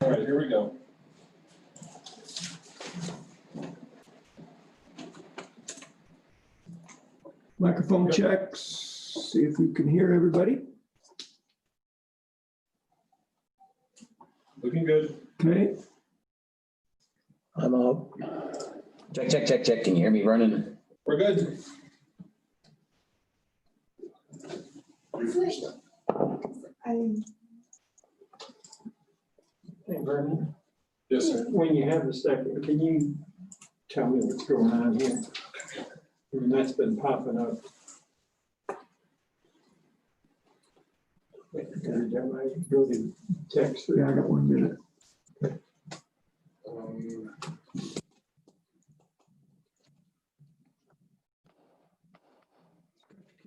All right, here we go. Microphone checks, see if you can hear everybody. Looking good. Okay, I'm up. Check. Can you hear me running? We're good. Hey, Vernon, Yes, sir. when you have a second, can you tell me what's going on here? And that's been popping up. I really text yeah, I her. got 1 minute.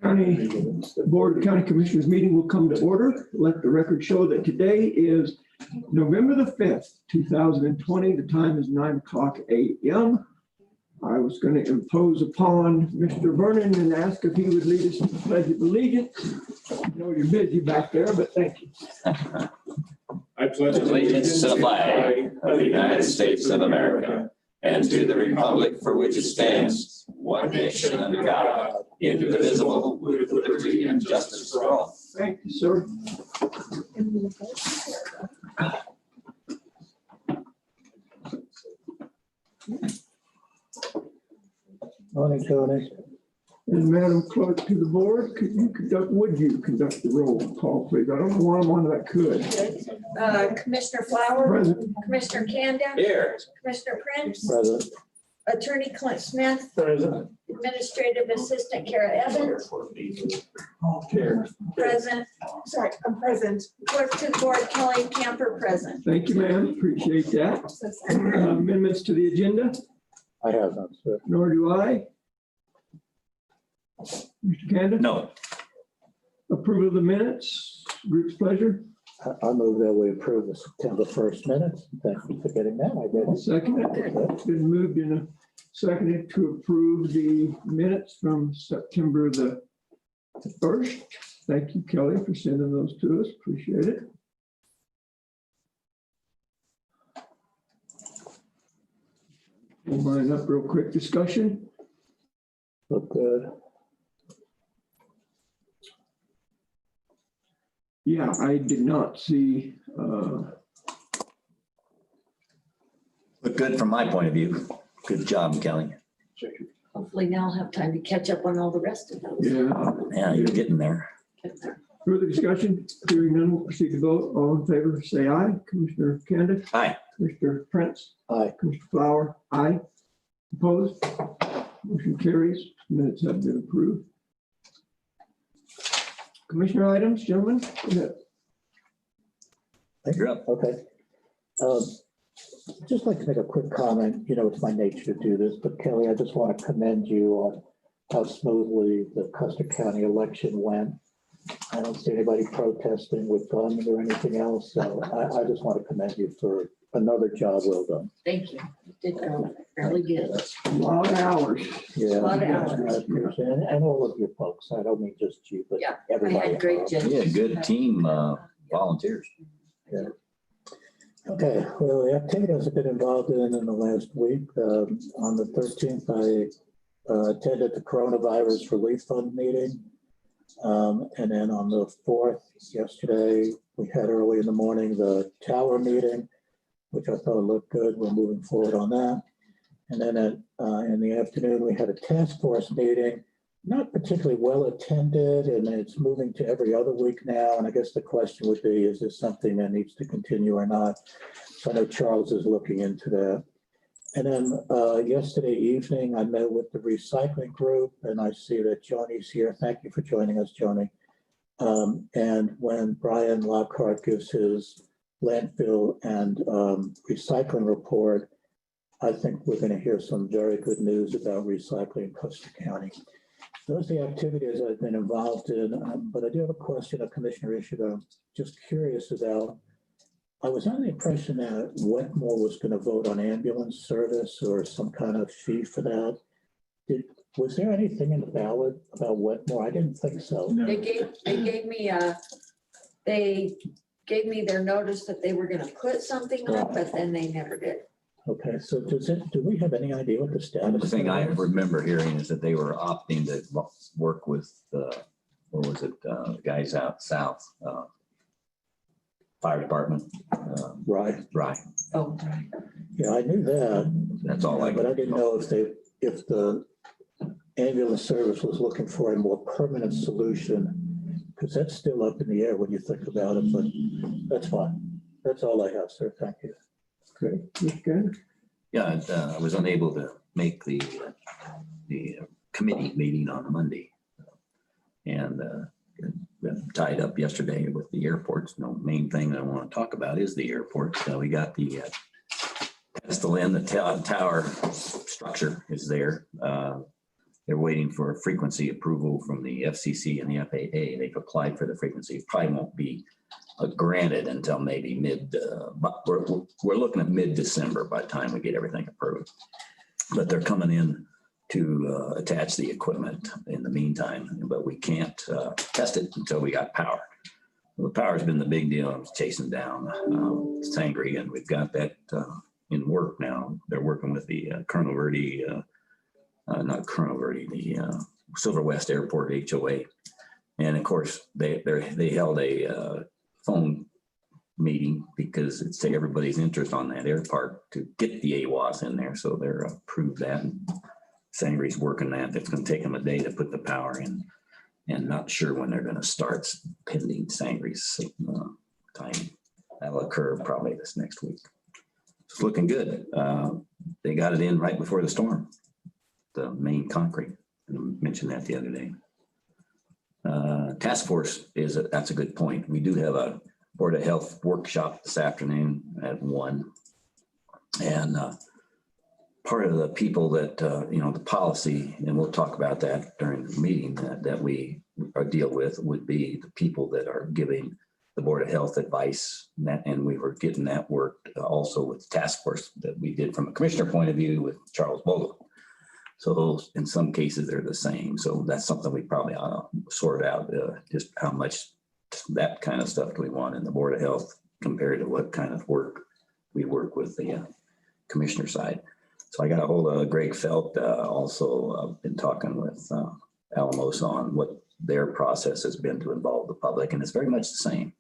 County Board of County Commissioners meeting will come to order. Let the record show that today is November the 5th, 2020. The time is 9:00 a.m. I was going to impose upon Mr. Vernon and ask if he would lead us in the Pledge of Allegiance. I know you're busy back there, but thank you. I pledge Allegiance to the flag of the United States of America and to the republic for which it stands, one nation under God, indivisible, with liberty and justice for all. Thank you, sir. Morning, Tony. And Madam Clerk to the board, would you conduct the roll call, please? I don't know why I'm on that could. Commissioner Flower, Present. Commissioner Kanda, Here. Commissioner Prince, Present. Attorney Clint Smith, Present. Administrative Assistant Kara Evans, Here. present. Sorry, I'm present. Clerk to the board Kelly Camper, present. Thank you, ma'am. Appreciate that. Amendments to the agenda, I have none, sir. nor do I. Mr. Kanda? No. Approval of the minutes, group's pleasure. I move that we approve the September 1st minutes. Thank you for getting that. I did. Second, it's been moved and seconded to approve the minutes from September the 1st. Thank you, Kelly, for sending those to us. Appreciate it. We'll line up real quick discussion. Look good. Yeah, I did not see, Look good from my point of view. Good job, Kelly. Hopefully now I'll have time to catch up on all the rest of those. yeah. Yeah, you're getting there. Further discussion, hearing none, we'll proceed to vote. All in favor, say aye. Commissioner Kanda? Aye. Commissioner Prince? Aye. Commissioner Flower? Aye. Opposed? Motion carries. Minutes have been approved. Commissioner items, gentlemen? Go ahead. You're up. Okay. Just like to make a quick comment. You know, it's my nature to do this, but Kelly, I just want to commend you on how smoothly the Custer County election went. I don't see anybody protesting with guns or anything else. So I just want to commend you for another job well done. Thank you. It did go fairly good. A lot of hours. Yeah. A lot of I hours. appreciate it. And all of your folks. I don't mean just you, but Yeah, I everybody. had great judges. Yeah, good team volunteers. Okay, well, the activities I've been involved in the last week, on the 13th, I attended the Coronavirus Relief Fund meeting. And then on the 4th, yesterday, we had early in the morning, the tower meeting, which I thought looked good. We're moving forward on that. And then in the afternoon, we had a task force meeting, not particularly well attended, and it's moving to every other week now. And I guess the question would be, is this something that needs to continue or not? So I know Charles is looking into that. And then yesterday evening, I met with the recycling group, and I see that Joni's here. Thank you for joining us, Joni. And when Brian Lockhart gives his landfill and recycling report, I think we're going to hear some very good news about recycling in Custer County. Those are the activities I've been involved in, but I do have a question of Commissioner Ishida. Just curious about, I was under the impression that Wetmore was going to vote on ambulance service or some kind of fee for that. Was there anything in the ballot about Wetmore? I didn't think so. They gave me they gave me their notice that they were gonna put something up, but then they never did. Okay, so do we have any idea what the status? The thing I is? remember hearing is that they were opting to work with, what was it, guys out south, fire department. Right, Right, Oh. yeah, I knew that, that's all I. but I didn't know if the ambulance service was looking for a more permanent solution, because that's still up in the air when you think about it, but that's fine. That's all I have, sir. Thank you. Okay, okay. Yeah, I was unable to make the committee meeting on Monday. And got tied up yesterday with the airports. No, main thing I want to talk about is the airport. So we got the the tower structure is there. They're waiting for frequency approval from the FCC and the FAA. They've applied for the frequency. It probably won't be granted until maybe we're looking at mid-December by the time we get everything approved. But they're coming in to attach the equipment in the meantime, but we can't test it until we got power. Well, the power's been the big deal. I was chasing down Sangre, and we've got that in work now. They're working with the Colonel Verde, not Colonel Verde, the Silver West Airport HOA. And of course, they held a phone meeting because it's to everybody's interest on that air park to get the AWAS in there. So they're approved that. Sangre's working that. It's going to take them a day to put the power in, and not sure when they're going to start pending Sangre's time. That'll occur probably this next week. It's looking good. They got it in right before the storm, the main concrete. I mentioned that the other day. Task force that's a good point. We do have a Board of Health workshop this afternoon at 1. And part of the people that, the policy, and we'll talk about that during the meeting that we deal with would be the people that are giving the Board of Health advice. And we were getting that worked also with the task force that we did from a commissioner point of view with Charles Bogle. So in some cases, they're the same. So that's something we probably ought to sort out, just how much that kind of stuff do we want in the Board of Health compared to what kind of work we work with the commissioner side. So I got a hold of Greg Felt. Also been talking with Alamosa on what their process has been to involve the public. And it's very much the same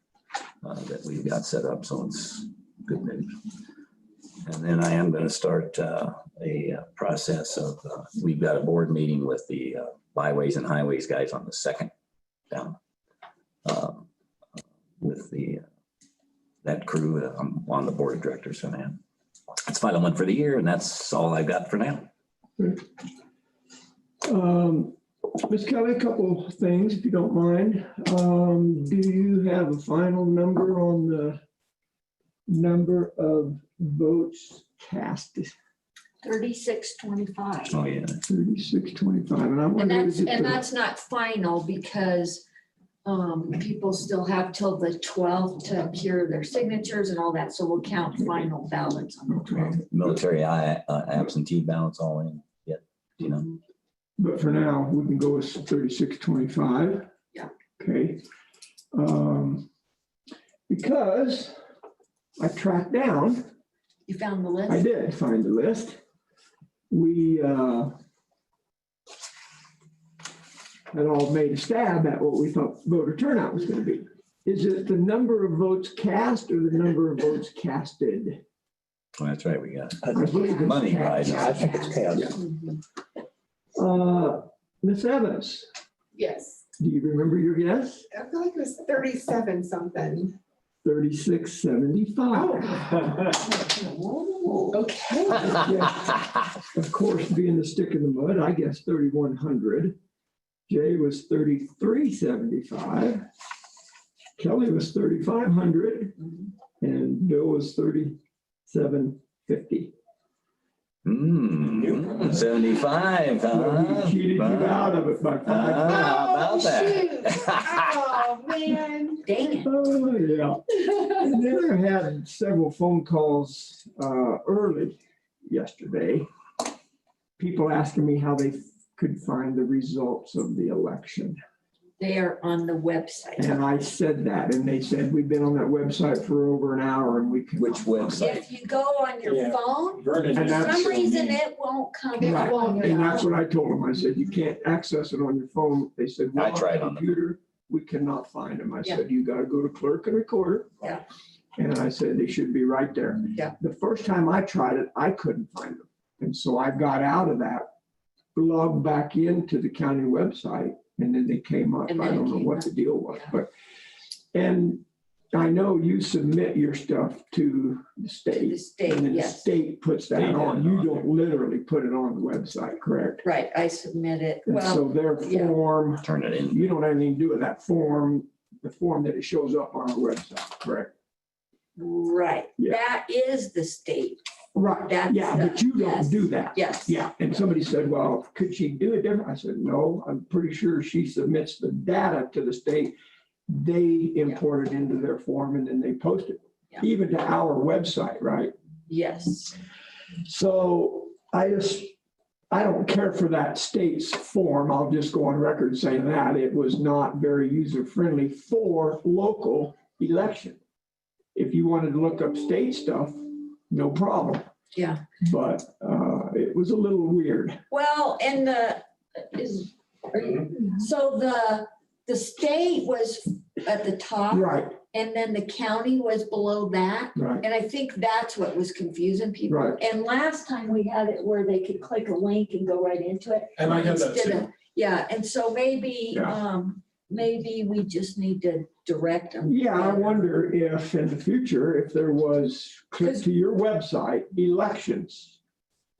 that we've got set up. So it's good news. And then I am going to start a process of, we've got a board meeting with the byways and highways guys on the 2nd down with that crew. I'm on the board of directors. So man, that's final one for the year. And that's all I got for now. Ms. Kelly, a couple of things, if you don't mind. Do you have a final number on the number of votes cast? 3625. Oh, yeah. 3625. And I And wonder, is it the- that's not final because people still have till the 12th to cure their signatures and all that. So we'll count final ballots on the 12th. Military absentee ballots all in yet, but for now, we can go with 3625. Yeah. Okay. Because I tracked down, You found the list? I did find the list. We had all made a stab at what we thought voter turnout was going to be. Is it the number of votes cast or the number of votes casted? Well, that's right. We got I believe it's money, cast. right? I think it's chaos. Ms. Evans, Yes, do you remember your guess? I feel like it was 37 something. 3675. Okay. Of course, being the stick in the mud, I guess 3100. Jay was 3375. Kelly was 3500. And Bill was 3750. 75, So huh? he cheated you out of it by 5. How about that? Oh, man. Dang it. Oh, yeah. And then I had several phone calls early yesterday. People asking me how they could find the results of the election. They are on the website. And I said that, and they said, we've been on that website for over an hour and we can. Which website? If you go on your Yeah. phone, Vernon And for is- that's- some reason it won't come. Right. up. And that's what I told them. I said, you can't access it on your phone. They said, well, I tried on on the the- computer, we cannot find them. I Yeah. said, you gotta go to clerk and recorder. Yeah. And I said, they should be right there. Yeah. The first time I tried it, I couldn't find them. And so I got out of that, logged back into the county website, and then they came up. And I then it don't know came what up. the deal was, Yeah. but, and I know you submit your stuff to the To state. the state, And then the yes. state puts that State on. has it You on. don't literally put it on the website, correct? Right, I submit it. And Well, so their yeah. form, Turn it in. you don't have anything to do with that form, the form that it shows up on our website, correct? right, Yeah. that is the state. Right, That's yeah, the- but you don't yes. do that. Yes. Yeah, and somebody said, well, could she do it different? I said, no, I'm pretty sure she submits the data to the state. They import it into their form and then they post it, Yeah. even to our website, right? Yes, So I don't care for that state's form. I'll just go on record saying that it was not very user-friendly for local election. If you wanted to look up state stuff, no problem. yeah. But it was a little weird. Well, and so the state was at the top Right, and then the county was below that. right, And I think that's what was confusing people. Right. And last time we had it where they could click a link and go right into it. And I had that instead too. of- Yeah, and so maybe, Yeah. maybe we just need to direct them. yeah, I wonder if in the future, if there was, click to your website, elections.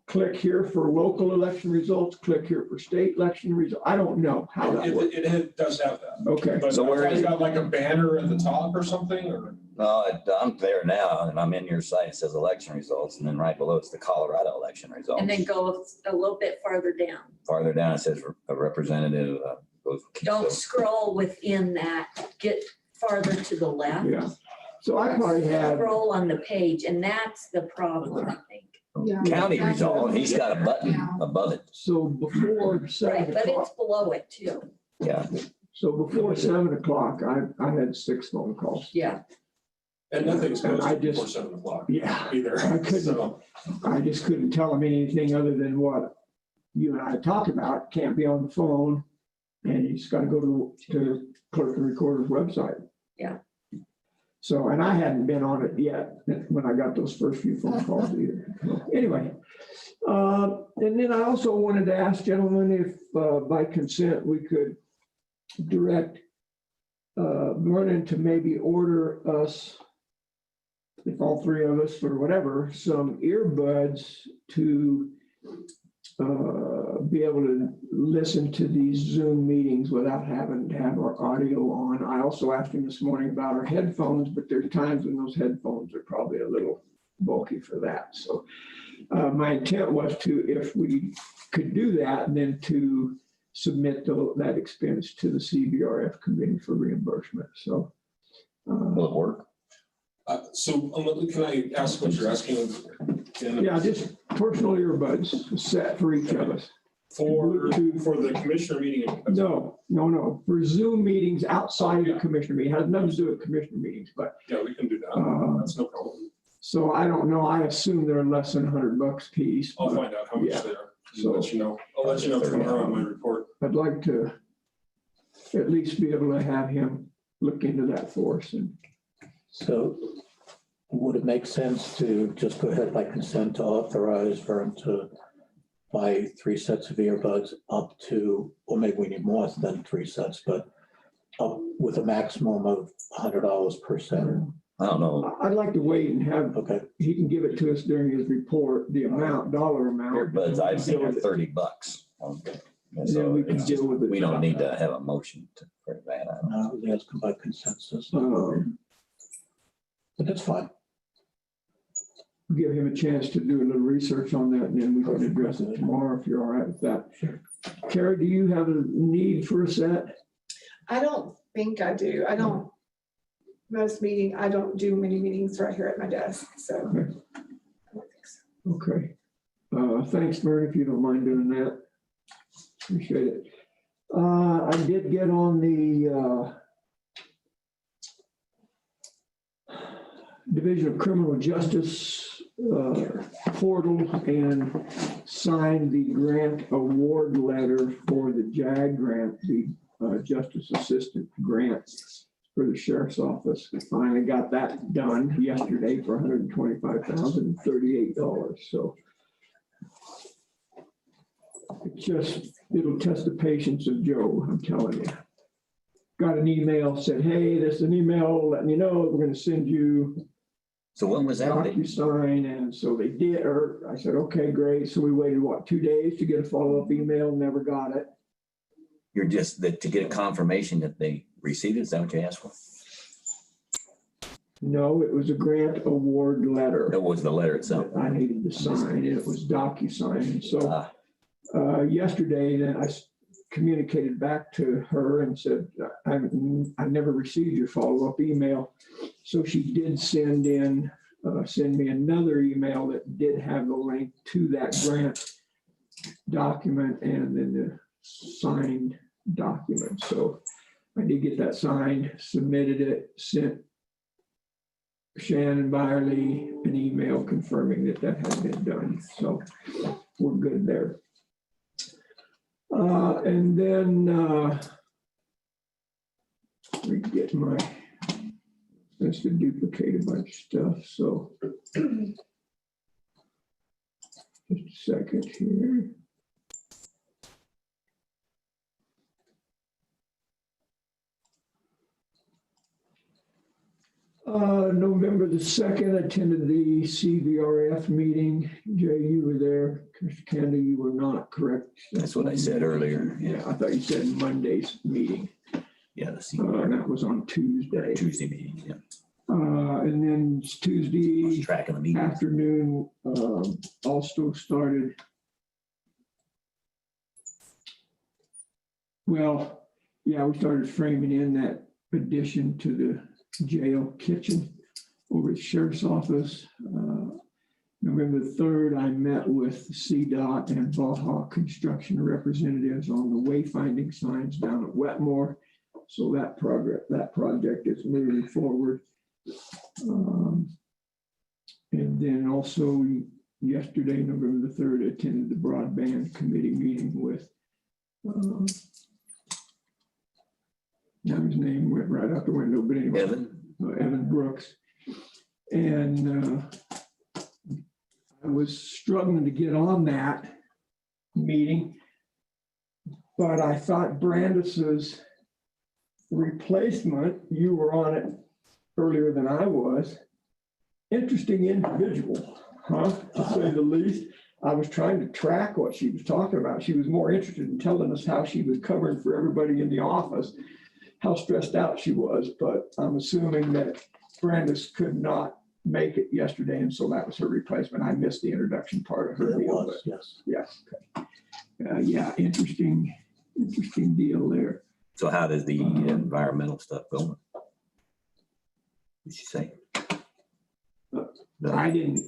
Click here for local election results, click here for state election results. I don't know how that works. It does have that. Okay, But So where it's is it? got like a banner at the top or something, or? No, I'm there now and I'm in your site. It says election results and then right below it's the Colorado election results. And then go a little bit farther down. Farther down, it says a representative. Don't so- scroll within that, get farther to the left. yeah. So I probably had, Scroll on the page, and that's the problem, I think. County result, and he's got a button above it. so before Right, 7 but it's o'clock, below it too. Yeah. so before 7 o'clock, I had 6 phone calls. Yeah, And nothing's And I posted just- before 7 o'clock Yeah, either. I couldn't- So, I just couldn't tell them anything other than what you and I talked about. Can't be on the phone. And you just gotta go to clerk and recorder's website. Yeah. So, and I hadn't been on it yet when I got those first few phone calls either. So, anyway. And then I also wanted to ask gentlemen if by consent, we could direct Vernon to maybe order us, if all three of us or whatever, some earbuds to be able to listen to these Zoom meetings without having to have our audio on. I also asked him this morning about our headphones, but there's times when those headphones are probably a little bulky for that. So my intent was to, if we could do that, and then to submit that expense to the CBRF committee for reimbursement. So. Will it work? So can I ask what you're asking? Yeah, just personal earbuds set for each of us. For the commissioner meeting? No. For Zoom meetings outside of the Yeah. commissioner meeting, has nothing to do with commissioner meetings, but, Yeah, we can do that. That's no problem. so I don't know. I assume they're less than $100 a piece. I'll but find out how much Yeah. they are. So- I'll let you know tomorrow on my report. I'd like to at least be able to have him look into that for us. And So would it make sense to just go ahead by consent to authorize Vern to buy 3 sets of earbuds up to, or maybe we need more than 3 sets, but up with a maximum of $100 per set? I don't know. I'd like to wait and have, Okay, he can give it to us during his report, the amount, dollar amount. Earbuds I've seen are $30. Okay. And And then so we can it's just, deal with it. we don't need to have a motion for that. I don't know. let's come by consensus. Um, But that's fine. Give him a chance to do a little research on that, and then we can address it tomorrow if you're all right with that. Sure. Carrie, do you have a need for a set? I don't think I do. I don't do many meetings right here at my desk, so. I don't think so. Okay. Thanks, Vern, if you don't mind doing that. Appreciate it. I did get on the Division of Criminal Justice portal and signed the grant award letter for the JAG grant, the Justice Assistant Grant for the Sheriff's Office. I finally got that done yesterday for $125,038. So it'll test the patience of Joe, I'm telling you. Got an email, said, hey, this is an email letting you know we're going to send you. So when was that? DocuSign, and so they did, or I said, okay, great. So we waited, what, 2 days to get a follow-up email, never got it. You're just that to get a confirmation that they received it? Is that what you asked for? No, it was a grant award letter. That was the letter itself. I needed to sign, and it was DocuSign. And so yesterday, then I communicated back to her and said, I never received your follow-up email. So she did send me another email that did have the link to that grant document and then the signed document. So I did get that signed, submitted it, sent Shannon Byerly an email confirming that that had been done. So we're good there. And then we get that's to duplicate a bunch of stuff. So just a second here. November the 2nd, I attended the CVRF meeting. Jay, you were there. Commissioner Candy, you were not, correct? That's what I said earlier. Yeah, I thought you said Monday's meeting. Yeah, That was on Tuesday. Tuesday meeting, yeah. And then Tuesday Tracking the meeting. afternoon, also started. Well, yeah, we started framing in that addition to the jail kitchen over at the Sheriff's Office. November 3rd, I met with CDOT and Bocc construction representatives on the wayfinding signs down at Wetmore. So that project is moving forward. And then also yesterday, November the 3rd, I attended the broadband committee meeting with now his name went right out the window, but anyway, Evan Brooks. And I was struggling to get on that meeting, but I thought Brandis's replacement, you were on it earlier than I was. Interesting individual, huh? To say the least. I was trying to track what she was talking about. She was more interested in telling us how she was covering for everybody in the office, how stressed out she was, but I'm assuming that Brandis could not make it yesterday, and so that was her replacement. I missed the introduction part of her deal. Was, yes. Yes. Okay. Yeah, interesting deal there. So how does the environmental stuff go? What did she say? I didn't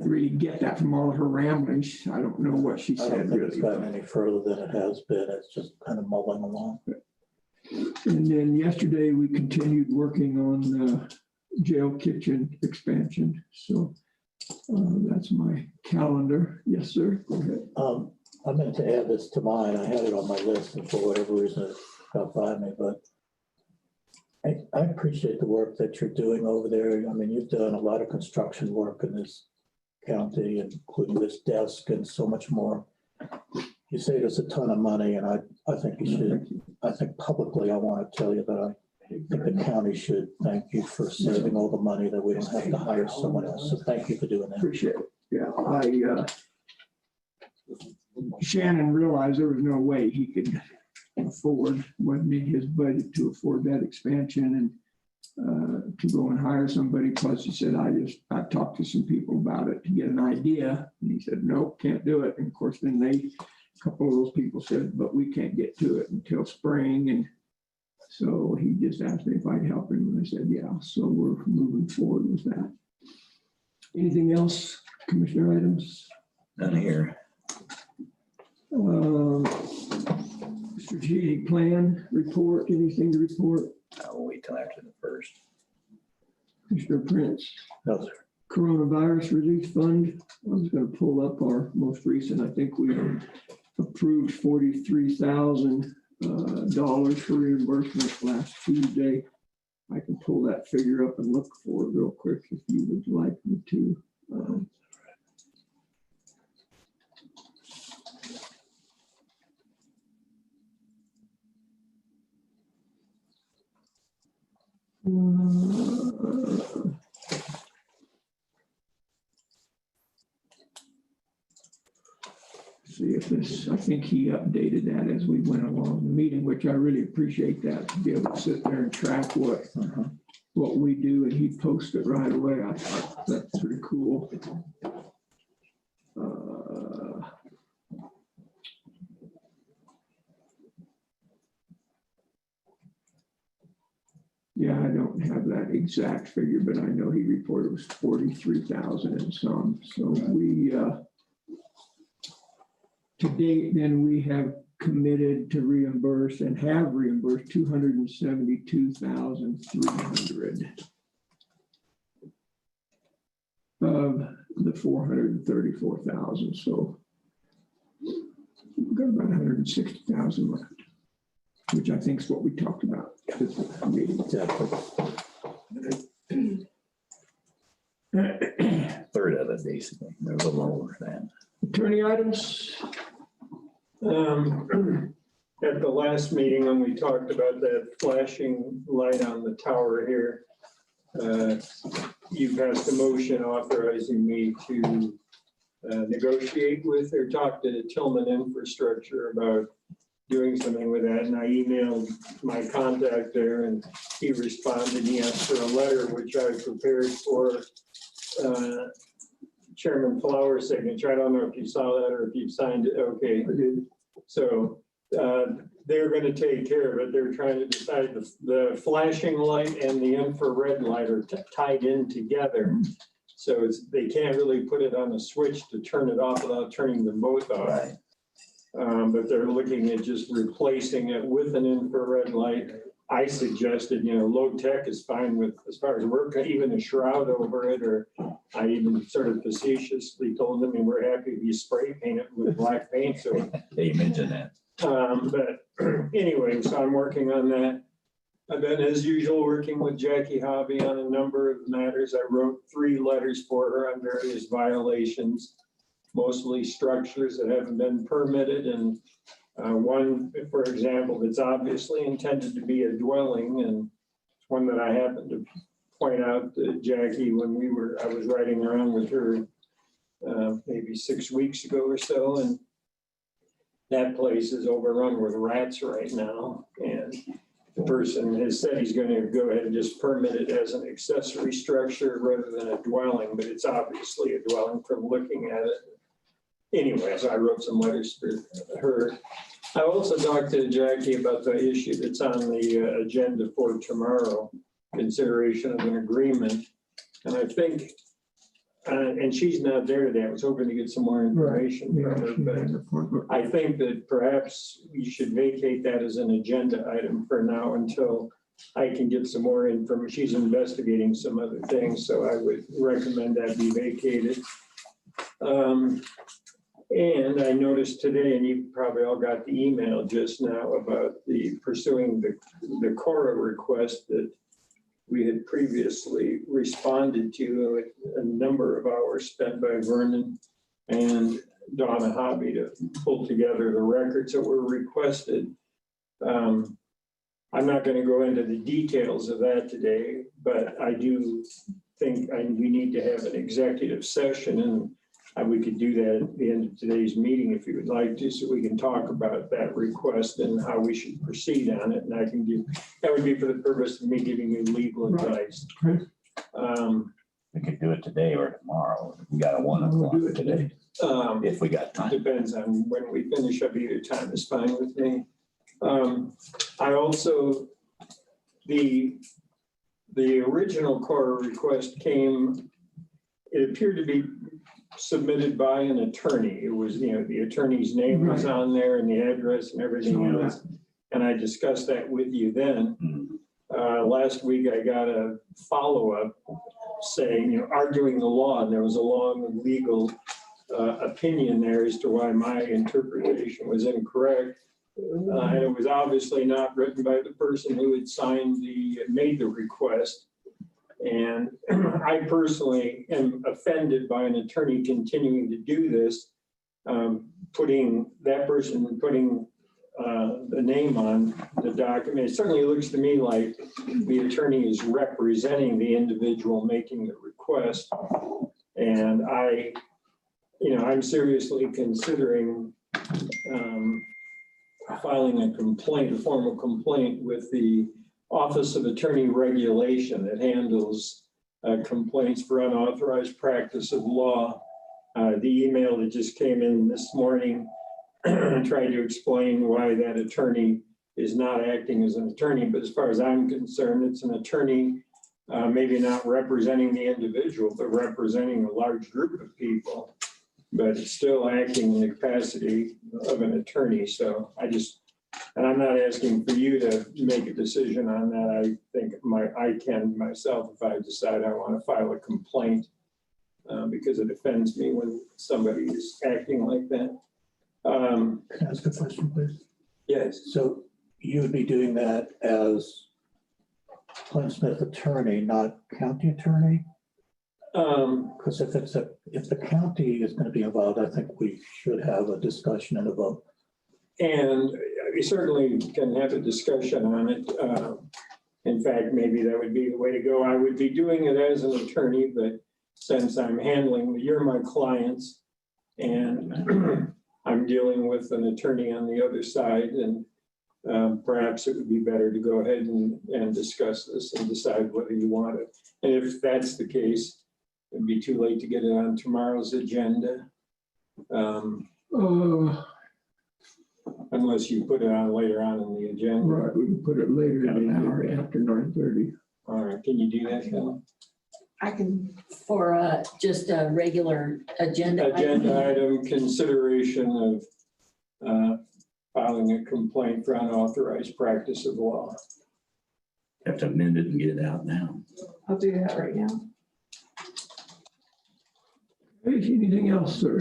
really get that from all of her ramblings. I don't know what she I said don't think really. it's gotten any further than it has been. It's just kind of muddling along. And then yesterday we continued working on the jail kitchen expansion. So that's my calendar. Yes, sir. Go ahead. I meant to add this to mine. I had it on my list and for whatever reason it got by me, but I appreciate the work that you're doing over there. I mean, you've done a lot of construction work in this county, including this desk and so much more. You saved us a ton of money, and I think you should. I think publicly, I want to tell you that I think the county should thank you for saving all the money that we don't have to hire someone else. So thank you for doing that. Appreciate it. Yeah, Shannon realized there was no way he could afford, wasn't in his budget to afford that expansion and to go and hire somebody. Plus he said, I talked to some people about it to get an idea. And he said, nope, can't do it. And of course, then a couple of those people said, but we can't get to it until spring. And so he just asked me if I'd help him. And I said, yeah. So we're moving forward with that. Anything else, Commissioner items? None here. Strategic plan report, anything to report? I'll wait till after the first. Commissioner Prince, No, sir. coronavirus relief fund. I was going to pull up our most recent. I think we approved $43,000 for reimbursement last Tuesday. I can pull that figure up and look for it real quick if you would like me to. See if this, I think he updated that as we went along the meeting, which I really appreciate that, to be able to sit there and track what we do, and he posted it right away. I thought that's pretty cool. Yeah, I don't have that exact figure, but I know he reported it was 43,000 and some. So we, to date, then we have committed to reimburse and have reimbursed 272,300 of the 434,000. So we've got about 160,000 left, which I think is what we talked about at the meeting. Exactly. Third of it, basically. They're a little lower than. Attorney items. At the last meeting, when we talked about that flashing light on the tower here, you passed a motion authorizing me to negotiate with or talk to Tillman Infrastructure about doing something with that. And I emailed my contact there, and he responded. He asked for a letter, which I prepared for Chairman Flower's signature. I don't know if you saw that or if you signed it. Okay. I did. So they're going to take care of it. They're trying to decide the flashing light and the infrared light are tied in together. So they can't really put it on a switch to turn it off without turning them both off. Right. But they're looking at just replacing it with an infrared light. I suggested, low tech is fine with, as far as work, even a shroud over it, or I even sort of facetiously told them, and we're happy if you spray paint it with black paint. So They mentioned that. but anyway, so I'm working on that. I've been, as usual, working with Jackie Hobby on a number of matters. I wrote 3 letters for her on various violations, mostly structures that haven't been permitted, and one, for example, that's obviously intended to be a dwelling, and one that I happened to point out to Jackie when I was riding around with her maybe 6 weeks ago or so, and that place is overrun with rats right now, and the person has said he's going to go ahead and just permit it as an accessory structure rather than a dwelling, but it's obviously a dwelling from looking at it. Anyway, so I wrote some letters for her. I also talked to Jackie about the issue that's on the agenda for tomorrow, consideration of an agreement. And I think, and she's not there today, I was hoping to get some more information from her, but I think that perhaps we should vacate that as an agenda item for now until I can get some more information. She's investigating some other things, so I would recommend that be vacated. And I noticed today, and you probably all got the email just now about pursuing the Cora request that we had previously responded to, a number of hours spent by Vernon and Donna Hobby to pull together the records that were requested. I'm not going to go into the details of that today, but I do think we need to have an executive session, and we could do that at the end of today's meeting if you would like to, so we can talk about that request and how we should proceed on it. And I can that would be for the purpose of me giving you legal advice. Right. We could do it today or tomorrow. We got a 1 o'clock do it today, if we got time. Depends on when we finish up. Either time is fine with me. I also, the original Cora request came, it appeared to be submitted by an attorney. It was, the attorney's name was on there and the address and everything Saw else. And I discussed that with you then. Last week, I got a follow-up saying, arguing the law, and there was a long legal opinion there as to why my interpretation was incorrect. And it was obviously not written by the person who had made the request. And I personally am offended by an attorney continuing to do this, putting the name on the document. It certainly looks to me like the attorney is representing the individual making the request. And I'm seriously considering filing a formal complaint with the Office of Attorney Regulation that handles complaints for unauthorized practice of law. The email that just came in this morning tried to explain why that attorney is not acting as an attorney, but as far as I'm concerned, it's an attorney maybe not representing the individual, but representing a large group of people, but still acting in the capacity of an attorney. So and I'm not asking for you to make a decision on that. I think I can myself, if I decide I want to file a complaint, because it offends me when somebody is acting like that. Can I ask a question, please? Yes. So you would be doing that as Clint Smith attorney, not county attorney? Because if the county is going to be involved, I think we should have a discussion and a vote. And we certainly can have a discussion on it. In fact, maybe that would be the way to go. I would be doing it as an attorney, but since you're my clients, and I'm dealing with an attorney on the other side, and perhaps it would be better to go ahead and discuss this and decide whether you want it. And if that's the case, it'd be too late to get it on tomorrow's agenda. Unless you put it on later on in the agenda. Right, we can put it later in the hour after 9:30. All right, can you do that, Kelly? I can, For just a regular agenda. Agenda item, consideration of filing a complaint for unauthorized practice of law. Have to amend it and get it out now. I'll do that right now. Anything else, sir?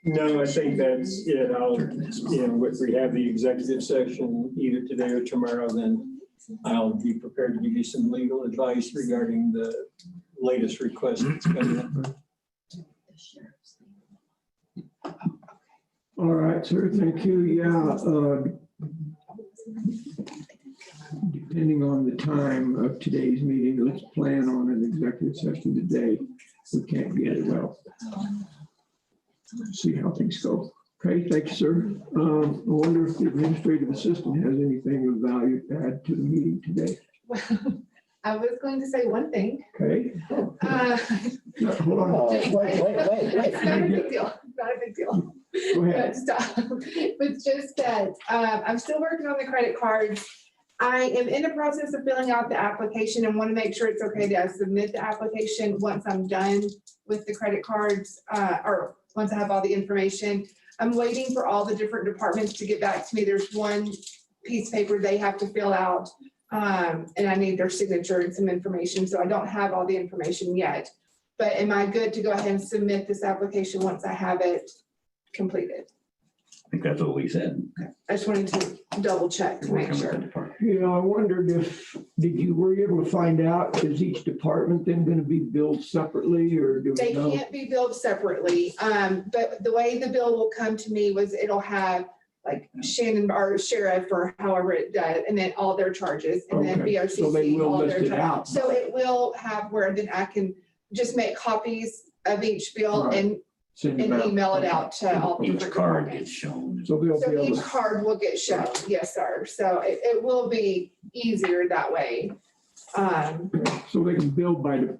No, I think that's it. If we have the executive session either today or tomorrow, then I'll be prepared to give you some legal advice regarding the latest request that's coming in. All right, sir, thank you. Yeah, depending on the time of today's meeting, let's plan on an executive session today. We can't get it, well, see how things go. Okay, thank you, sir. I wonder if the administrative assistant has anything of value to add to the meeting today. I was going to say one thing. Okay, Uh, hold on. It's not a big deal, not a big deal. Go ahead. But stop. It's just that I'm still working on the credit cards. I am in the process of filling out the application and want to make sure it's okay to submit the application once I'm done with the credit cards, or once I have all the information. I'm waiting for all the different departments to get back to me. There's one piece of paper they have to fill out, and I need their signature and some information, so I don't have all the information yet. But am I good to go ahead and submit this application once I have it completed? I think that's what we said. I just wanted to double check to make Working with the sure. department. Yeah, I wondered were you able to find out, is each department then going to be billed separately, or do They we know? can't be billed separately, but the way the bill will come to me was it'll have like Shannon or sheriff or however it does, and then all their charges, and then Okay, so they BOCC, will all list their it charges. out. So it will have where then I can just make copies of each bill Right. and Send them out. email it out to all the Each different card departments. gets shown. So they'll So be able each to, card will get shown, yes, sir. So it will be easier that way. so they can bill on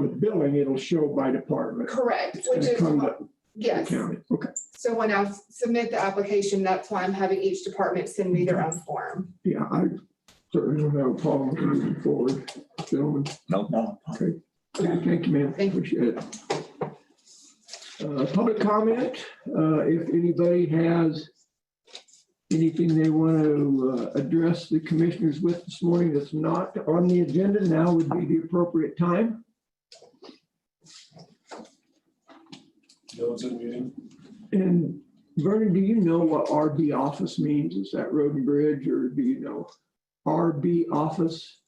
the billing, it'll show by department. Correct, It's which gonna is, come to the yes. county. Okay, So when I submit the application, that's why I'm having each department send me their own form. yeah, I certainly don't have a problem with moving forward, gentlemen. No. Okay, Thank you, ma'am. Appreciate it. Public comment, if anybody has anything they want to address the commissioners with this morning that's not on the agenda, now would be the appropriate time. No one's in the meeting. And Vernon, do you know what RB office means? Is that road and bridge, or do you know RB office?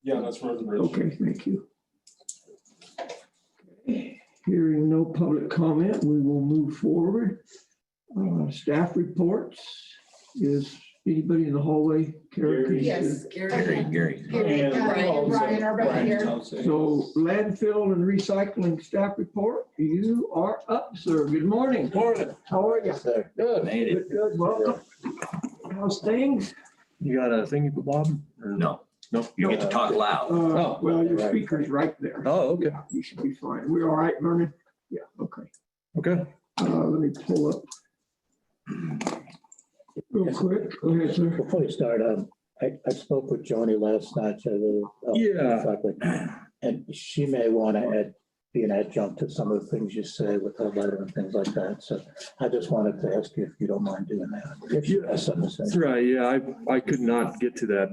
Yeah, that's Road and Bridge. Okay, thank you. Hearing no public comment, we will move forward. Staff reports. Is anybody in the hallway? Kara? Yes. Gary. Gary. Gary, and Brian are both here. So landfill and recycling staff report, you are up, sir. Good morning. Morning. How are you? Sir, Good. Made it. Good, welcome. How's things? You got a thing, Bob? Or- No, No. you get to talk loud. Oh. Well, your speaker's right there. Oh, okay. Yeah, you should be fine. We're all right, Vernon? Yeah, okay. Okay. Let me pull up. Real quick, go ahead, sir. before you start, I spoke with Joni last night. Yeah. And she may want to be an adjunct to some of the things you say with her letter and things like that. So I just wanted to ask you if you don't mind doing that. If you have something to say. That's right. Yeah, I could not get to that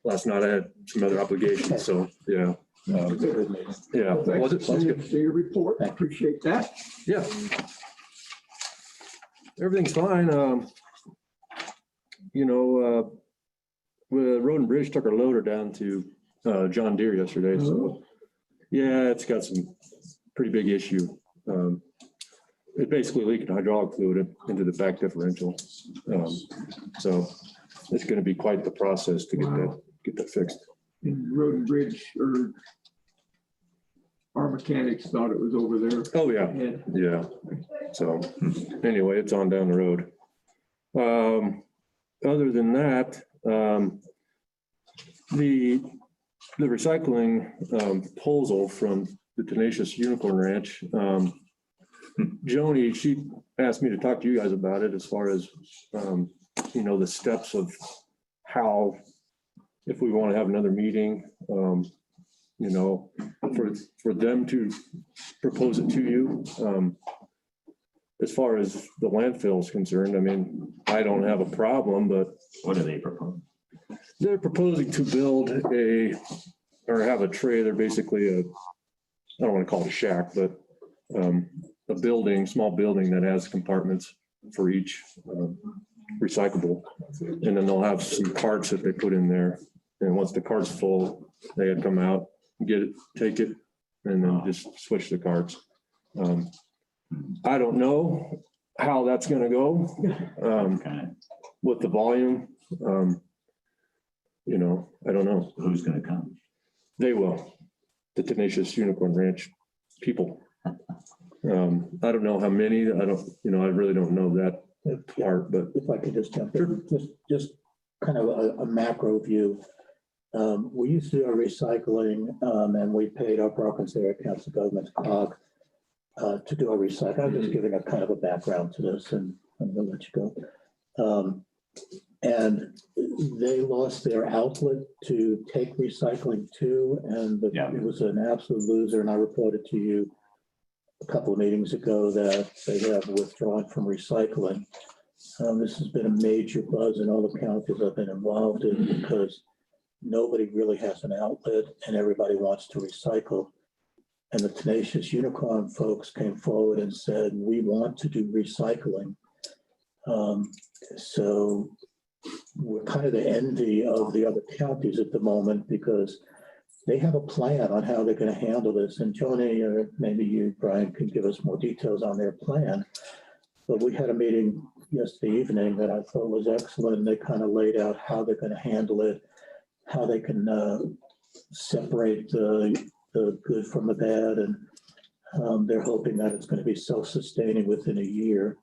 last night. I had some other obligations, so, yeah. Good meeting. Yeah. Thanks Was for it? Sounds sending good. us your report. I appreciate that. Yeah. Everything's fine. The Road and Bridge took our loader down to John Deere yesterday, so yeah, it's got some pretty big issue. It basically leaked hydraulic fluid into the back differential. So it's going to be quite the process to get that fixed. In Road and Bridge, or our mechanics thought it was over there. Oh, yeah. ahead. Yeah. So anyway, it's on down the road. Other than that, the recycling proposal from the Tenacious Unicorn Ranch, Joni, she asked me to talk to you guys about it as far as, the steps of how, if we want to have another meeting, for them to propose it to you. As far as the landfill is concerned, I mean, I don't have a problem, but What do they propose? they're proposing to build have a trailer, basically I don't want to call it a shack, but a building, small building that has compartments for each recyclable. And then they'll have some carts that they put in there. And once the cart's full, they had come out, get it, take it, and then just switch the carts. I don't know how that's gonna go with the volume. I don't know. Who's gonna come? They will, the Tenacious Unicorn Ranch people. I don't know how many, I really don't know that part, but If I could just jump in, just kind of a macro view. We used to do our recycling, and we paid our Brockens Area Council Government COG to do our recycling. I'm just giving a kind of a background to this, and I'm gonna let you go. And they lost their outlet to take recycling to, and it was an absolute loser. And I reported to you a couple of meetings ago that they have withdrawn from recycling. This has been a major buzz in all the counties I've been involved in, because nobody really has an outlet and everybody wants to recycle. And the Tenacious Unicorn folks came forward and said, we want to do recycling. So we're kind of the envy of the other counties at the moment, because they have a plan on how they're going to handle this. And Joni, or maybe you, Brian, can give us more details on their plan. But we had a meeting yesterday evening that I thought was excellent. And they kind of laid out how they're going to handle it, how they can separate the good from the bad. And they're hoping that it's going to be self-sustaining within a year.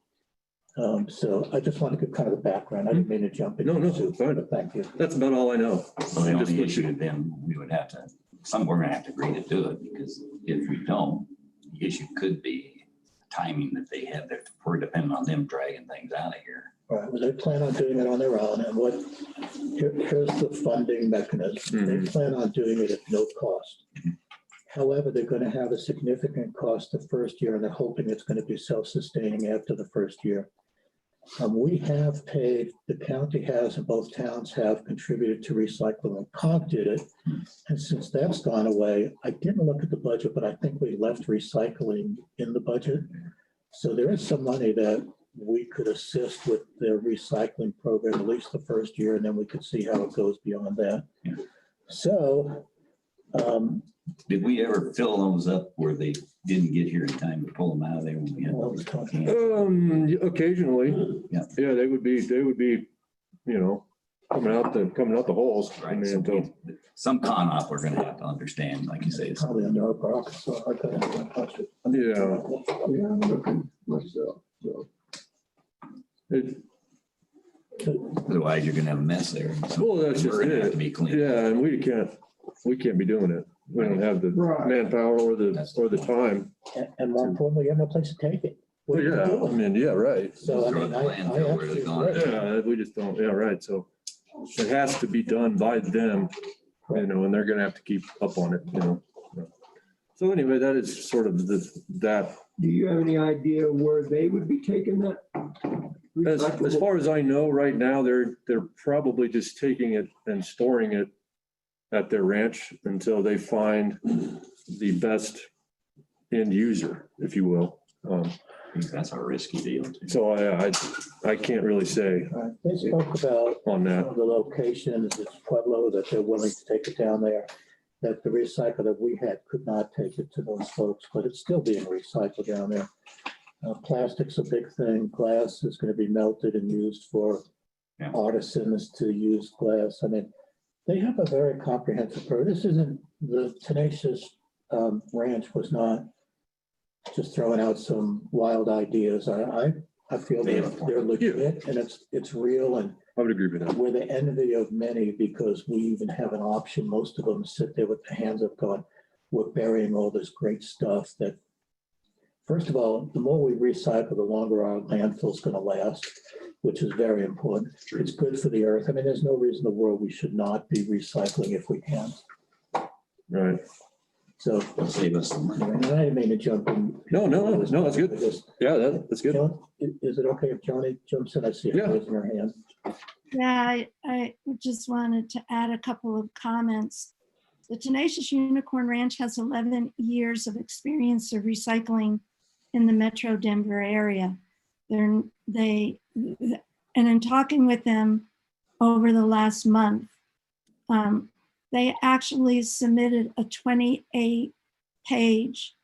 So I just want to give kind of the background. I didn't mean to jump in. No, fine. But thank you. That's about all I know. Well, the Just only what you- issue then, we would have to, we're gonna have to agree to do it, because if we don't, the issue could be timing that they have there. We're dependent on them dragging things out of here. Right, well, they plan on doing it on their own, and here's the funding mechanism. They plan on doing it at no cost. However, they're going to have a significant cost the first year, and they're hoping it's going to be self-sustaining after the first year. We have paid, the county has, and both towns have contributed to recycling, and COG did it. And since that's gone away, I didn't look at the budget, but I think we left recycling in the budget. So there is some money that we could assist with their recycling program, at least the first year, and then we could see how it goes beyond that. So, Did we ever fill those up where they didn't get here in time to pull them out of there when we had what we're talking about? Occasionally, Yeah. yeah, they would be, you know, coming out the holes. I Right, mean, so until, some con op we're gonna have to understand, like you say, it's it's probably under our pocket, so I couldn't touch it. yeah, Yeah, I'm looking myself, so. it, otherwise you're gonna have a mess there. So well, that's just we're gonna have to it. be clean. Yeah, and we can't be doing it. We don't have the Right. manpower or the time. And more importantly, you have no place to take it. What Well, are you yeah, I doing? mean, yeah, right. So I Throw it mean, in the landfill where they're gone. Yeah, we just don't, yeah, right. So it has to be done by them, you know, and they're gonna have to keep up on it, you know. So anyway, that is sort of that. Do you have any idea where they would be taking that? As far as I know, right now, they're probably just taking it and storing it at their ranch until they find the best end user, if you will. That's a risky deal too. So I can't really say They spoke about on that. some of the locations, it's Pueblo, that they're willing to take it down there, that the recycler that we had could not take it to those folks, but it's still being recycled down there. Plastic's a big thing. Glass is going to be melted and used for Yeah. artisans to use glass. I mean, they have a very comprehensive program. This isn't, the Tenacious Ranch was not just throwing out some wild ideas. I feel They have a plan. they're legit and it's real, and I would agree with that. we're the envy of many because we even have an option. Most of them sit there with their hands up going, we're burying all this great stuff that, first of all, the more we recycle, the longer our landfill's going to last, which is very important. It's good for the earth. I mean, there's no reason in the world we should not be recycling if we can. Right. So, It'll save us some money. and I didn't mean to jump in. No, that's good. Just, Yeah, that's good. Joan, is it okay if Johnny jumps in? I see her Yeah. raising her hand. Yeah, I just wanted to add a couple of comments. The Tenacious Unicorn Ranch has 11 years of experience of recycling in the Metro Denver area. And in talking with them over the last month, they actually submitted a 28-page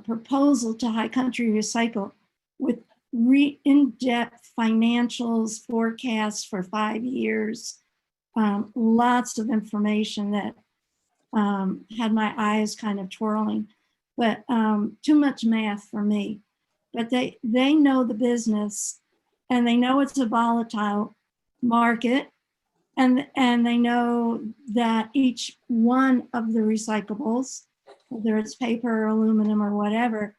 proposal to High Country Recycle with in-depth financials, forecasts for 5 years, lots of information that had my eyes kind of twirling, but too much math for me. But they know the business, and they know it's a volatile market, and they know that each one of the recyclables, whether it's paper or aluminum or whatever,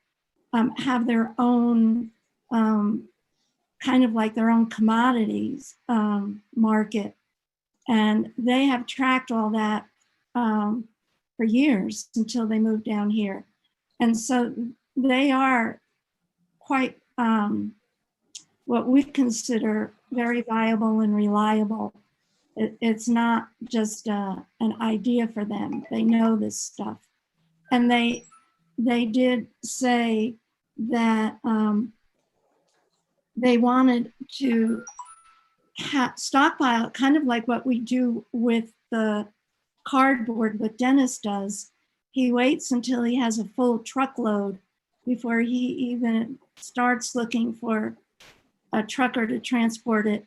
have their own kind of like their own commodities market. And they have tracked all that for years until they moved down here. And so they are quite what we consider very viable and reliable. It's not just an idea for them. They know this stuff. And they did say that they wanted to stockpile, kind of like what we do with the cardboard, what Dennis does. He waits until he has a full truckload before he even starts looking for a trucker to transport it.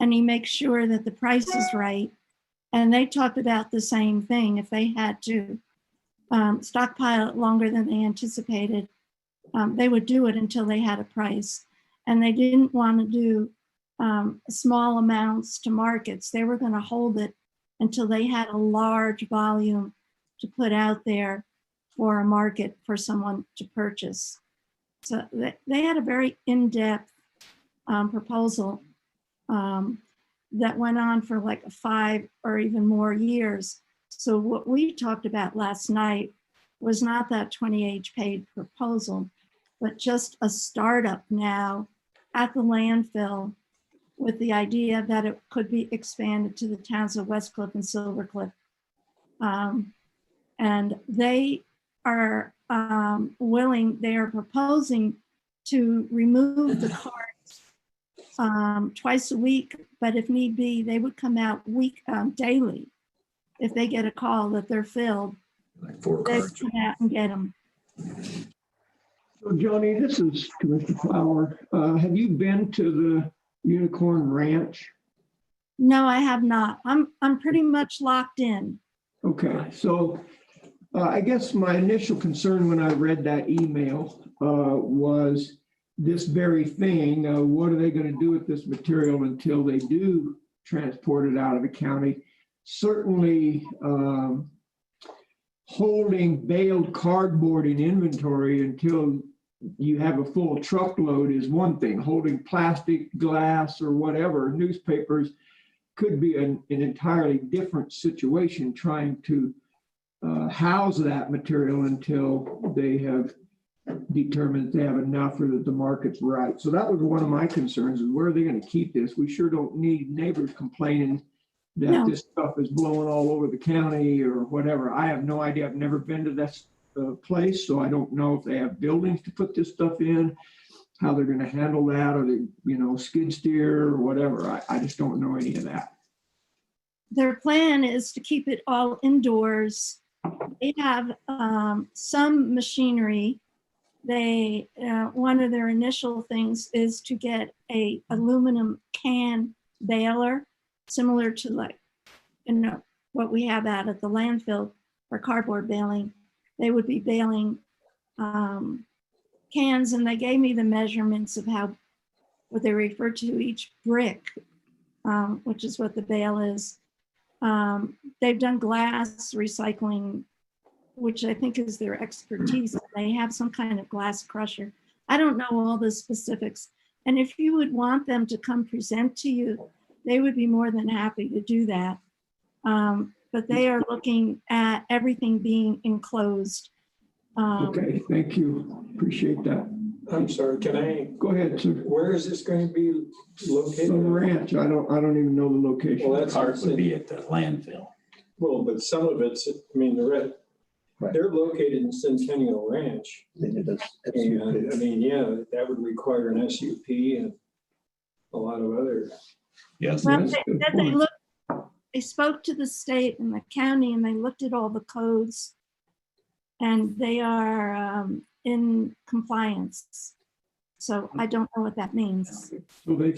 And he makes sure that the price is right. And they talked about the same thing. If they had to stockpile it longer than they anticipated, they would do it until they had a price. And they didn't want to do small amounts to markets. They were going to hold it until they had a large volume to put out there for a market for someone to purchase. So they had a very in-depth proposal that went on for like 5 or even more years. So what we talked about last night was not that 28-page proposal, but just a startup now at the landfill with the idea that it could be expanded to the towns of West Cliff and Silver Cliff. And they are they are proposing to remove the carts twice a week, but if need be, they would come out daily. If they get a call that they're filled, Like 4 they cards. come out and get them. So Johnny, this is Commissioner Flower. Have you been to the Unicorn Ranch? No, I have not. I'm pretty much locked in. Okay, so I guess my initial concern when I read that email was this very thing. What are they going to do with this material until they do transport it out of the county? Certainly holding baled cardboard in inventory until you have a full truckload is one thing. Holding plastic, glass, or whatever, newspapers, could be an entirely different situation, trying to house that material until they have determined that they have enough or that the market's right. So that was one of my concerns, is where are they going to keep this? We sure don't need neighbors complaining that No. this stuff is blowing all over the county or whatever. I have no idea. I've never been to this place, so I don't know if they have buildings to put this stuff in, how they're going to handle that, or they, skid steer or whatever. I just don't know any of that. Their plan is to keep it all indoors. They have some machinery. They one of their initial things is to get a aluminum can baler, similar to what we have out at the landfill for cardboard baling. They would be baling cans, and they gave me the measurements of what they refer to each brick, which is what the bale is. They've done glass recycling, which I think is their expertise. They have some kind of glass crusher. I don't know all the specifics. And if you would want them to come present to you, they would be more than happy to do that. But they are looking at everything being enclosed. Okay, thank you. Appreciate that. I'm sorry, can I, Go ahead, sir. where is this going to be located? The ranch, I don't even know the location. Well, that's, Carts would be at the landfill. well, but some of it's, they're located in Centennial Ranch. And that would require an SUP and a lot of other. Yes. Well, Yes, they good said point. they spoke to the state and the county, and they looked at all the codes, and they are in compliance. So I don't know what that means. So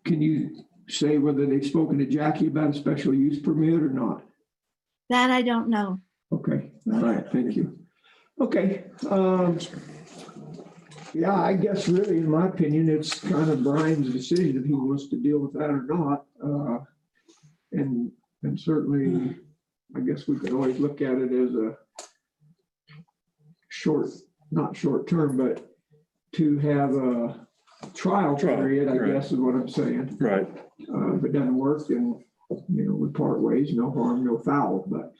can you say whether they've spoken to Jackie about a special use permit or not? That I don't know. Okay, all right, thank you. Okay, yeah, I guess really, in my opinion, it's kind of Brian's decision if he wants to deal with that or not. And certainly, I guess we could always look at it as a not short term, but to have a trial period, I guess is what I'm saying. Right. If it doesn't work, then, we part ways, no harm, no foul. But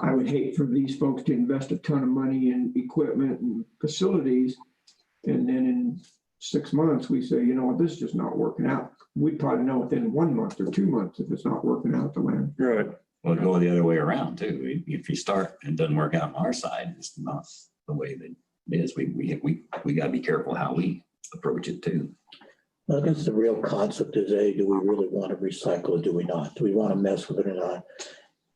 I would hate for these folks to invest a ton of money in equipment and facilities, and then in 6 months, we say, this is just not working out. We'd probably know within 1 month or 2 months if it's not working out at the land. Right. Well, it'd go the other way around too. If you start and it doesn't work out on our side, it's not the way that it is. We got to be careful how we approach it too. I guess the real concept is, do we really want to recycle or do we not? Do we want to mess with it or not?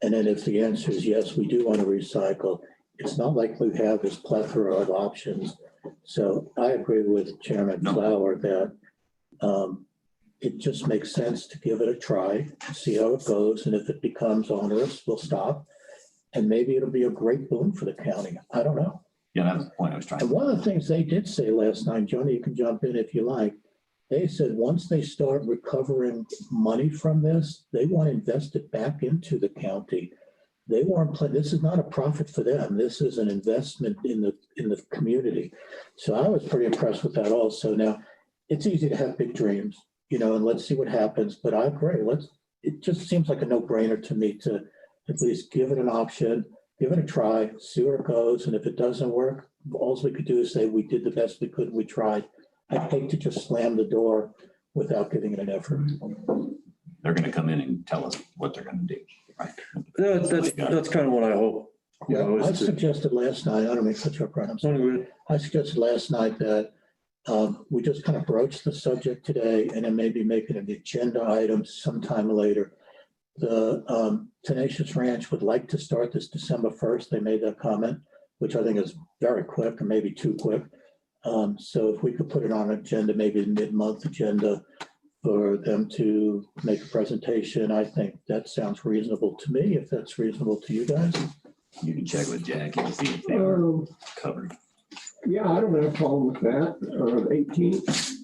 And then if the answer is yes, we do want to recycle, it's not like we have this plethora of options. So I agree with Chairman Flower that it just makes sense to give it a try, see how it goes. And if it becomes onerous, we'll stop. And maybe it'll be a great boon for the county. I don't know. Yeah, that's the point I was trying And to. one of the things they did say last night, Johnny, you can jump in if you like. They said once they start recovering money from this, they want to invest it back into the county. They weren't planning. This is not a profit for them. This is an investment in the community. So I was pretty impressed with that also. Now, it's easy to have big dreams, and let's see what happens. But I agree. It just seems like a no-brainer to me to at least give it an option give it a try, see where it goes, and if it doesn't work, all we could do is say, we did the best we could, we tried. I'd hate to just slam the door without giving it an effort. They're gonna come in and tell us what they're gonna do, right? Yeah, that's kind of what I hope. You know, I is to- suggested last night, I don't mean to cut you up, Brian, I'm sorry. Only with- I suggested last night that we just kind of broach the subject today and then maybe make it an agenda item sometime later. The Tenacious Ranch would like to start this December 1st. They made that comment, which I think is very quick or maybe too quick. So if we could put it on agenda, maybe the mid-month agenda for them to make a presentation, I think that sounds reasonable to me. If that's reasonable to you guys. You can check with Jackie and see if they are covered. Yeah, I don't have a problem with that, 18th.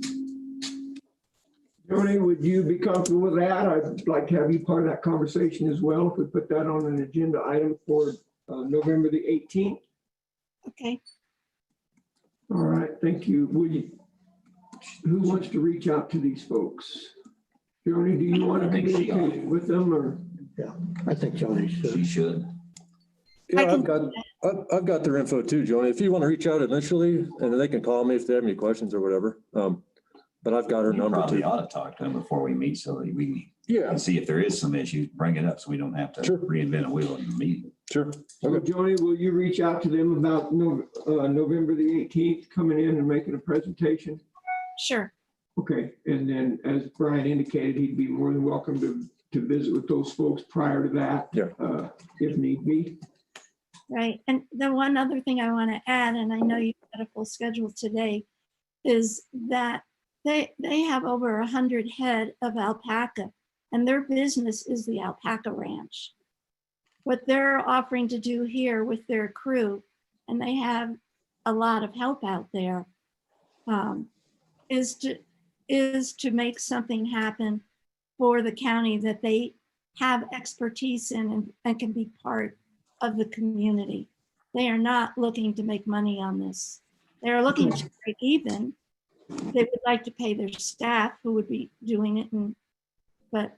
Joni, would you be comfortable with that? I'd like to have you part of that conversation as well, if we put that on an agenda item for November the 18th. Okay, All right, thank you. Who wants to reach out to these folks? Joni, do you want to I think she ought communicate to. with them or? I think Joni should. She should. I Yeah, can- I've got their info too, Joni. If you want to reach out initially, and then they can call me if they have any questions or whatever. But I've got her You number probably too. ought to talk to them before we meet so that we Yeah, can see if there is some issues, bring it up so we don't have to Sure. reinvent a wheel in the meeting. sure. So Okay. Joni, will you reach out to them about November the 18th, coming in and making a presentation? sure. Okay, and then as Brian indicated, he'd be more than welcome to visit with those folks prior to that. Yeah. If need be. Right. And the one other thing I want to add, and I know you've got a full schedule today, is that they have over 100 head of alpaca, and their business is the alpaca ranch. What they're offering to do here with their crew, and they have a lot of help out there, is to make something happen for the county that they have expertise in and can be part of the community. They are not looking to make money on this. They're looking to break even. They would like to pay their staff who would be doing it, but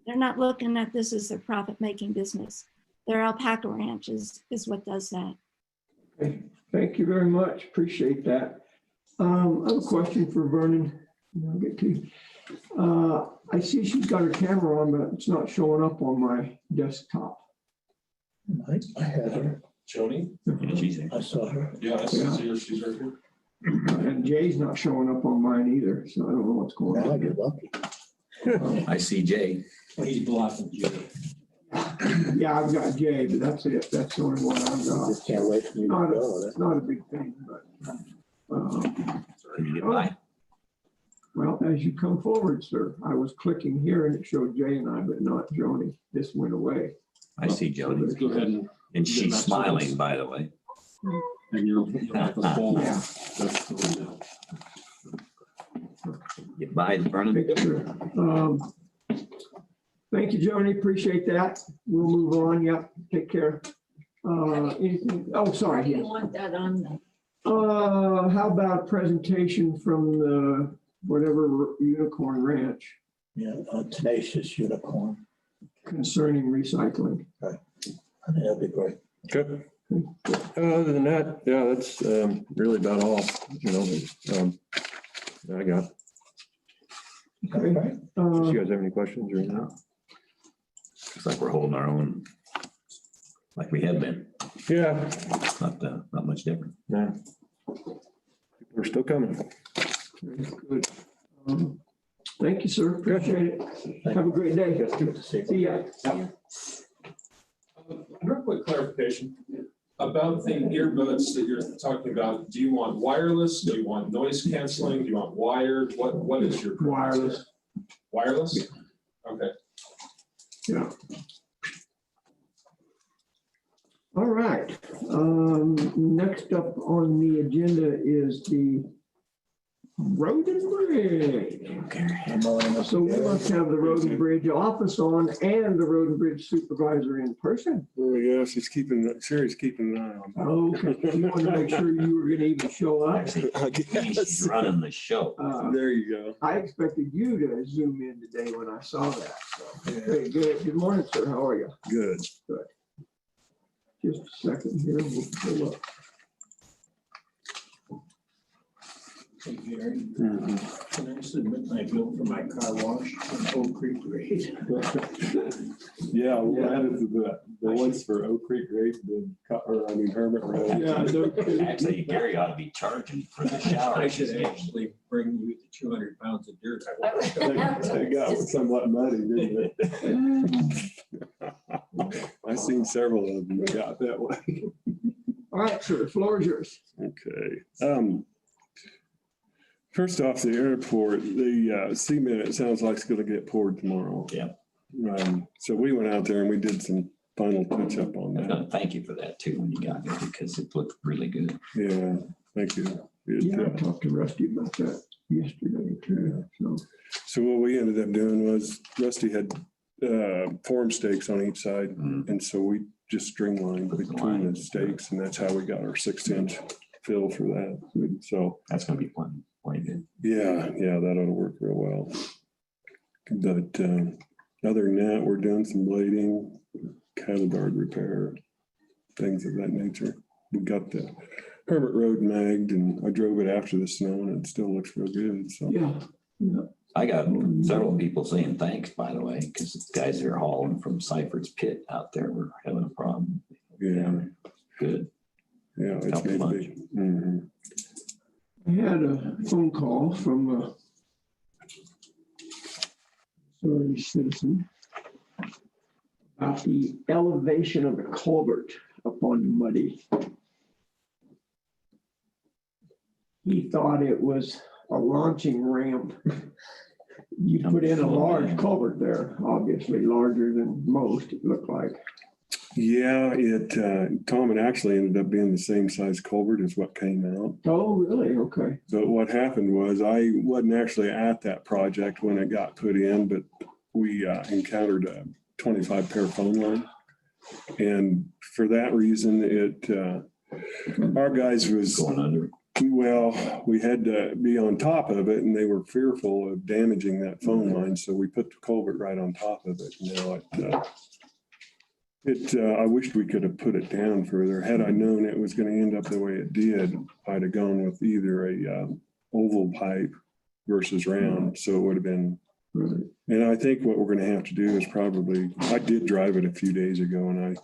they're not looking at this as their profit-making business. Their alpaca ranch is what does that. Okay, thank you very much. Appreciate that. I have a question for Vernon. I'll get to you. I see she's got her camera on, but it's not showing up on my desktop. I had her. Joni? Yeah, she's in. I saw her. Yeah, I see her. She's right here. And Jay's not showing up on mine either, so I don't know what's going Now I on. get lucky. I see Jay. He's blocking you. Yeah, I've got Jay, but that's it. That's the only one I've got. Just can't wait for you to Not go. a, not a big thing, but, Can you get by? well, as you come forward, sir, I was clicking here and it showed Jay and I, but not Joni. This went away. I see Jody. Go ahead And she's smiling, by the way. and you're. Yeah. Get by, Vernon. Make sure. Thank you, Joni. Appreciate that. We'll move on. Yep. Take care. Anything? Oh, sorry. You Yes. want that on the How about a presentation from the whatever Unicorn Ranch Yeah, Tenacious Unicorn. concerning recycling? I think that'd be great. Okay. Other than that, yeah, that's really about all, I got. Okay. Do you guys have any questions or anything? Looks like we're holding our own, like we have been. Yeah, Not much different. yeah. We're still coming. Good. Thank you, sir. Appreciate it. Have a great day. Good to see you. See ya. Real quick clarification about the earbuds that you're talking about. Do you want wireless? Do you want noise canceling? Do you want wired? What is your? preference? Wireless. Wireless? Okay. Yeah. All right. Next up on the agenda is the Road and Bridge. I'm on So we must have the Road and Bridge office on and the Road and Bridge supervisor in person. Oh, yes, he's Sherry's keeping an eye on. Okay, you wanted to make sure you were gonna even show up. Actually, he's running the show. There you go. I expected you to zoom in today when I saw that. So, hey, good morning, sir. How are you? Good. Just a second here, we'll pull up. Hey, Gary, can I submit my bill for my car wash on Oak Creek Grade? Yeah, we'll add it to the ones for Oak Creek Grade, Hermit Road. Yeah, no kidding. Actually, Gary ought to be charging for the shower. I should actually bring you the 200 pounds of dirt. I washed up. They got somewhat muddy, didn't it? I've seen several of them that got that way. All right, sir, the floor is yours. Okay. First off, the airport, the cement, it sounds like it's gonna get poured tomorrow. Yeah. So we went out there and we did some final touch up on I was that. gonna thank you for that too when you got here because it looked really good. Yeah, thank you. Yeah, I talked to Rusty about that yesterday too, so. So what we ended up doing was Rusty had form stakes on each side. Mhm. And so we just streamlined between the stakes and that's how we got our 6-inch fill for that. So, That's gonna be plenty good. yeah, that ought to work real well. But other than that, we're doing some blading, cattle guard repair, things of that nature. We got the Hermit Road magged and I drove it after the snow and it still looks real good, so. Yeah. I got several people saying thanks, by the way, because the guys that are hauling from Cypher's pit out there were having a problem. Yeah, Good. yeah, it's Helped a made a bunch. big. Mhm. I had a phone call from a sorry citizen about the elevation of the culvert up on Muddy. He thought it was a launching ramp. You put in a large culvert there, obviously larger than most, it looked like. Yeah, Tom, it actually ended up being the same size culvert as what came out. Oh, really? Okay. But what happened was I wasn't actually at that project when it got put in, but we encountered a 25 pair phone line. And for that reason, our guys was Going under. well, we had to be on top of it and they were fearful of damaging that phone line. So we put the culvert right on top of it. Now I wished we could have put it down further. Had I known it was going to end up the way it did, I'd have gone with either a oval pipe versus round. So it would have been, and I think what we're going to have to do is probably, I did drive it a few days ago and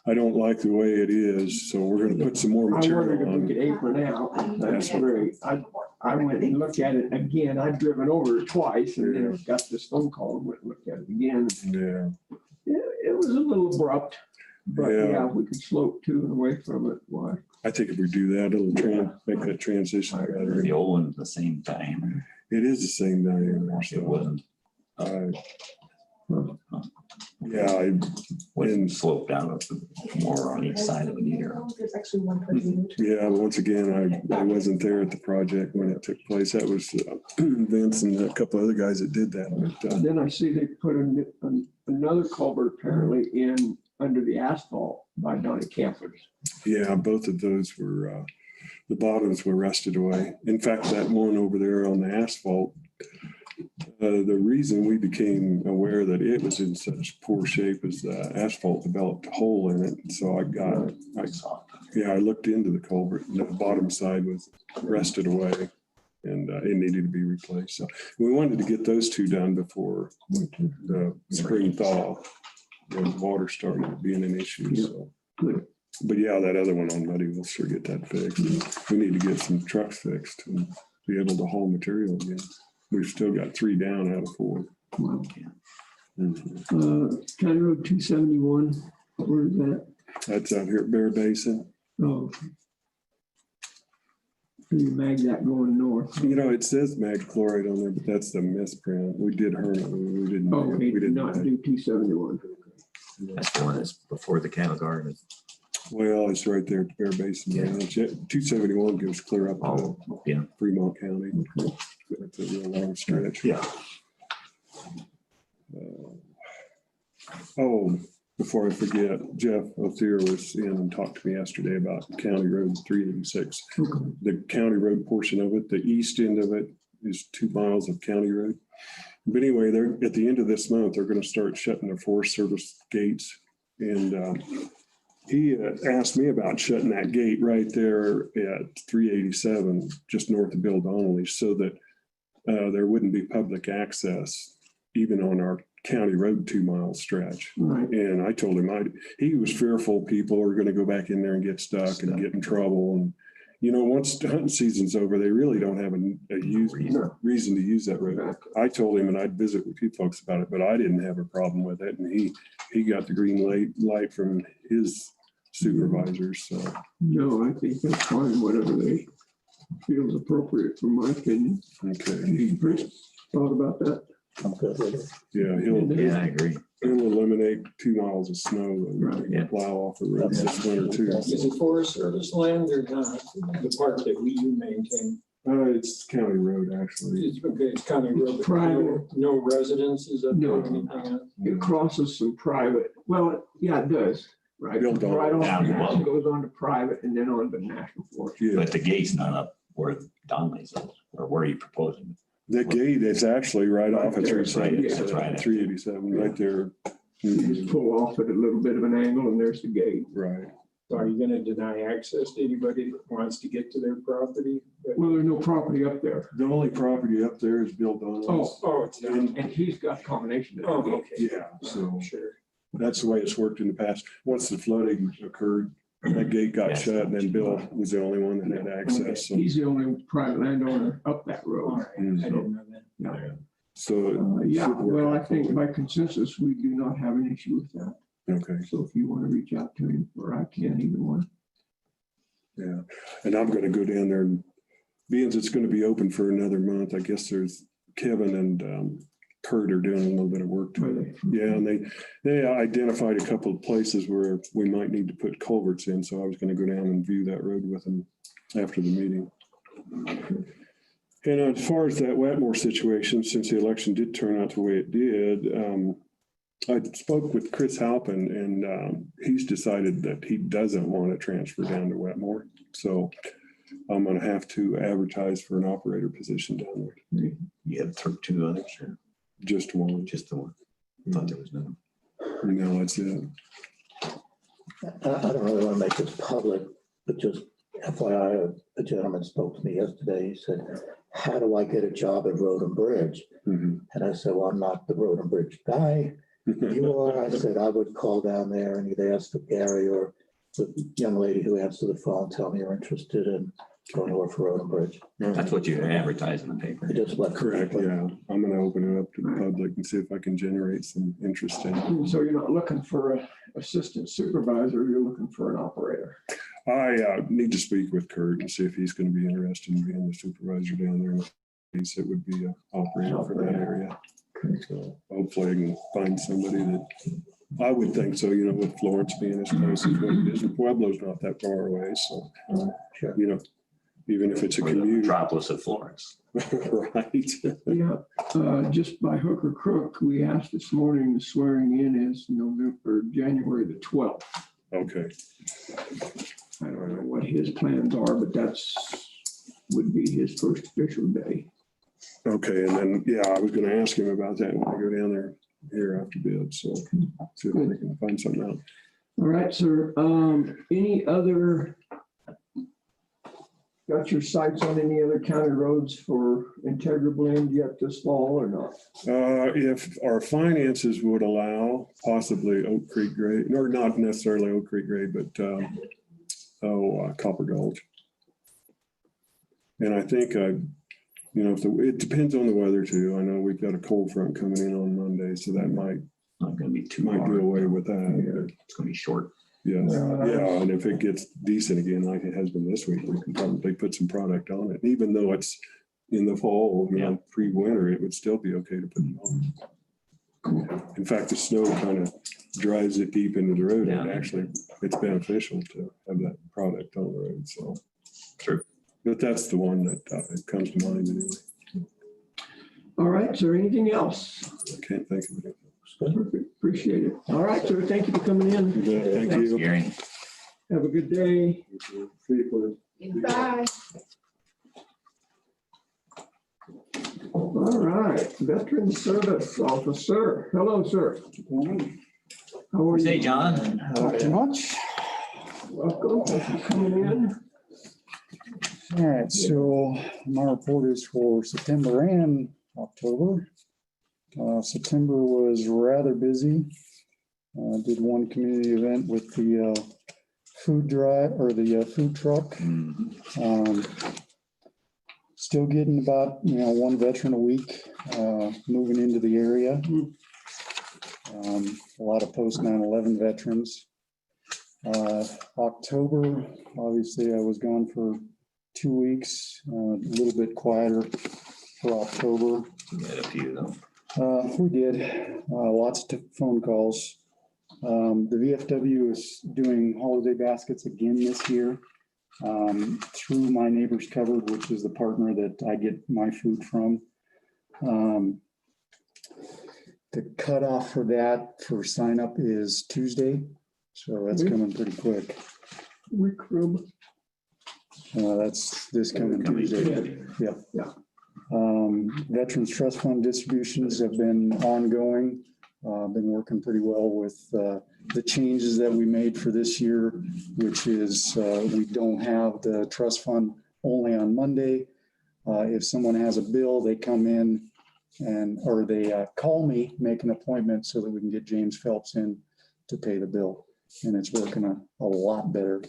I don't like the way it is. So we're going to put some more I wondered material if we on could it. apron out. That's great. I went and looked at it again. I'd driven over it twice and then got this phone call and went and looked at it again. Yeah. It was a little abrupt, but Yeah. yeah, we could slope to and away from it. Why? I think if we do that, it'll make that transition better. The old one at the same time. It is the same diameter. It wasn't. Yeah, Wasn't sloped out more on each side of it either. There's actually one person. yeah. Once again, I wasn't there at the project when it took place. That was Vince and a couple other guys that did that. But, Then I see they put another culvert apparently in under the asphalt by Donnie Campers. yeah, both of those were, the bottoms were rusted away. In fact, that one over there on the asphalt, the reason we became aware that it was in such poor shape is the asphalt developed a hole in it. So I looked into the culvert and the bottom side was rusted away and it needed to be replaced. So we wanted to get those two done before the spring thaw and water started being an issue. So, but yeah, that other one on Muddy, we'll sure get that fixed. We need to get some trucks fixed and be able to haul material again. We've still got 3 down out of 4. Wow. Mhm. County Road 271, where is that? That's out here at Bear Basin. Oh. You mag that going north. You know, it says mag chloride on there, but that's the misprint. We did Hermit. We didn't. Oh, we we did didn't. not do 271. That's the one that's before the cattle guard. Well, it's right there at Bear Basin Ranch. 271 goes clear up to Yeah. Fremont County. It's a real long stretch. Yeah. Before I forget, Jeff Othir was in and talked to me yesterday about County Road 386. The county road portion of it, the east end of it is 2 miles of county road. But anyway, they're at the end of this month, they're going to start shutting the Forest Service gates. And he asked me about shutting that gate right there at 387, just north of Bill Donnelly, so that there wouldn't be public access even on our county road 2-mile stretch. Right. And I told him he was fearful people are going to go back in there and get stuck and get in trouble. And, you know, once the hunting season's over, they really don't have a reason to use that road. I told him, and I'd visit with you folks about it, but I didn't have a problem with it. And he got the green light from his supervisors. So No, I think that's fine, whatever they feel is appropriate, from my opinion. okay, Chris, thought about that? I'm good with it. yeah, I agree. he'll eliminate 2 miles of snow Right. and plow off the road this winter too. Is it Forest Service land or not? The part that we do maintain? It's county road, actually. It's okay, it's county road. but Private. No residences up there or anything else? It crosses some private, well, yeah, it does, right? Bill Donnelly. Right off, Down the below. it goes on to private and then on to national forest. Yeah, But the gate's not up where Donnelly's is, or where are you proposing? the gate is actually right off of Right there, That's right, 387, 387, right there. You just pull off at a little bit of an angle and there's the gate. Right. So are you gonna deny access to anybody that wants to get to their property? Well, there's no property up there. The only property up there is Bill Donnelly's. Oh, it's down. And he's got combination of Oh, the gate. okay. Yeah, so Sure. that's the way it's worked in the past. Once the flooding occurred, that gate got Yes. shut and then Bill was the only one that had access. So, He's the only private landowner up that All road. right, I didn't know that. Yeah. so. Yeah, should work well, I out. think by consensus, we do not have an issue with that. Okay, So if you want to reach out to him, or I can, either one. yeah. And I'm gonna go down there and being it's gonna be open for another month, I guess there's Kevin and Kurt are doing a little bit of work to Where it. they- Yeah, and they identified a couple of places where we might need to put culverts in, so I was gonna go down and view that road with them after the meeting. And as far as that Wetmore situation, since the election did turn out the way it did, I spoke with Chris Halpin and he's decided that he doesn't want to transfer down to Wetmore. So I'm gonna have to advertise for an operator position down there, You have 2 others or just one. just the one? Thought there was none. No, that's it. I don't really want to make this public, but just FYI, a gentleman spoke to me yesterday. He said, how do I get a job at Road and Bridge? Mhm. And I said, well, I'm not the Road and Bridge guy. You are. I said, I would call down there and either ask for Gary or the young lady who answered the phone, tell me you're interested in going to work for Road and Bridge. That's what you advertise in the paper. I just left. Correct, yeah. I'm gonna open it up to the public and see if I can generate some interest in it. So you're not looking for an assistant supervisor, you're looking for an operator. I need to speak with Kurt and see if he's gonna be interested in being the supervisor down there. He said would be an operator for that area. So hopefully I can find somebody that, I would think so, you know, with Florence being as close as what it is. And Pueblo's not that far away, so, Sure. you know, even if it's a Or the commute. metropolis of Florence. Right. Yeah, just by hook or crook, we asked this morning, the swearing in is January the 12th. Okay, I don't know what his plans are, but would be his first official day. okay, and then, yeah, I was gonna ask him about that when I go down there here after bid, so see if I can find something out. All right, sir. Any other, got your sights on any other county roads for Integra Blend yet this fall or not? If our finances would allow, possibly Oak Creek grade, or not necessarily Oak Creek grade, but Copper Gulch. And I think, you know, it depends on the weather too. I know we've got a cold front coming in on Monday, so that might Not gonna be too do hard. away with that. It's gonna be short. Yes, Yeah. yeah, and if it gets decent again, like it has been this week, we can probably put some product on it. Even though it's in the fall, you know, pre-winter, it would still be okay to put it on. In fact, the snow kind of drives it deep into the road, and Yeah. actually, it's beneficial to have that product on the road, so. True. But that's the one that comes to mind anyway. All right, sir. Anything else? I can't think of it. Perfect. Appreciate it. All right, sir. Thank you for coming in. Thank Thanks, you. Gary. Have a good day. See you, Cliff. Bye. All right, Veteran Service Officer. Hello, sir. How are Say, you? John. Not too much. Welcome, thank you for coming in. All right, so my report is for September and October. September was rather busy. Did one community event with the food drive or the food truck. Still getting about, one veteran a week moving into the area. A lot of post 9/11 veterans. October, obviously I was gone for 2 weeks, a little bit quieter for October. We had a few though. We did, lots of phone calls. The VFW is doing holiday baskets again this year through My Neighbor's Cupboard, which is the partner that I get my food from. The cutoff for that for sign up is Tuesday, so that's coming pretty quick. Rick Rub. That's this coming Tuesday. Yep. Yeah. Veterans Trust Fund distributions have been ongoing. Been working pretty well with the changes that we made for this year, which is we don't have the trust fund only on Monday. If someone has a bill, they come in or they call me, make an appointment so that we can get James Phelps in to pay the bill. And it's working a lot better.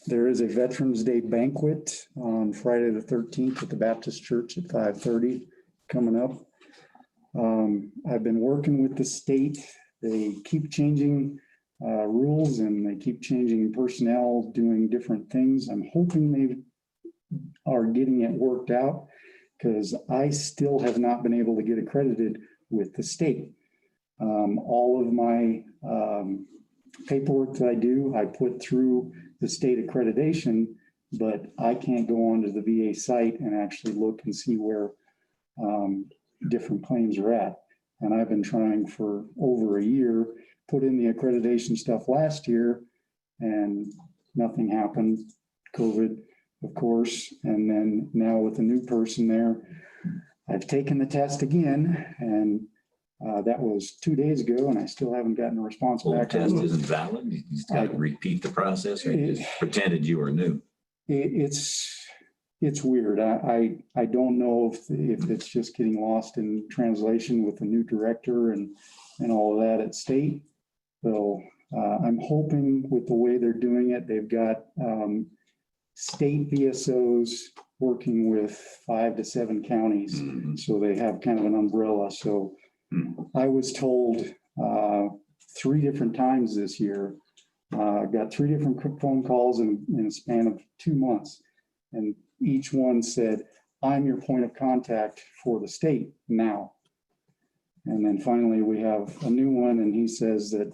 There is a Veterans Day banquet on Friday the 13th at the Baptist Church at 5:30 coming up. I've been working with the state. They keep changing rules and they keep changing personnel, doing different things. I'm hoping they are getting it worked out because I still have not been able to get accredited with the state. All of my paperwork that I do, I put through the state accreditation, but I can't go onto the VA site and actually look and see where different claims are at. And I've been trying for over a year, put in the accreditation stuff last year and nothing happened. COVID, of course. And then now with the new person there, I've taken the test again and that was 2 days ago and I still haven't gotten a response Old back. test isn't valid. You just got to repeat the process or you just pretended you were new. It's weird. I don't know if it's just getting lost in translation with the new director and all of that at state. So I'm hoping with the way they're doing it, they've got state VSOs working with 5 to 7 counties. So they have kind of an umbrella. So I was told 3 different times this year. I got 3 different phone calls in a span of 2 months. And each one said, I'm your point of contact for the state now. And then finally we have a new one and he says that,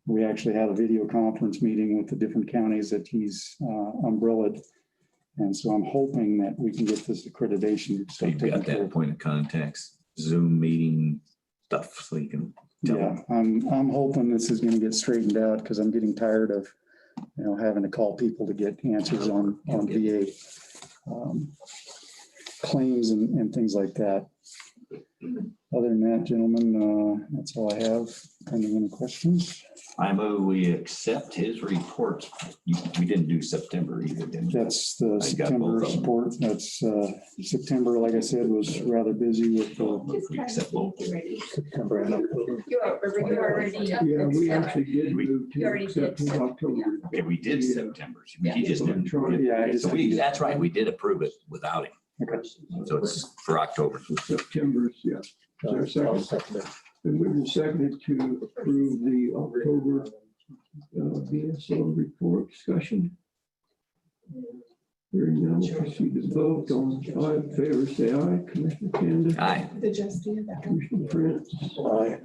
we actually had a video conference meeting with the different counties that he's umbrellaed. And so I'm hoping that we can get this accreditation. So you've got that point of contacts, Zoom meeting stuff so you can tell them. I'm hoping this is going to get straightened out because I'm getting tired of, having to call people to get answers on VA claims and things like that. Other than that, gentlemen, that's all I have. Any questions? I move we accept his reports. We didn't do September either, didn't we? That's the I got September both of them. report. That's September, like I said, was rather busy with We accept both. September and October. You already. Yeah, we actually did move You to already did accept in October. Okay, we did Yeah. September's. He just didn't. Yeah, I just- So that's right. We did approve it without him. Okay. So it's for October. September's, yeah. Is there a second? Been moved and seconded to approve the October VSO report discussion. Hearing none, we'll proceed to vote. All in favor, say aye. Commissioner Kanda. Aye. The Justin. Commissioner Prince. Aye.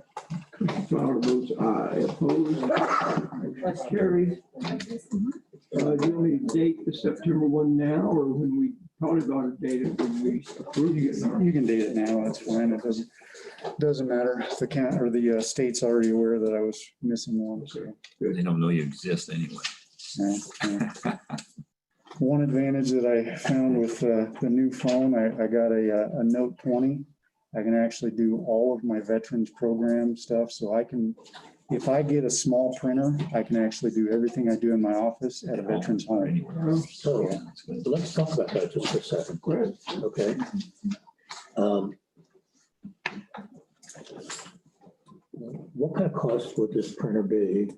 Commissioner Fowler votes aye. Opposed? Motion carries. Do you want to date the September one now or when we probably about to date it when we approve it? You can date it now. That's fine. It doesn't matter. The count or the state's already aware that I was missing one. So They don't know you exist anyway. yeah. One advantage that I found with the new phone, I got a Note 20. I can actually do all of my veterans program stuff. So I can if I get a small printer, I can actually do everything I do in my office at a veteran's home. So let's talk about that just for a second. Go ahead. Okay. What kind of cost would this printer be?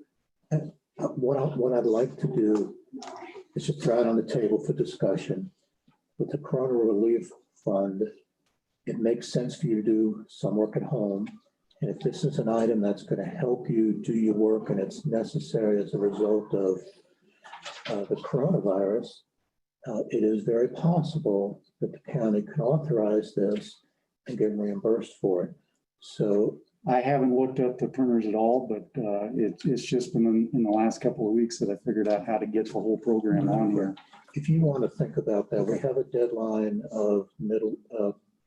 And what I'd like to do is just throw it on the table for discussion. With the Corona Relief Fund, it makes sense for you to do some work at home. And if this is an item that's going to help you do your work and it's necessary as a result of the coronavirus, it is very possible that the county can authorize this and get reimbursed for it. So I haven't looked up the printers at all, but it's just been in the last couple of weeks that I figured out how to get the whole program on here. if you want to think about that, we have a deadline of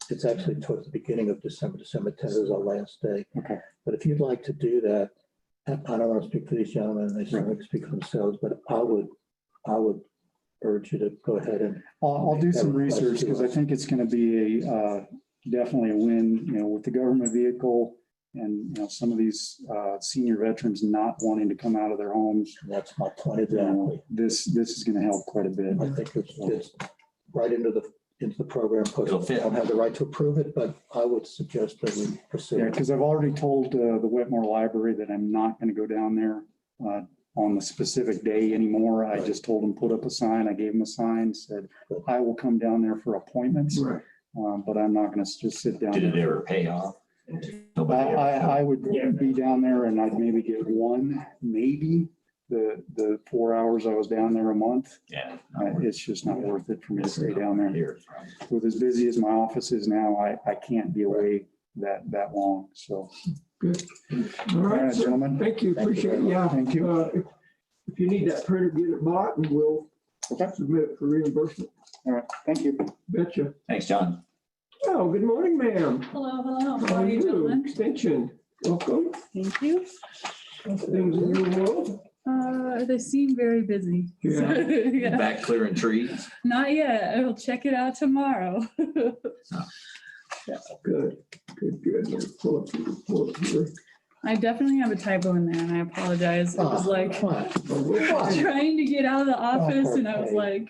it's actually towards the beginning of December. December 10th is our last day. Okay. But if you'd like to do that, I don't want to speak for these gentlemen, they certainly speak for themselves, but I would urge you to go ahead and. I'll do some research because I think it's going to be definitely a win, with the government vehicle and, some of these senior veterans not wanting to come out of their homes. And that's my point exactly. This is going to help quite a bit. I think it's right into the program. It'll fit. I don't have the right to approve it, but I would suggest that we proceed. Yeah, because I've already told the Wetmore Library that I'm not going to go down there on the specific day anymore. I just told them, put up a sign. I gave them a sign, said, I will come down there for appointments, Right. but I'm not going to just sit down. Did it there. ever pay off? I would be down there and I'd maybe get maybe the 4 hours I was down there a month. Yeah. It's just not worth it for me to stay down there. Here. With as busy as my office is now, I can't be away that long. So. Good. All All right, right, sir. gentlemen. Thank you. Appreciate it. Yeah. Thank you. If you need that printer, get it bought and we'll submit it for reimbursement. All right. Thank you. Betcha. Thanks, John. Oh, good morning, ma'am. Hello. How are you? Extension. Welcome. Thank you. Things in your world. They seem very busy. Yeah. Yeah. Back clearing trees. Not yet. I'll check it out tomorrow. Good. Let me pull up the report here. I definitely have a typo in there and I apologize. It was like trying to get out of the office and I was like,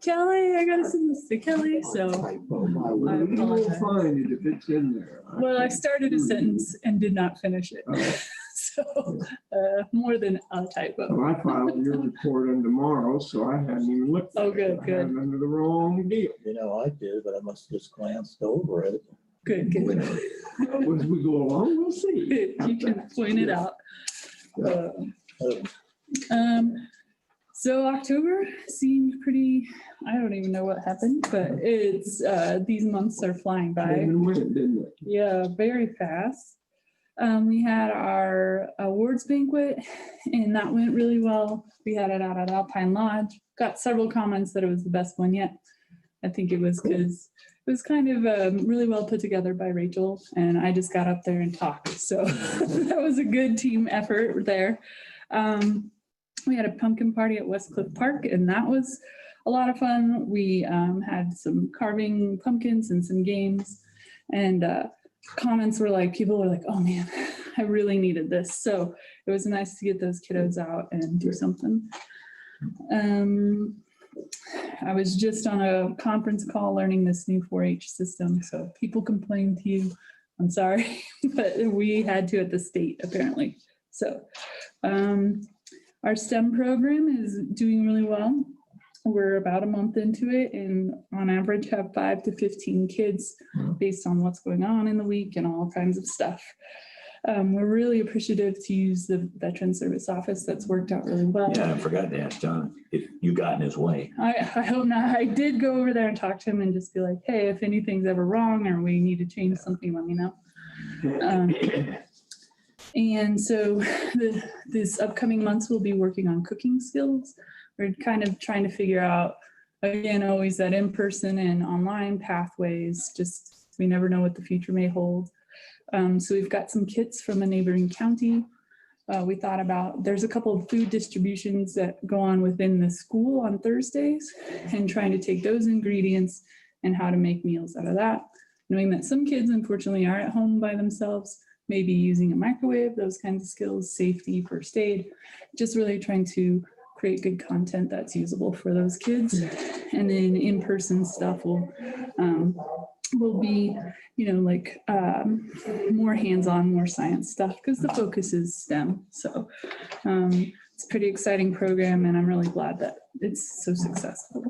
Kelly, I gotta send this to Kelly. So I You will apologize. find it if it's in there. Well, I started a sentence and did not finish it. So more than a typo. Well, I filed your report on tomorrow, so I hadn't even looked. at Oh, it. good, I good. had it under the wrong deal. I did, but I must have just glanced over it. Good. Well, as we go along, we'll see. You can point it out. So October seemed pretty, I don't even know what happened, but it's, these months are flying by. Came and went, didn't it? Yeah, very fast. We had our awards banquet and that went really well. We had it out at Alpine Lodge. Got several comments that it was the best one yet. I think it was because it was kind of really well put together by Rachel and I just got up there and talked. So that was a good team effort there. We had a pumpkin party at Westcliff Park and that was a lot of fun. We had some carving pumpkins and some games and comments were like, people were like, oh man, I really needed this. So it was nice to get those kiddos out and do something. I was just on a conference call learning this new 4-H system. So people complained to you. I'm sorry, but we had to at the state apparently. So our STEM program is doing really well. We're about a month into it and on average have 5 to 15 kids based on what's going on in the week and all kinds of stuff. We're really appreciative to use the Veteran Service Office. That's worked out really well. Yeah, I forgot to ask John if you got in his way. I hope not. I did go over there and talk to him and just be like, hey, if anything's ever wrong or we need to change something, let me know. And so this upcoming months we'll be working on cooking skills. We're kind of trying to figure out, again, always that in-person and online pathways, just we never know what the future may hold. So we've got some kits from a neighboring county. We thought about, there's a couple of food distributions that go on within the school on Thursdays and trying to take those ingredients and how to make meals out of that. Knowing that some kids unfortunately are at home by themselves, maybe using a microwave, those kinds of skills, safety, first aid, just really trying to create good content that's usable for those kids. And then in-person stuff will be, like more hands-on, more science stuff, because the focus is STEM. So it's a pretty exciting program, and I'm really glad that it's so successful.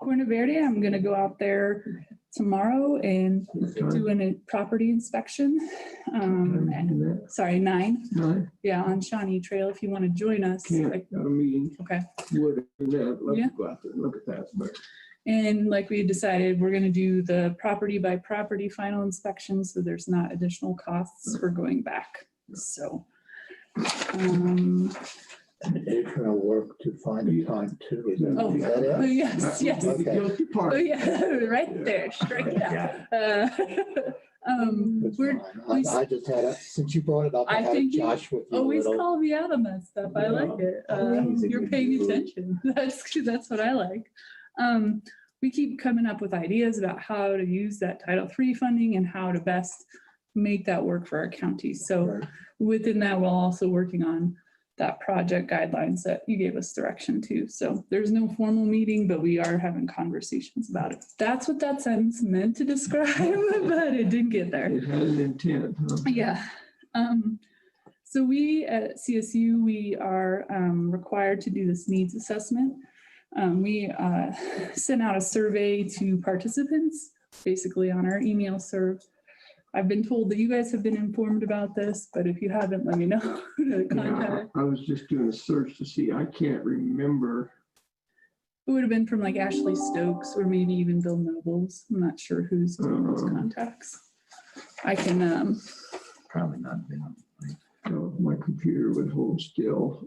Corona Verde, I'm going to go out there tomorrow and do a property inspection. Sorry, 9. 9. Yeah, on Shawnee Trail, if you want to join us. Can't, got a meeting. Okay. Would, love Yeah. to go out there and look at that, but And like we decided, we're going to do the property by property final inspection, so there's not additional costs for going back. So. Additional work to find a time too. Is that- Oh, is that it? oh, yes, yes. the guilty Oh, part. yeah, right there, strike it out. That's We're, fine. I just had since you brought it up, I I had a think you Josh with you. a always little. call me out on that stuff. I like it. He's a You're good paying dude. attention. That's what I like. We keep coming up with ideas about how to use that Title III funding and how to best make that work for our county. So Right. within that, we're also working on that project guidelines that you gave us direction to. So there's no formal meeting, but we are having conversations about it. That's what that sentence meant to describe, but it didn't get there. It had an intent, huh? Yeah. So we at CSU, we are required to do this needs assessment. We sent out a survey to participants, basically on our email serve. I've been told that you guys have been informed about this, but if you haven't, let me know who to Yeah, contact. I was just doing a search to see, I can't remember. It would have been from like Ashley Stokes or maybe even Bill Nobles. I'm not sure who's doing those contacts. I can, Probably not been. My computer would hold still.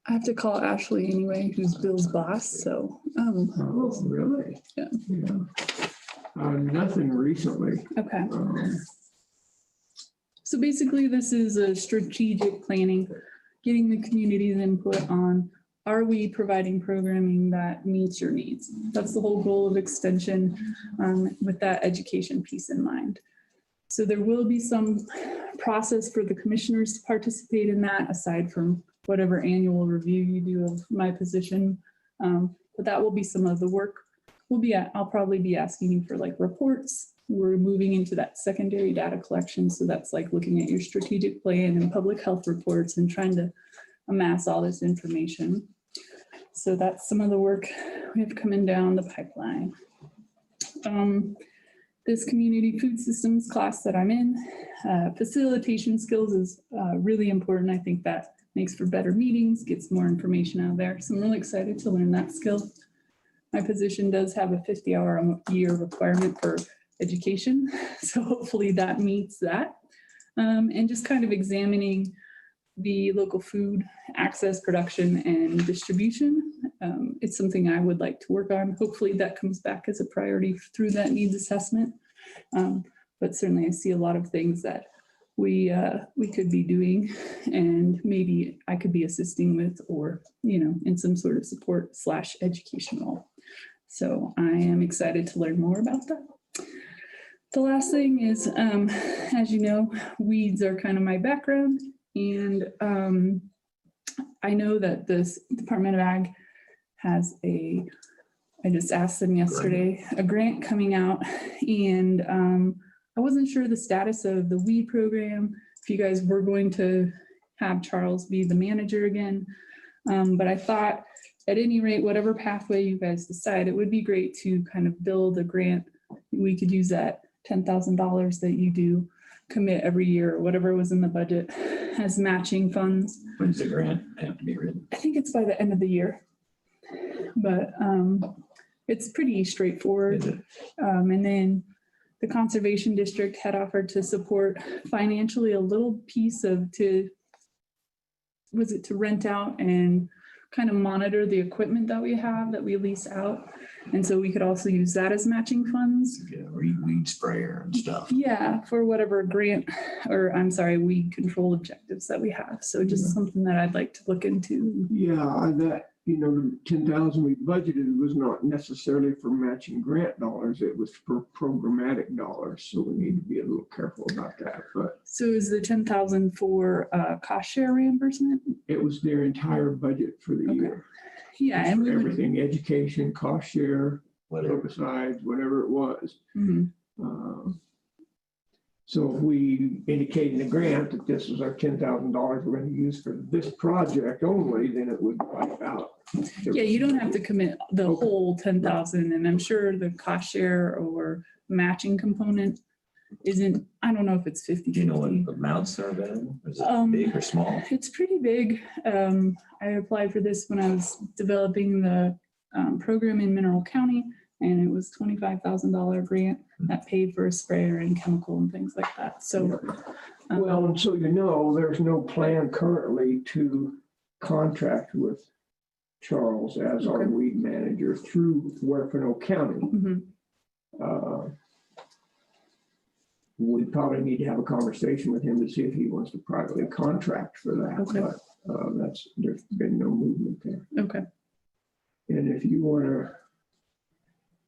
I have to call Ashley anyway, who's Bill's boss, so. Oh, really? Yeah. Yeah. Nothing recently. Okay. So basically, this is a strategic planning, getting the community's input on, are we providing programming that meets your needs? That's the whole goal of extension, with that education piece in mind. So there will be some process for the commissioners to participate in that, aside from whatever annual review you do of my position. But that will be some of the work. I'll probably be asking you for like reports. We're moving into that secondary data collection. So that's like looking at your strategic plan and public health reports and trying to amass all this information. So that's some of the work we have coming down the pipeline. This community food systems class that I'm in, facilitation skills is really important. I think that makes for better meetings, gets more information out there. So I'm really excited to learn that skill. My position does have a 50-hour-a-year requirement for education. So hopefully that meets that. And just kind of examining the local food access, production, and distribution. It's something I would like to work on. Hopefully that comes back as a priority through that needs assessment. But certainly I see a lot of things that we could be doing, and maybe I could be assisting with, or, in some sort of support / education role. So I am excited to learn more about that. The last thing is, as you know, weeds are kind of my background, and I know that this Department of Ag has I just asked them yesterday, a grant coming out, and I wasn't sure the status of the weed program, if you guys were going to have Charles be the manager again. But I thought at any rate, whatever pathway you guys decide, it would be great to kind of build a grant. We could use that $10,000 that you do commit every year, or whatever was in the budget, as matching funds. When's the grant have to be written? I think it's by the end of the year, but it's pretty straightforward. And then the Conservation District had offered to support financially a little piece to rent out and kind of monitor the equipment that we have, that we lease out. And so we could also use that as matching funds. Yeah, weed sprayer and stuff. Yeah, for whatever weed control objectives that we have. So just something that I'd like to look into. Yeah, that you know, the 10,000 we budgeted was not necessarily for matching grant dollars. It was for programmatic dollars. So we need to be a little careful about that. But So is the 10,000 for cost share reimbursement? it was their entire budget for the Okay. year. Yeah, and we would. Everything, education, cost share, herbicides, whatever it was. Mhm. So if we indicate in the grant that this is our $10,000 we're going to use for this project only, then it would wipe out. Yeah, you don't have to commit the Okay. whole 10,000, and I'm sure the cost share or matching component isn't, I don't know if it's 50/50. Do you know what the amounts are available? Is Um, it big or small? It's pretty big. I applied for this when I was developing the program in Mineral County, and it was $25,000 grant that paid for a sprayer and chemical and things like that. So, Well, and so you know, there's no plan currently to contract with Charles as our Okay. weed manager through Huerfano County. mhm. We probably need to have a conversation with him to see if he wants to privately contract for that. Okay. But there's been no movement there. Okay. And if you want to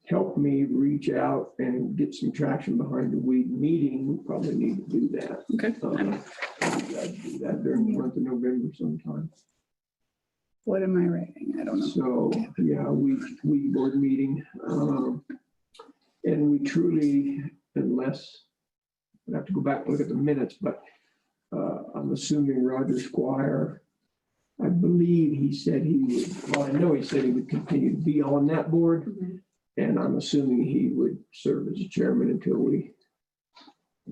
help me reach out and get some traction behind the weed meeting, we probably need to do that. Okay. We gotta do that during the month of November sometime. What am I writing? I don't know. So, yeah, we board meeting. And we truly, unless, I have to go back and look at the minutes, but I'm assuming Roger Squire, I believe he said he would, well, I know he said he would continue to be on that board. Mhm. And I'm assuming he would serve as a chairman until we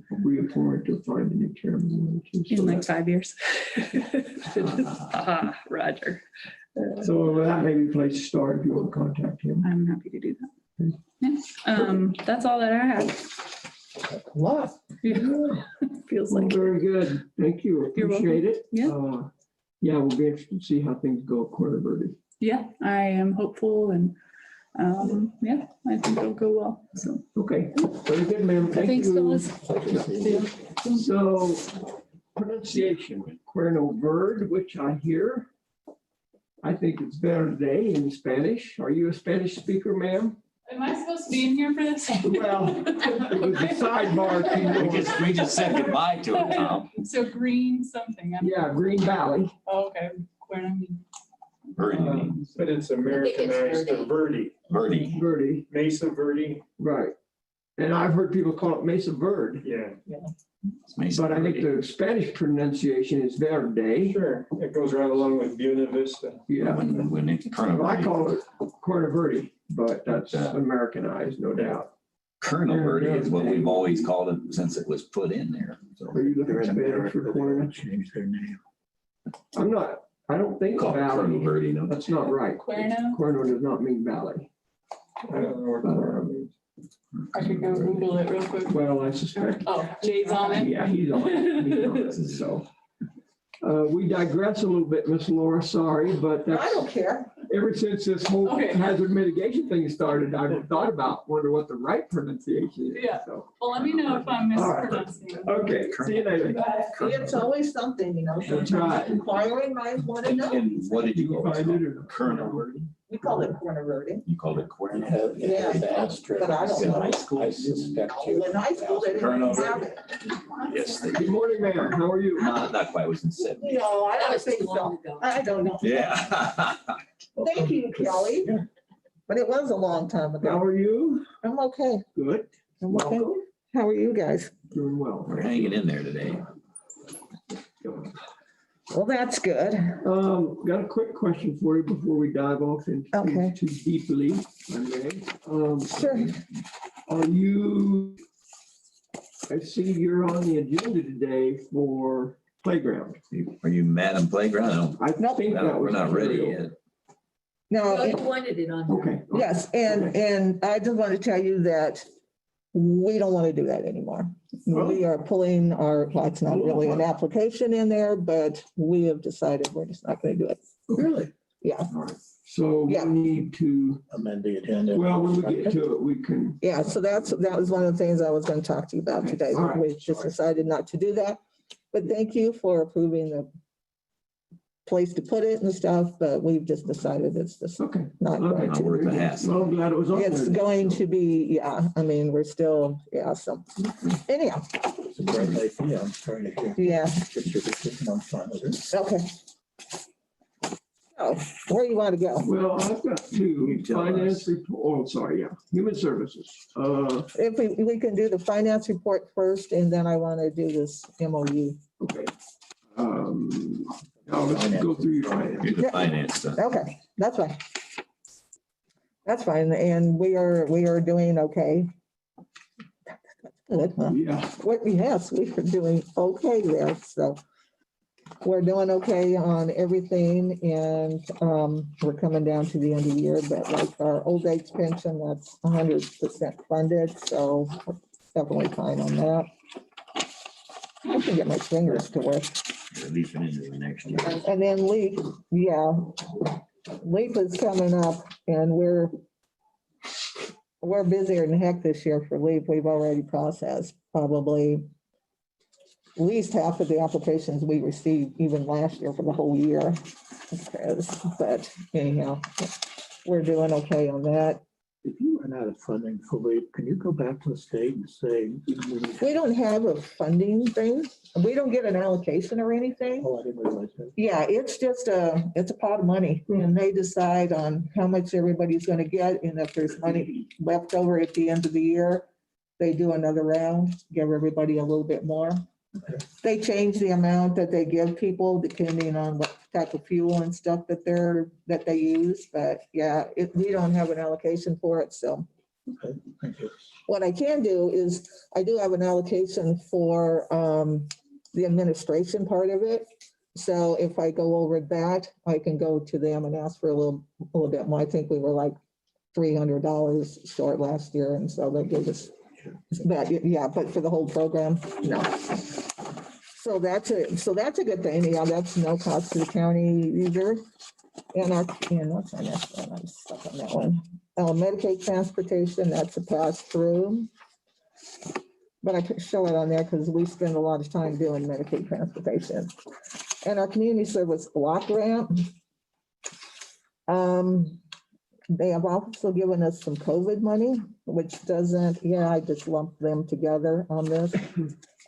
reappoint or find a new chairman. In like 5 years. Roger. So that may be a place to start if you want to contact him. I'm happy to do that. Yeah. That's all that I had. Wow. Yeah. Feels Well, like, very good. Thank you. You're welcome. Appreciate it. Yeah. Yeah, we'll be interested to see how things go at Corner Verde. yeah, I am hopeful and yeah, I think it'll go well. So Okay, very good, ma'am. Thank thanks, you. fellas. So pronunciation, Cuerno Verde, which I hear. I think it's better today in Spanish. Are you a Spanish speaker, ma'am? Am I supposed to be in here for this? Well, it was a sidebar. We just said goodbye to him, Tom. So green something. Yeah, Green Valley. Oh, okay. Cuerno. But it's Americanized to Verde, Verde, Mesa Verde. right. And I've heard people call it Mesa Verde, Yeah, but I think the Spanish pronunciation is Verde. sure. It goes right along with Buena Vista. Yeah. When it's Well, I call it Corner Verde, but that's Americanized, no doubt. Colonel Verde is what we've always called it since it was put in there. So Are you looking at Spanish for Corner? Change their name. I don't think call it Colonel valley. Verde, no? That's not right. Cuerno? Corner does not mean valley. I don't know what Corona means. I could go Google it real quick. Well, I suspect. Oh, Jay's on it. Yeah, he's on it. He's on it. So, we digress a little bit, Miss Laura, sorry, but I that's, don't care. ever since this whole Okay. hazard mitigation thing started, I've thought about, wonder what the right pronunciation is. Yeah. So, Well, let me know if I'm All right. mispronouncing. okay, see you later. It's always something, you know. That's right. Inquiring minds want to know. And what did you You call find it it? or? Colonel Verde? We call it Corner Verde. You called it Cuerno? Yeah, but I don't know. I suspect you. In high school, they Colonel didn't have Verde. it. Yes, they Good did. morning, ma'am. How are you? Not quite, it was in 70. No, I That don't was think too so. long ago. I don't know. Yeah. Thank you, Kelly. But it was a long time How ago. are you? I'm okay. Good. I'm okay. Welcome. How are you guys? Doing well. We're hanging in there today. Well, that's good. Got a quick question for you before we dive off into Okay. too deeply, if I may. Sure. Are you, I see you're on the agenda today for playground. Are you Madam Playground? I Nope. think No, that was. we're not ready Ariel. yet. No, Well, you wanted it on. there. Okay. yes, and I just want to tell you that we don't want to do that anymore. We are pulling well, it's not really an application in there, but we have decided we're just not going to do it. Really? Yeah, All right. So we Yeah. need to, Amend the agenda. well, when we get to it, we can. yeah. So that was one of the things I was going to talk to you about today. All right. We just decided not to do that. But thank you for approving the place to put it and stuff, but we've just decided it's just Okay. not going Not to. worth the hassle. Well, I'm glad it was on It's there. going to be, yeah, I mean, we're still, yeah, so anyhow, It's a great idea. I'm trying to hear. yeah, Get your decision on fine with it. okay. So where you want to go? Well, I've got two, You tell finance us. report, oh, sorry, yeah, human services. If we can do the finance report first, and then I want to do this MOU. Okay. Now let's go through your finance. Do the finance stuff. Okay, that's fine. That's fine, and we are doing okay. Good, huh? Yeah, What, yes, we are doing okay there, so we're doing okay on everything, and we're coming down to the end of the year, but like our old age pension, that's 100% funded, so definitely fine on that. I can get my fingers to work. At least into the next year. And then LEAP, yeah, LEAP is coming up, and we're busier than heck this year for LEAP. We've already processed probably at least half of the applications we received even last year for the whole year. But anyhow, we're doing okay on that. If you run out of funding for LEAP, can you go back to the state and say? We don't have a funding thing. We don't get an allocation or anything. Oh, I didn't realize that. Yeah, it's just it's a pot of money, and they decide on how much everybody's gonna get, and if there's money left over at the end of the year, they do another round, give everybody a little bit more. They change the amount that they give people depending on what type of fuel and stuff that they use, but yeah, we don't have an allocation for it, so. Okay, thank you. What I can do is, I do have an allocation for the administration part of it. So if I go over that, I can go to them and ask for a little bit more. I think we were like $300 short last year, and so they gave us that, yeah, but for the whole program, no. So that's a good thing. Yeah, that's no cost to the county either. And what's our next one? I'm stuck on that one. Medicaid transportation, that's a pass through. But I could show it on there because we spend a lot of time doing Medicaid transportation. And our community service block grant. They have also given us some COVID money, which doesn't, yeah, I just lumped them together on this.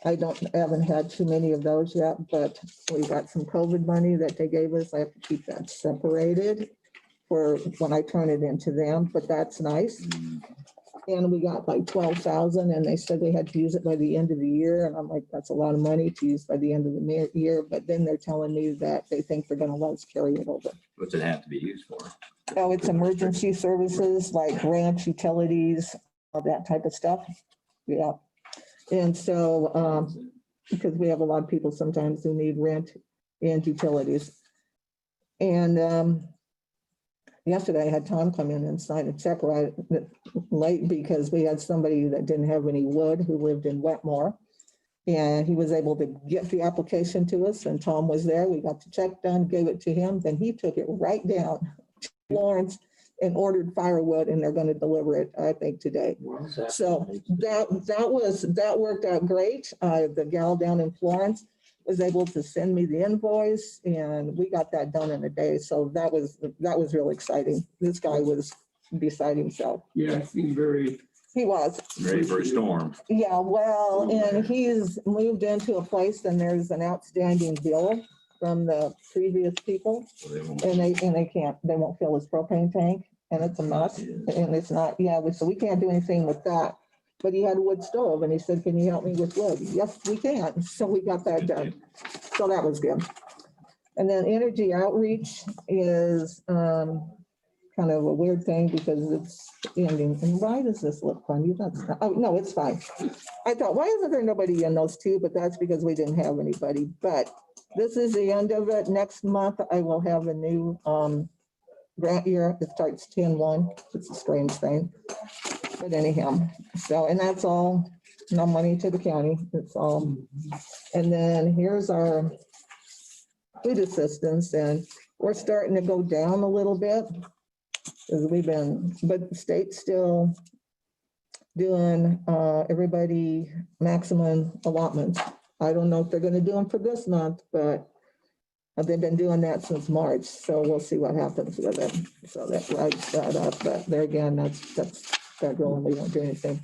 I haven't had too many of those yet, but we got some COVID money that they gave us. I have to keep that separated for when I turn it into them, but that's nice. And we got like 12,000, and they said they had to use it by the end of the year. And I'm like, that's a lot of money to use by the end of the year. But then they're telling me that they think they're gonna let us carry it over. What's it have to be used for? Oh, it's emergency services like ranch, utilities, all that type of stuff. Yeah. And so, because we have a lot of people sometimes who need rent and utilities. And yesterday I had Tom come in and sign a check right late because we had somebody that didn't have any wood who lived in Wetmore. And he was able to get the application to us, and Tom was there. We got the check done, gave it to him. Then he took it right down to Florence and ordered firewood, and they're going to deliver it, I think, today. So that worked out great. The gal down in Florence was able to send me the invoice, and we got that done in a day. So that was really exciting. This guy was beside himself. yeah, it seemed very. He was. Ready for a storm. Yeah, well, and he's moved into a place, and there's an outstanding bill from the previous people, So they won't- and they won't fill his propane tank, and it's a mess, and it's not, so we can't do anything with that. But he had a wood stove, and he said, can you help me with wood? Yes, we can. So we got that done. So that was good. And then energy outreach is kind of a weird thing because it's ending. And why does this look funny? Oh, no, it's fine. I thought, why isn't there nobody in those two? But that's because we didn't have anybody. But this is the end of it. Next month, I will have a new grant year. It starts 10/1. It's a strange thing. But anyhow, so, and that's all, no money to the county. It's all. And then here's our food assistance, and we're starting to go down a little bit. Because but the state's still doing everybody maximum allotments. I don't know if they're going to do them for this month, but They've been doing that since March, so we'll see what happens with it. So that writes that up, but there again, that's federal and we won't do anything.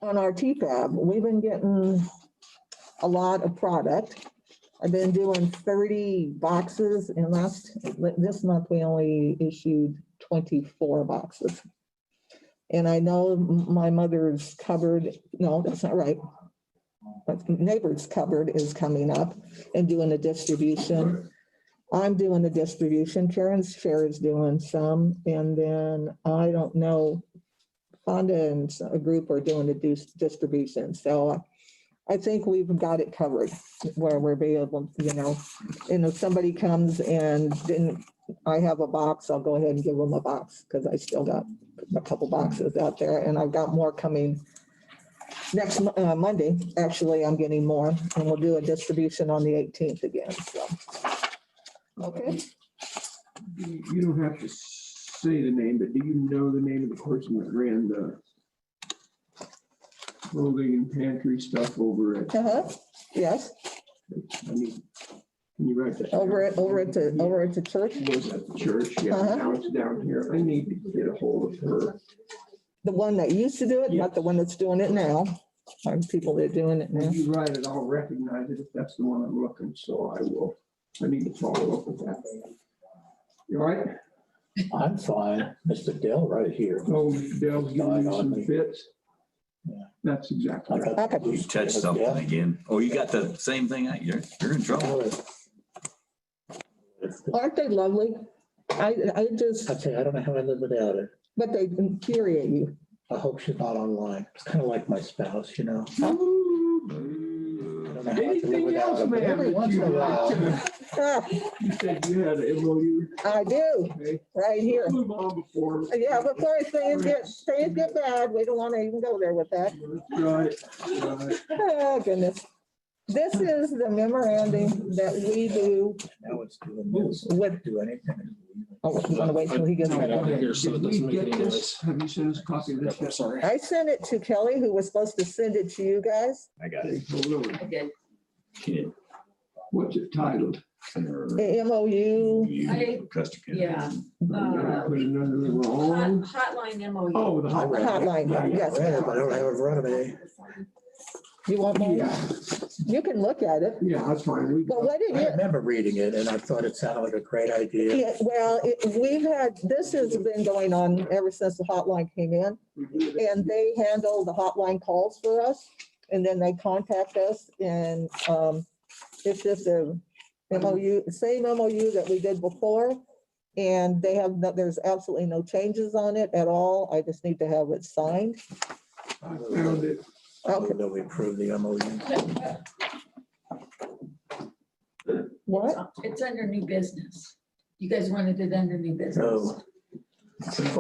On our TPAB, we've been getting a lot of product. I've been doing 30 boxes and this month we only issued 24 boxes. And I know my mother's cupboard, no, that's not right. But neighbor's cupboard is coming up and doing a distribution. I'm doing the distribution. Karen's share is doing some. And then I don't know, Fonda and a group are doing the distribution. So I think we've got it covered where we're be able, and if somebody comes and didn't, I have a box, I'll go ahead and give them a box because I still got a couple boxes out there and I've got more coming next Monday. Actually, I'm getting more and we'll do a distribution on the 18th again. So, okay. You don't have to say the name, but do you know the name of the person that ran the clothing and pantry stuff over at? Yes. Can you write that? Over at the church? Was at the church, yeah, now it's down here. I need to get a hold of her. The one that used to do it, not the one that's doing it now. Or people that are doing it now. When you write it, I'll recognize it if that's the one I'm looking, so I need to follow up with that. You all right? I'm fine. Mr. Dell right here. Oh, Dale's giving you some fits. Yeah. That's exactly right. You touched something again. Oh, you got the same thing. You're in trouble. Aren't they lovely? I just, I tell you, I don't know how I live without it. but they infuriate you. I hope she's not online. It's kind of like my spouse, you know. I don't know how I can live Anything without else, her, but ma'am? every that once in you a would like while. to- Ah, You said you had an MOU. I do, Okay. right here. Move on before. Yeah, before things get bad, we don't want to even go there with that. Right. Oh, goodness. This is the memorandum that we do Now it's doing this. with, Do anything. oh, you want to wait till he gets back? Did we get this? Have you sent us a copy of this? Sorry. I sent it to Kelly, who was supposed to send it to you guys. I got it. Hold on. did. Kid. What's it titled? The MOU. Custer County. Yeah. Did I put it under the wrong? Hotline MOU. Oh, the hotline. Hotline, yes. Read it, but I don't have it in front of me. You want more? Yeah, You can look at it. yeah, that's fine. But what did I you? remember reading it and I thought it sounded like a great idea. Yeah, well, this has been going on ever since the hotline came in, and they handle the hotline calls for us. And then they contact us and it's just a MOU, same MOU that we did before. And there's absolutely no changes on it at all. I just need to have it signed. I found it. I move that we approve the MOU. What? It's under new business. You guys wanted it under new business. Oh. Because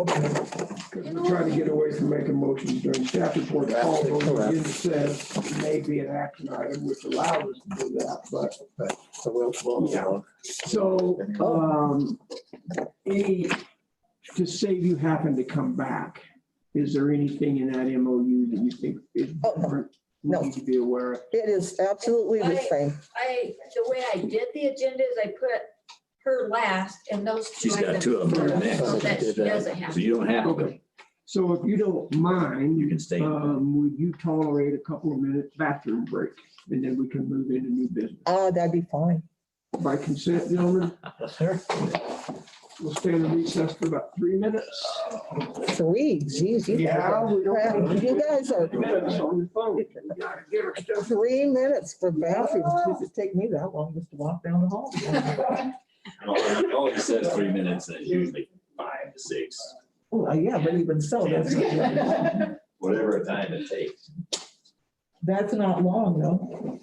we're trying to get away from making motions during staff report. Although it says maybe an action item which allows us to do that, but. So we'll. Yeah. So, to save you having to come back, is there anything in that MOU that you think is different? No. We need to be aware of. It is absolutely the same. The way I did the agenda is I put her last and those two. She's got items two of them first, next. so that she doesn't have. So you don't have to. Okay. So if you don't mind, You can stay. would you tolerate a couple of minutes bathroom break? And then we can move into new business. That'd be fine. By consent, gentlemen, Yes, sir. we'll stand in recess for about 3 minutes. 3, geez. You guys are. Minutes on your phone. We gotta get our stuff. 3 minutes for bathroom. Does it take me that long just to walk down the hall? It always says 3 minutes, and it's usually 5 to 6, Oh, yeah, but even so, whatever time it takes. that's not long though.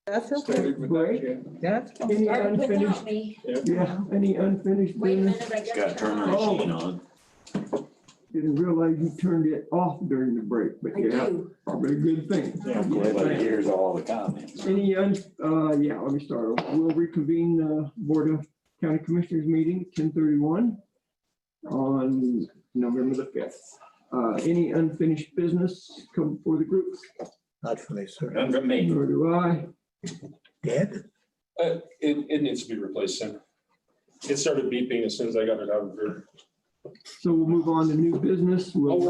That's okay. Started with that, Great. Jan. That's fine. Any Started unfinished, without me. yeah, any unfinished Wait a business? minute, I Got got to to turn the Oh. machine on. Didn't realize you turned it off during the break, but I yeah, do. probably a good thing. Yeah. Everybody hears all the comments. Any, yeah, let me start over. We'll reconvene the Board of County Commissioners meeting, 10:31 on November the 5th. Any unfinished business come before the group? Not for me, sir. None from me. Nor do I. Dad? It needs to be replaced soon. It started beeping as soon as I got it out of here. So we'll move on to new business. I'll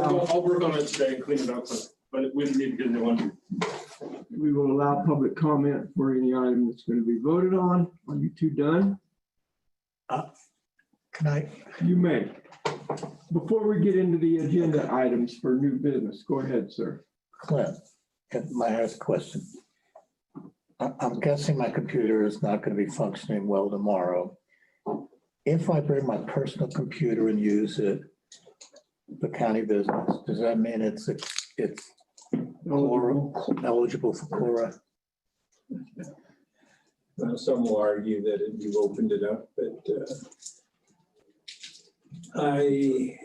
work on it today and clean it up, but we need to get a new one. We will allow public comment for any item that's going to be voted on. Are you two done? Can I, You may. Before we get into the agenda items for new business, go ahead, sir. Clint, may I ask a question? I'm guessing my computer is not going to be functioning well tomorrow. If I bring my personal computer and use it for county business, does that mean it's eligible for Cora? Some will argue that you've opened it up, but I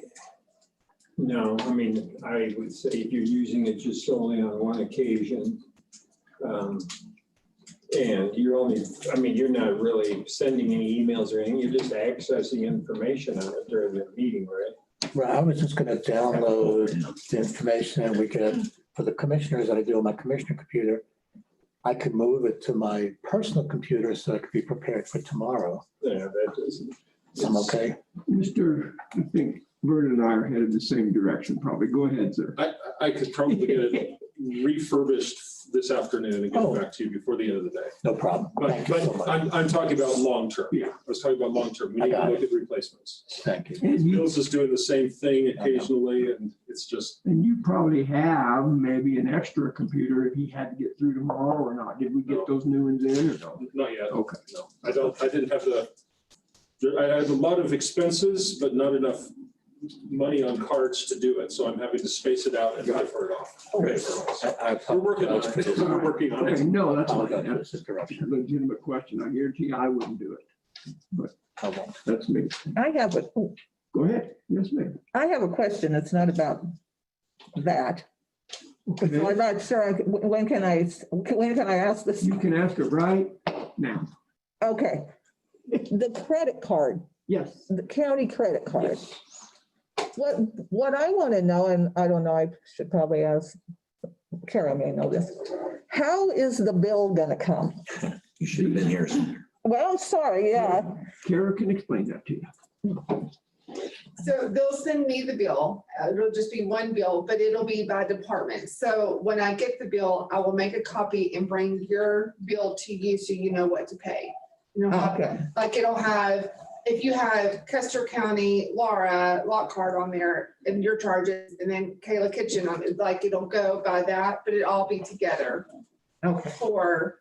would say if you're using it just solely on one occasion, and you're not really sending any emails or anything, you're just accessing information on it during the meeting, right? Right, I was just going to download the information and we could, for the commissioners that I do on my commissioner computer, I could move it to my personal computer so I could be prepared for tomorrow. Yeah, that doesn't. I'm okay. I think Vernon and I are headed the same direction, probably. Go ahead, sir. I could probably get it refurbished this afternoon and get Oh. it back to you before the end of the day. No problem. But Thank you so much. I'm talking about long-term. Yeah. I was talking about long-term. We I need to got look at replacements. Thank you. And you, Bill's is doing the same thing occasionally, and it's just, probably have maybe an extra computer if he had to get through tomorrow or not. Did we get those new ones in or no? not yet. Okay. No, I didn't have I had a lot of expenses, but not enough money on cards to do it. So I'm having to space it out and defer it off. Okay. We're working on it. We're working on Okay, it. no, that's I'll fine. go That's this a direction. legitimate question. I guarantee I wouldn't do it. But I won't. that's me. I have Go ahead. Yes, ma'am. a question. It's not about that. Okay. I'm not sure. When can I ask this? You can ask it right now. Okay. The credit card, Yes. the county credit card. What I want to know, and I don't know, I should probably ask, Kara may know this. How is the bill gonna come? You should have been here sooner. Well, sorry, yeah. Kara can explain that to you. So they'll send me the bill. It'll just be one bill, but it'll be by department. So when I get the bill, I will make a copy and bring your bill to you so you know what to pay. You know, Okay. like it'll have, if you have Custer County, Laura, Lockhart on there and your charges, and then Kayla Kitchen on it, like it'll go by that, but it'll all be together Okay, for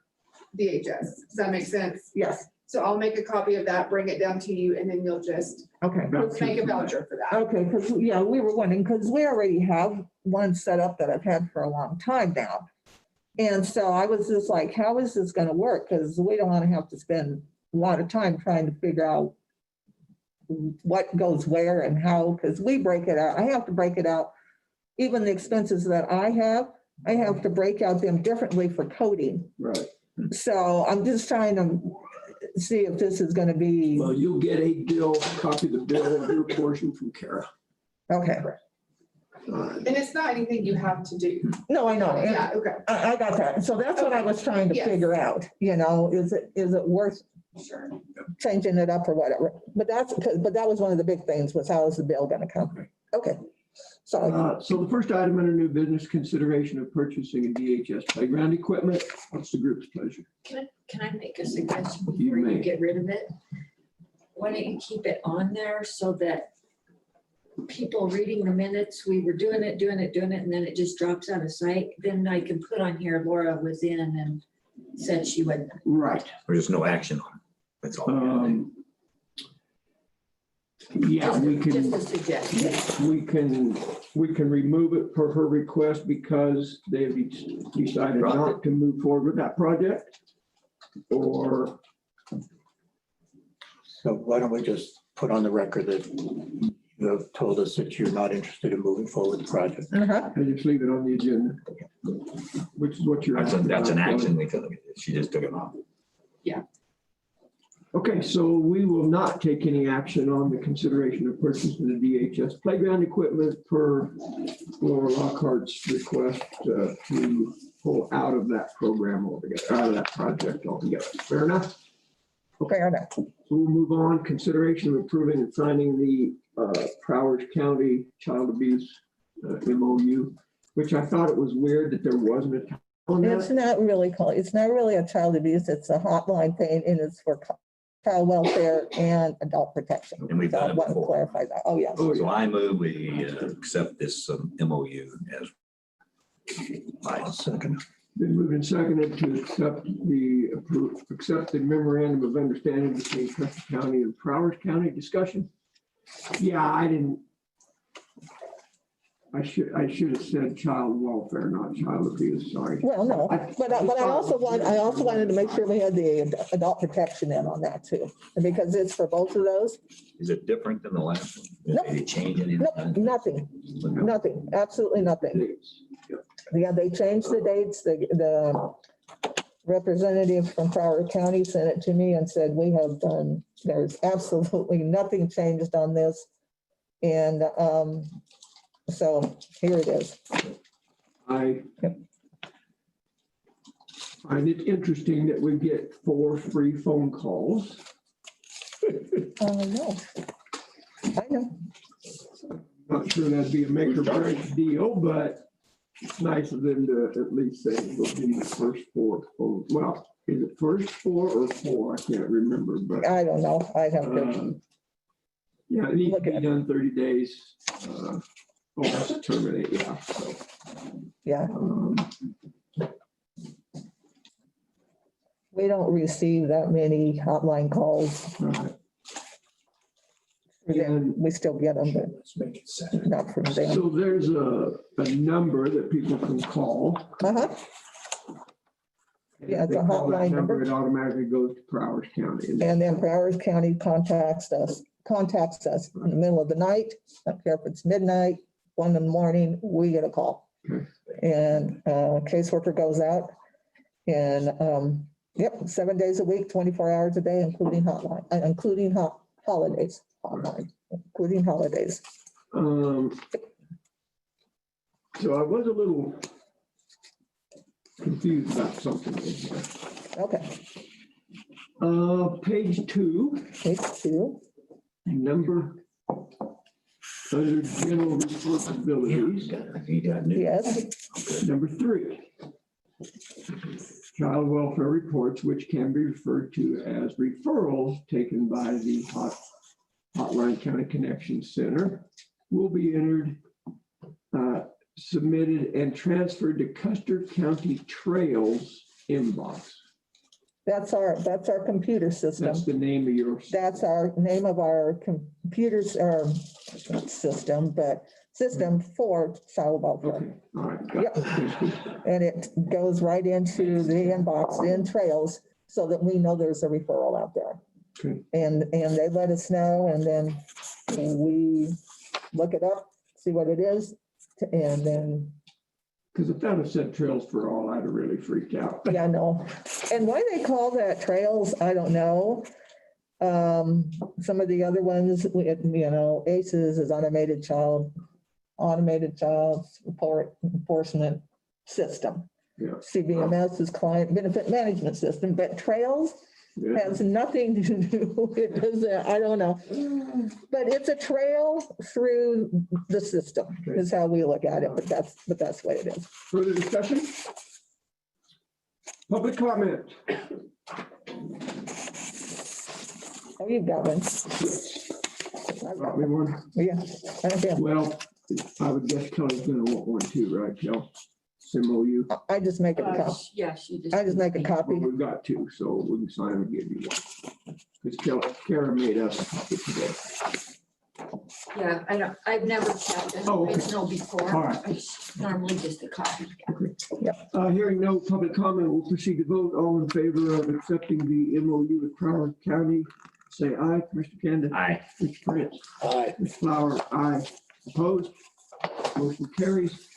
DHS. Does that make sense? yes, So I'll make a copy of that, bring it down to you, and then you'll just okay. let's make a voucher for that. Okay, because, yeah, we were wondering, because we already have one set up that I've had for a long time now. And so I was just like, how is this gonna work? Because we don't want to have to spend a lot of time trying to figure out what goes where and how, because we break it out. I have to break it out. Even the expenses that I have to break out them differently for coding. Right. So I'm just trying to see if this is gonna be, Well, you'll get a bill, copy of the bill of your portion from Kara. okay. And it's not anything you have to do. No, I know. And Yeah, okay, I got that. So that's what I was trying to Yes. figure out, is it worth sure. changing it up or whatever? But that was one of the big things was how is the bill gonna come? Okay. So, So the first item under new business, consideration of purchasing a DHS playground equipment. What's the group's pleasure? Can I make a suggestion You before you may. get rid of it? Why don't you keep it on there so that people reading the minutes, we were doing it, and then it just drops out of sight. Then I can put on here, Laura was in and said she would. Right. There's just no action on it. That's all. Yeah, we Just can, a suggestion. we can remove it per her request because they've decided not to move forward with that project. or, So why don't we just put on the record that you have told us that you're not interested in moving forward with the project? and just leave it on the agenda? Which is what you're asking. That's an about, Kelly. action we took. She just took it off. Okay, so we will not take any action on the consideration of purchasing the DHS playground equipment per Laura Lockhart's request to pull out of that program altogether, out of that project altogether. Fair enough? Fair enough. So we'll move on. Consideration of approving and signing the Prowers County Child Abuse MOU, which I thought it was weird that there wasn't a time on It's that. not really called, it's not really a child abuse. It's a hotline thing and it's for child welfare and adult protection. And we've So I done it want to before. clarify that. Oh, yes. Oh, So yeah. I move we accept this MOU as. I'll second. Been moved and seconded to accept the memorandum of understanding between Custer County and Prowers County. Discussion? Yeah, I should have said child welfare, not child abuse, sorry. Well, no, but I also wanted to make sure we had the adult protection in on that too, because it's for both of those. Is it different than the last one? Nope. Did they change anything? Nothing, absolutely nothing. Yeah, they changed the dates. The representative from Broward County sent it to me and said, there's absolutely nothing changed on this. And so here it is. I find it interesting that we get 4 free phone calls. No, I know. Not sure that'd be a make or break deal, but it's nice of them to at least say we'll be the first 4 phones. Well, is it first 4 or 4? I can't remember, but. I don't know. I have to. Yeah, it needs to be done 30 days. To terminate, yeah. So, Yeah. We don't receive that many hotline calls. right. We still get them, but not from them. So there's a number that people can call. Uh-huh. And Yeah, if it's they a call that hotline number. It automatically goes to Prowers County. And then Broward County contacts us in the middle of the night. I don't care if it's midnight, 1 in the morning, we get a call. Okay. And caseworker goes out and, 7 days a week, 24 hours a day, including hotline, including holidays, hotline, including holidays. So I was a little confused about something in here. Okay, Page 2, page 2. number under general responsibilities, Yes, number 3. Child welfare reports, which can be referred to as referrals taken by the Hotline County Connection Center, will be entered, submitted, and transferred to Custer County Trails inbox. that's our computer system. That's the name of your. That's our name of our computers, or not system, but system for child welfare. Okay, all right. Yep. And it goes right into the inbox in Trails so that we know there's a referral out there. Okay. And they let us know, and then we look it up, see what it is, and then, Because if that had said Trails for All, I'd have really freaked out. yeah, I know. And why they call that Trails, I don't know. Some of the other ones, ACEs is automated child support enforcement system. Yeah. CBMS is client benefit management system, but Trails Yeah. has nothing to do, it doesn't, I don't know. But it's a trail through the system is how we look at it, but that's what it is. Further discussion? Public comment? Oh, you've got one. Got me one? Yeah. Okay. Well, I would guess Kelly's gonna want one too, right, Kel? MOU. I just make a copy. Yeah, she just. I just make a copy. Well, we've got 2, so we can sign and give you one. Because Kara made us a copy today. Yeah, I've never kept an Oh, okay. original before. All right. It's normally just a copy. Okay. Hearing no public comment, we'll proceed to vote. All in favor of accepting the MOU with Broward County, say aye. Mr. Canada? Aye. Mr. Prince? Aye. Ms. Flower? Aye. Opposed? Motion carries.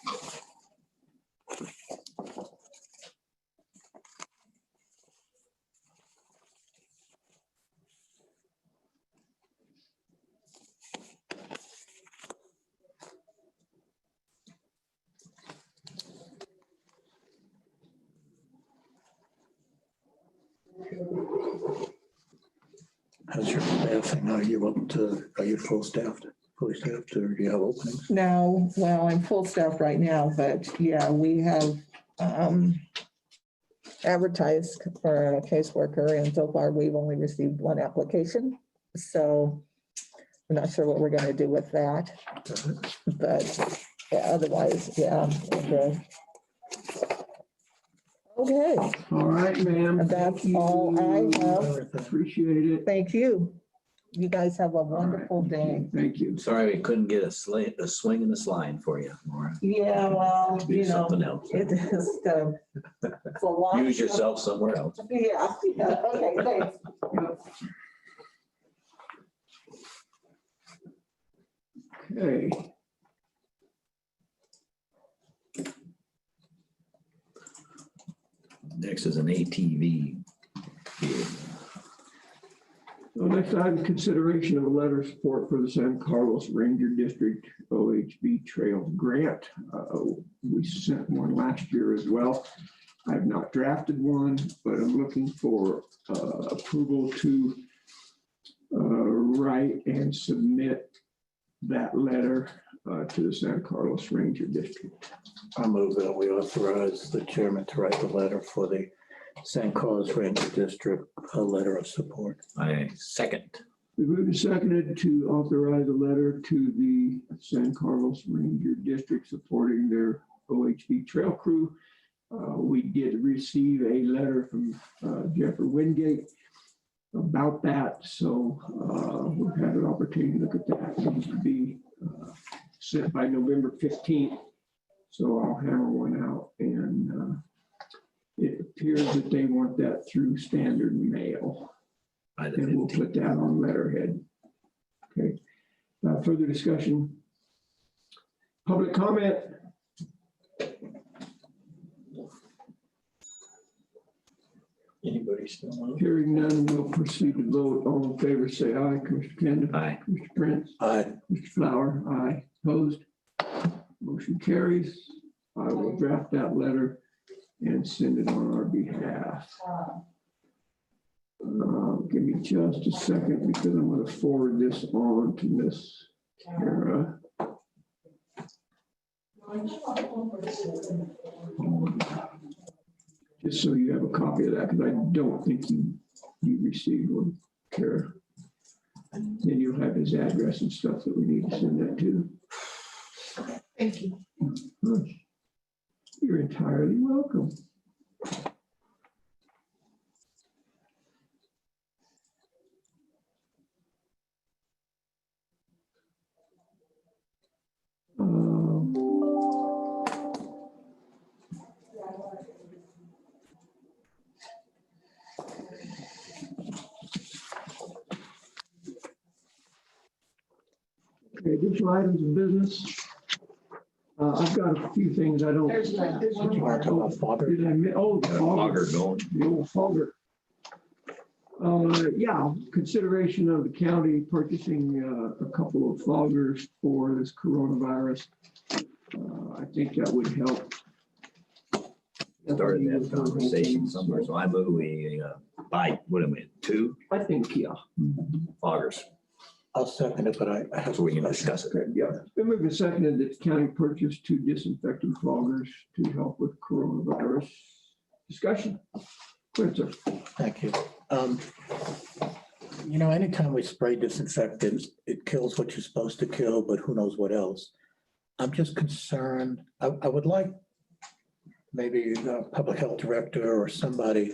How's your staffing? Are you full staffed, fully staffed, or do you have openings? No, well, I'm full staff right now, but yeah, we have advertised for a caseworker, and so far we've only received one application. So I'm not sure what we're gonna do with that, but yeah, otherwise, yeah. Okay. Okay, All right, ma'am. that's all I have. Appreciate it. Thank you. You guys have a wonderful day. Thank you. Sorry, we couldn't get a swing in the slide for you, Maura. Yeah, well, Do you know, something else. it is, it's a lot. Use yourself somewhere else. Yeah, yeah, okay, thanks. Okay. Next is an ATV. So next item, consideration of a letter of support for the San Carlos Ranger District OHB Trail Grant. We sent one last year as well. I have not drafted one, but I'm looking for approval to write and submit that letter to the San Carlos Ranger District. I move that we authorize the chairman to write the letter for the San Carlos Ranger District, a letter of support. I second. We moved and seconded to authorize a letter to the San Carlos Ranger District supporting their OHB trail crew. We did receive a letter from Jeffrey Wingate about that, so we've had an opportunity to look at that. It needs to be sent by November 15th, so I'll hammer one out, and it appears that they want that through standard mail. And we'll put that on letterhead. Okay. Further discussion? Public comment? Anybody still on? Hearing none, we'll proceed to vote. All in favor, say aye. Commissioner Kenda? Aye. Mr. Prince? Aye. Mr. Flower? Aye. Opposed? Motion carries. I will draft that letter and send it on our behalf. Give me just a second because I'm going to forward this on to Miss Kara. Just so you have a copy of that, because I don't think you received one, Kara. Then you'll have his address and stuff that we need to send that to. Thank you. You're entirely welcome. Okay, additional items of business. I've got a few things I don't. There's one. Did you want to talk about fogger? Did I miss? Oh, the fogger. The old fogger. Yeah, consideration of the county purchasing a couple of foggers for this coronavirus. I think that would help. Started that conversation somewhere, so I move we buy, what am I, 2 I think, yeah. foggers, I'll second it, but I have. so we can discuss it. Okay, yeah. It's been moved and seconded that the county purchase 2 disinfectant foggers to help with coronavirus. Discussion. Go ahead, sir. Thank you. You know, anytime we spray disinfectant, it kills what you're supposed to kill, but who knows what else. I'm just concerned. I would like maybe a public health director or somebody,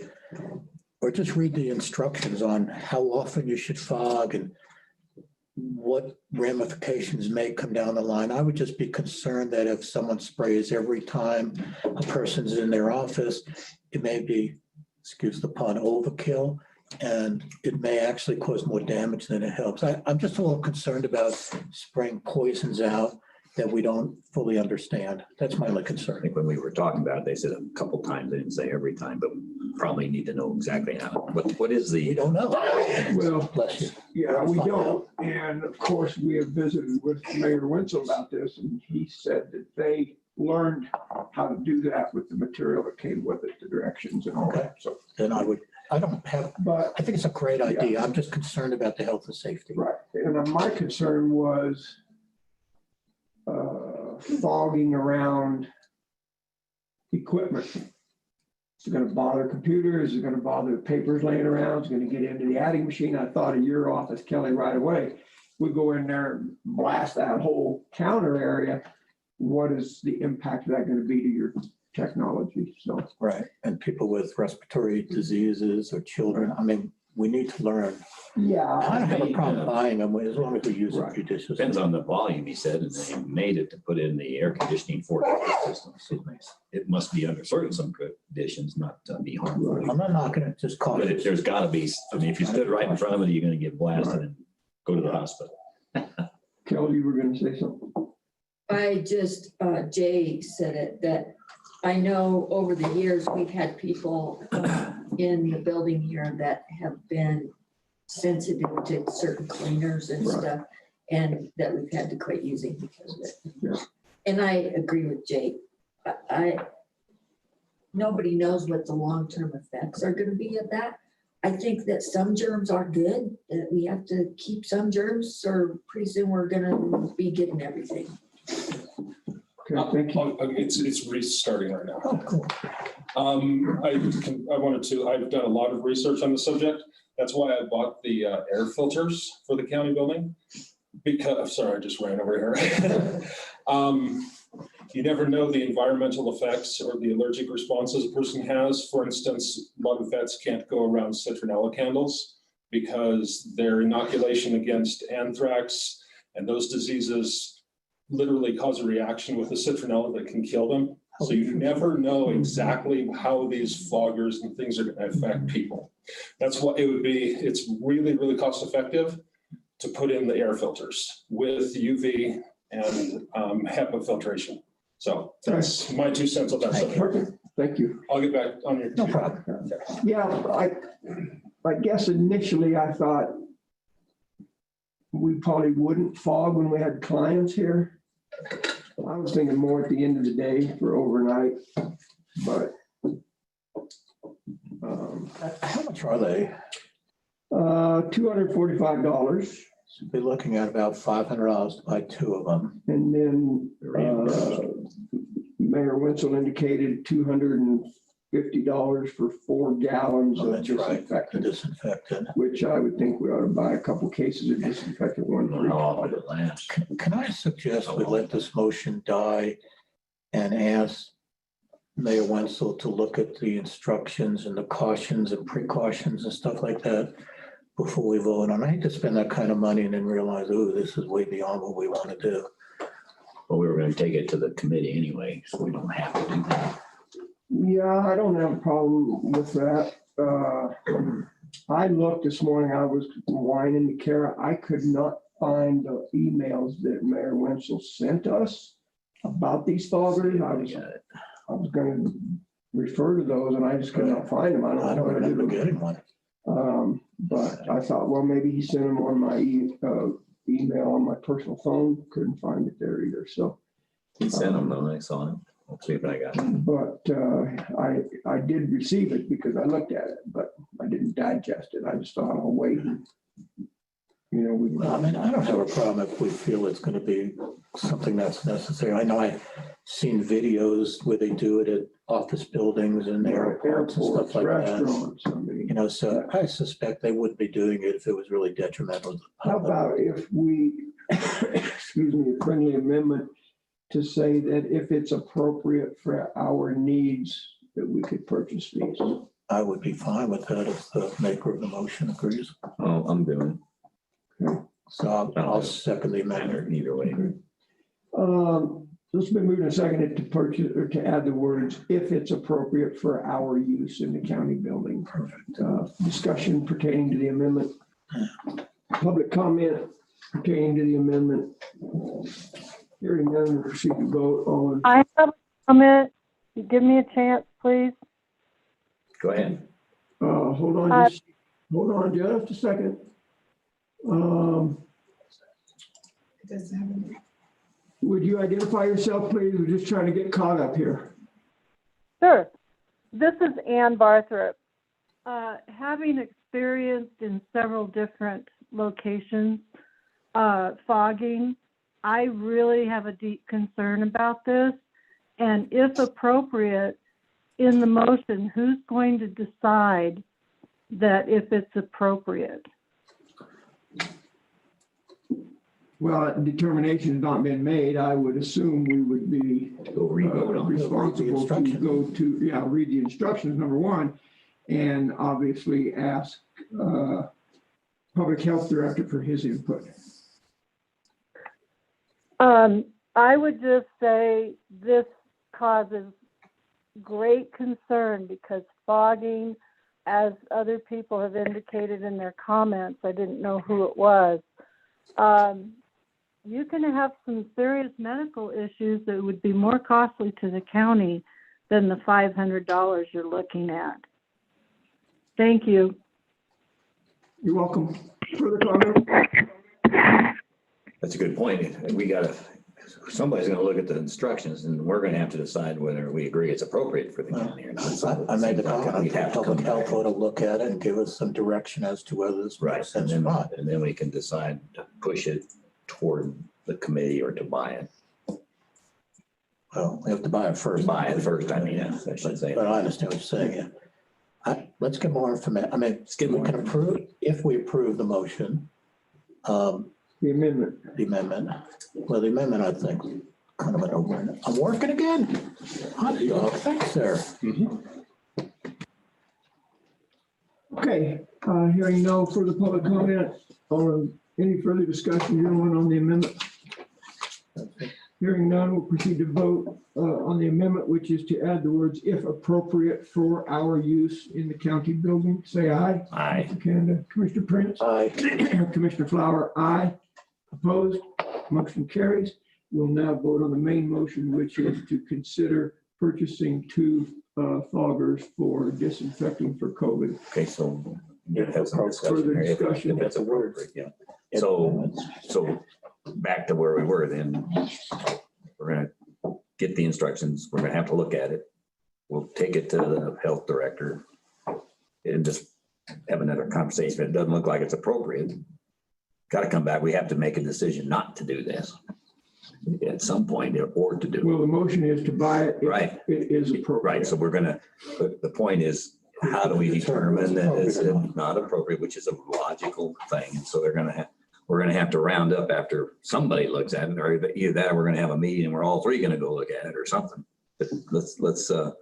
or just read the instructions on how often you should fog and what ramifications may come down the line. I would just be concerned that if someone sprays every time a person's in their office, it may be, excuse the pun, overkill, and it may actually cause more damage than it helps. I'm just a little concerned about spraying poisons out that we don't fully understand. That's my only I concern. think when we were talking about it, they said a couple times, they didn't say every time, but probably need to know exactly how, what is We the, don't know. Well, Bless you. yeah, we don't. And of course, we have visited with Mayor Wenzel about this, and he said that they learned how to do that with the material that came with it, the directions and all that. So, Then I don't have, but, I think it's a great idea. I'm just concerned about the health and safety. right. And my concern was fogging around equipment. Is it going to bother computers? Is it going to bother the papers laying around? Is it going to get into the adding machine? I thought of your office, Kelly, right away. We go in there and blast that whole counter area. What is the impact of that going to be to your technology? So, Right. And people with respiratory diseases or children, I mean, we need to learn. yeah. I don't have a problem buying them as long as we use it judiciously. depends on the volume, he said, and they made it to put in the air conditioning for the system. So it must be under some conditions, not be harmful. I'm not knocking it, just But cautious. there's gotta be, I mean, if you stood right in front of it, you're gonna get blasted and go to the hospital. Kelly, you were going to say something? I just, Jay said it, that I know over the years, we've had people in the building here that have been sensitive to certain cleaners and Right. stuff, and that we've had to quit using because of it. Yeah. And I agree with Jay. Nobody knows what the long-term effects are gonna be of that. I think that some germs are good, that we have to keep some germs, or pretty soon we're gonna be getting everything. Okay, thank you. It's restarting right now. Oh, cool. I've done a lot of research on the subject. That's why I bought the air filters for the county building. Because, sorry, I just ran over here. You never know the environmental effects or the allergic responses a person has. For instance, a lot of vets can't go around citronella candles because their inoculation against anthrax and those diseases literally cause a reaction with the citronella that can kill them. So you never know exactly how these foggers and things are going to affect people. That's what it would be. It's really, really cost effective to put in the air filters with UV and HEPA filtration. So that's my 2 cents on that subject. Perfect. Thank you. I'll get back on your. No problem. Yeah, I guess initially I thought we probably wouldn't fog when we had clients here. I was thinking more at the end of the day for overnight, but. How much are they? $245. So be looking at about $500 to buy 2 of them. And then Mayor Wenzel indicated $250 for 4 gallons Oh, of that's right. The disinfectant, disinfectant. which I would think we ought to buy a couple cases of disinfectant. I don't know how long it lasts. Can I suggest we let this motion die and ask Mayor Wenzel to look at the instructions and the cautions and precautions and stuff like that before we vote on? I hate to spend that kind of money and then realize, oh, this is way beyond what we want to do. Well, we were gonna take it to the committee anyway, so we don't have to do that. Yeah, I don't have a problem with that. I looked this morning, I was whining to Kara. I could not find the emails that Mayor Wenzel sent us about these foggers. I was going to refer to those and I just could not find them. I I don't remember getting one. But I thought, well, maybe he sent them on my email on my personal phone. Couldn't find it there either. So, He sent them though, I saw him. Let's see if I got it. but I did receive it because I looked at it, but I didn't digest it. I just thought I'll wait. You know, we. Well, I mean, I don't have a problem if we feel it's going to be something that's necessary. I know I've seen videos where they do it at office buildings and airports and stuff like that. Restaurants, I mean. You know, so I suspect they wouldn't be doing it if it was really detrimental to the How public. about if we, excuse me, a friendly amendment to say that if it's appropriate for our needs, that we could purchase these? I would be fine with that if the maker of the motion agrees. Oh, I'm doing. So I'll second the amendment. Either way. This has been moved and seconded to purchase or to add the words, if it's appropriate for our use in the county building. Perfect. Discussion pertaining to the amendment. Public comment pertaining to the amendment. Hearing none, we'll proceed to vote. All in. I have a comment. Give me a chance, please. Go ahead. Hold on, hold on just a second. It doesn't have any. Would you identify yourself, please? We're just trying to get caught up here. Sure. This is Ann Barthrop. Having experienced in several different locations, fogging, I really have a deep concern about this. And if appropriate, in the motion, who's going to decide that if it's appropriate? Well, determination has not been made. I would assume we would be responsible to go to, read the instructions, number one, and obviously ask Public Health Director for his input. I would just say this causes great concern because fogging, as other people have indicated in their comments, I didn't know who it was, you can have some serious medical issues that would be more costly to the county than the $500 you're looking at. Thank you. You're welcome. Further comment? That's a good point. Somebody's gonna look at the instructions and we're gonna have to decide whether we agree it's appropriate for the county or not. So I made the comment, we'd have to come Public back. Health ought to look at it and give us some direction as to whether this Right, makes and sense or not. then we can decide to push it toward the committee or to buy it. Well, we have to buy it first. Buy it first, I mean, yeah, I should say. But I understand what you're saying, yeah. Let's get more information. I mean, we can approve, if we approve the motion, The amendment. the amendment. Well, the amendment, I think, kind of an over. I'm working again. Hot dog, thanks, sir. Okay, hearing no further public comment or any further discussion, anyone on the amendment? Hearing none, we'll proceed to vote on the amendment, which is to add the words, if appropriate for our use in the county building. Say aye. Aye. Mr. Canada, Commissioner Prince. Aye. Commissioner Flower, aye. Opposed? Motion carries. We'll now vote on the main motion, which is to consider purchasing 2 foggers for disinfecting for COVID. Okay, so you have some discussion Further here, if discussion. that's a word, yeah. So back to where we were then. We're gonna get the instructions. We're gonna have to look at it. We'll take it to the health director and just have another conversation. If it doesn't look like it's appropriate, got to come back. We have to make a decision not to do this at some point or to do it. Well, the motion is to buy it. If Right. It is appropriate. Right, so we're gonna, but the point is, how do we determine that it's not appropriate, which is a logical thing? And so we're gonna have to round up after somebody looks at it, or either that, or we're gonna have a meeting and we're all three gonna go look at it or something. But so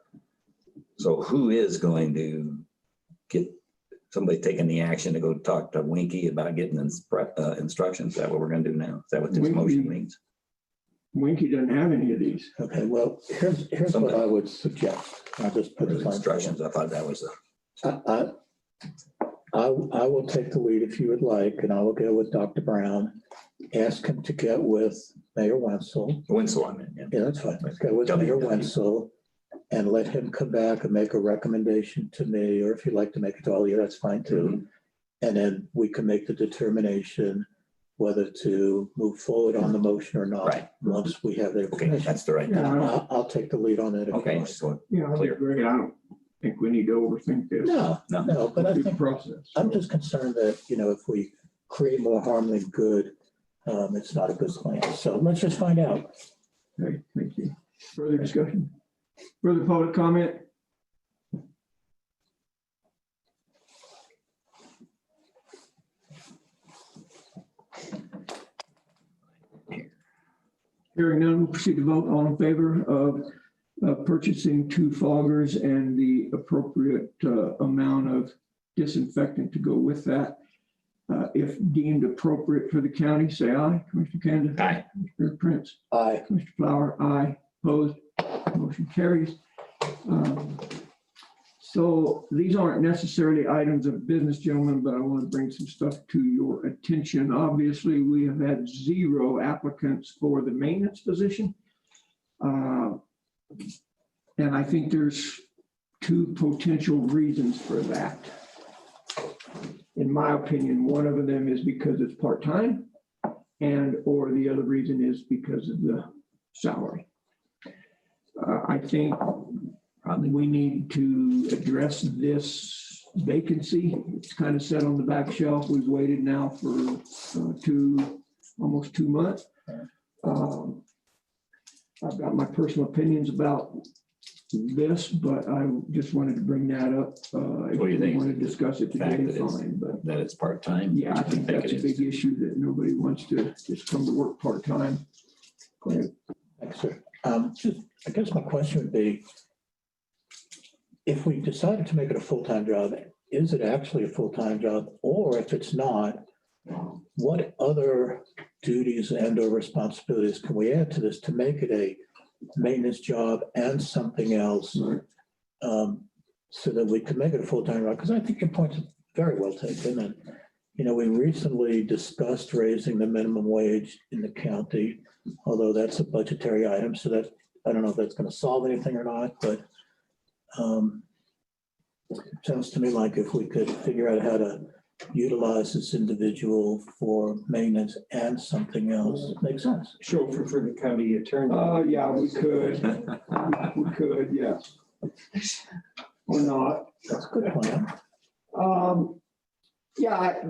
who is going to get somebody taking the action to go talk to Winky about getting instructions? Is that what we're gonna do now? Is that what this motion means? Winky doesn't have any of these. Okay, well, here's what I would suggest. I'll just put it on. Instructions, I thought that was I will take the lead if you would like, and I will go with Dr. Brown. Ask him to get with Mayor Wenzel. Wenzel, I mean, yeah. Yeah, that's fine. Let's go with Mayor Wenzel and let him come back and make a recommendation to me, or if you'd like to make it to all of you, that's fine too. And then we can make the determination whether to move forward on the motion or not. Right. Once we have their Okay, permission. that's the right. Yeah, I'll take the lead on that. if you Okay, like. so Yeah, I agree. I don't think we need to overthink this. No, but I It's a think process. I'm just concerned that, if we create more harm than good, it's not a good plan. So let's just find out. Okay, thank you. Further discussion? Further public comment? Hearing none, we'll proceed to vote. All in favor of purchasing 2 foggers and the appropriate amount of disinfectant to go with that. If deemed appropriate for the county, say aye. Commissioner Canada? Aye. Commissioner Prince? Aye. Commissioner Flower? Aye. Opposed? Motion carries. So these aren't necessarily items of business, gentlemen, but I want to bring some stuff to your attention. Obviously, we have had 0 applicants for the maintenance position. And I think there's 2 potential reasons for that. In my opinion, one of them is because it's part-time, and or the other reason is because of the salary. I think probably we need to address this vacancy. It's kind of set on the back shelf. We've waited now for almost 2 months. I've got my personal opinions about this, but I just wanted to bring that up. If What do you think? want to discuss it today, Fact that it's- fine, but That it's part-time? yeah, I think that's a it big is. issue that nobody wants to just come to work part-time. Go ahead. Thanks, sir. I guess my question would be, if we decided to make it a full-time job, is it actually a full-time job? Or if it's not, what other duties and or responsibilities can we add to this to make it a maintenance job and something else? So that we could make it a full-time job? Because I think your point's very well taken. And, you know, we recently discussed raising the minimum wage in the county, although that's a budgetary item. So that, I don't know if that's going to solve anything or not, but it sounds to me like if we could figure out how to utilize this individual for maintenance and something else, it makes sense. Chauffeur for the county attorney. Yeah, we could. We could, yes. Or not. That's a good plan. Yeah,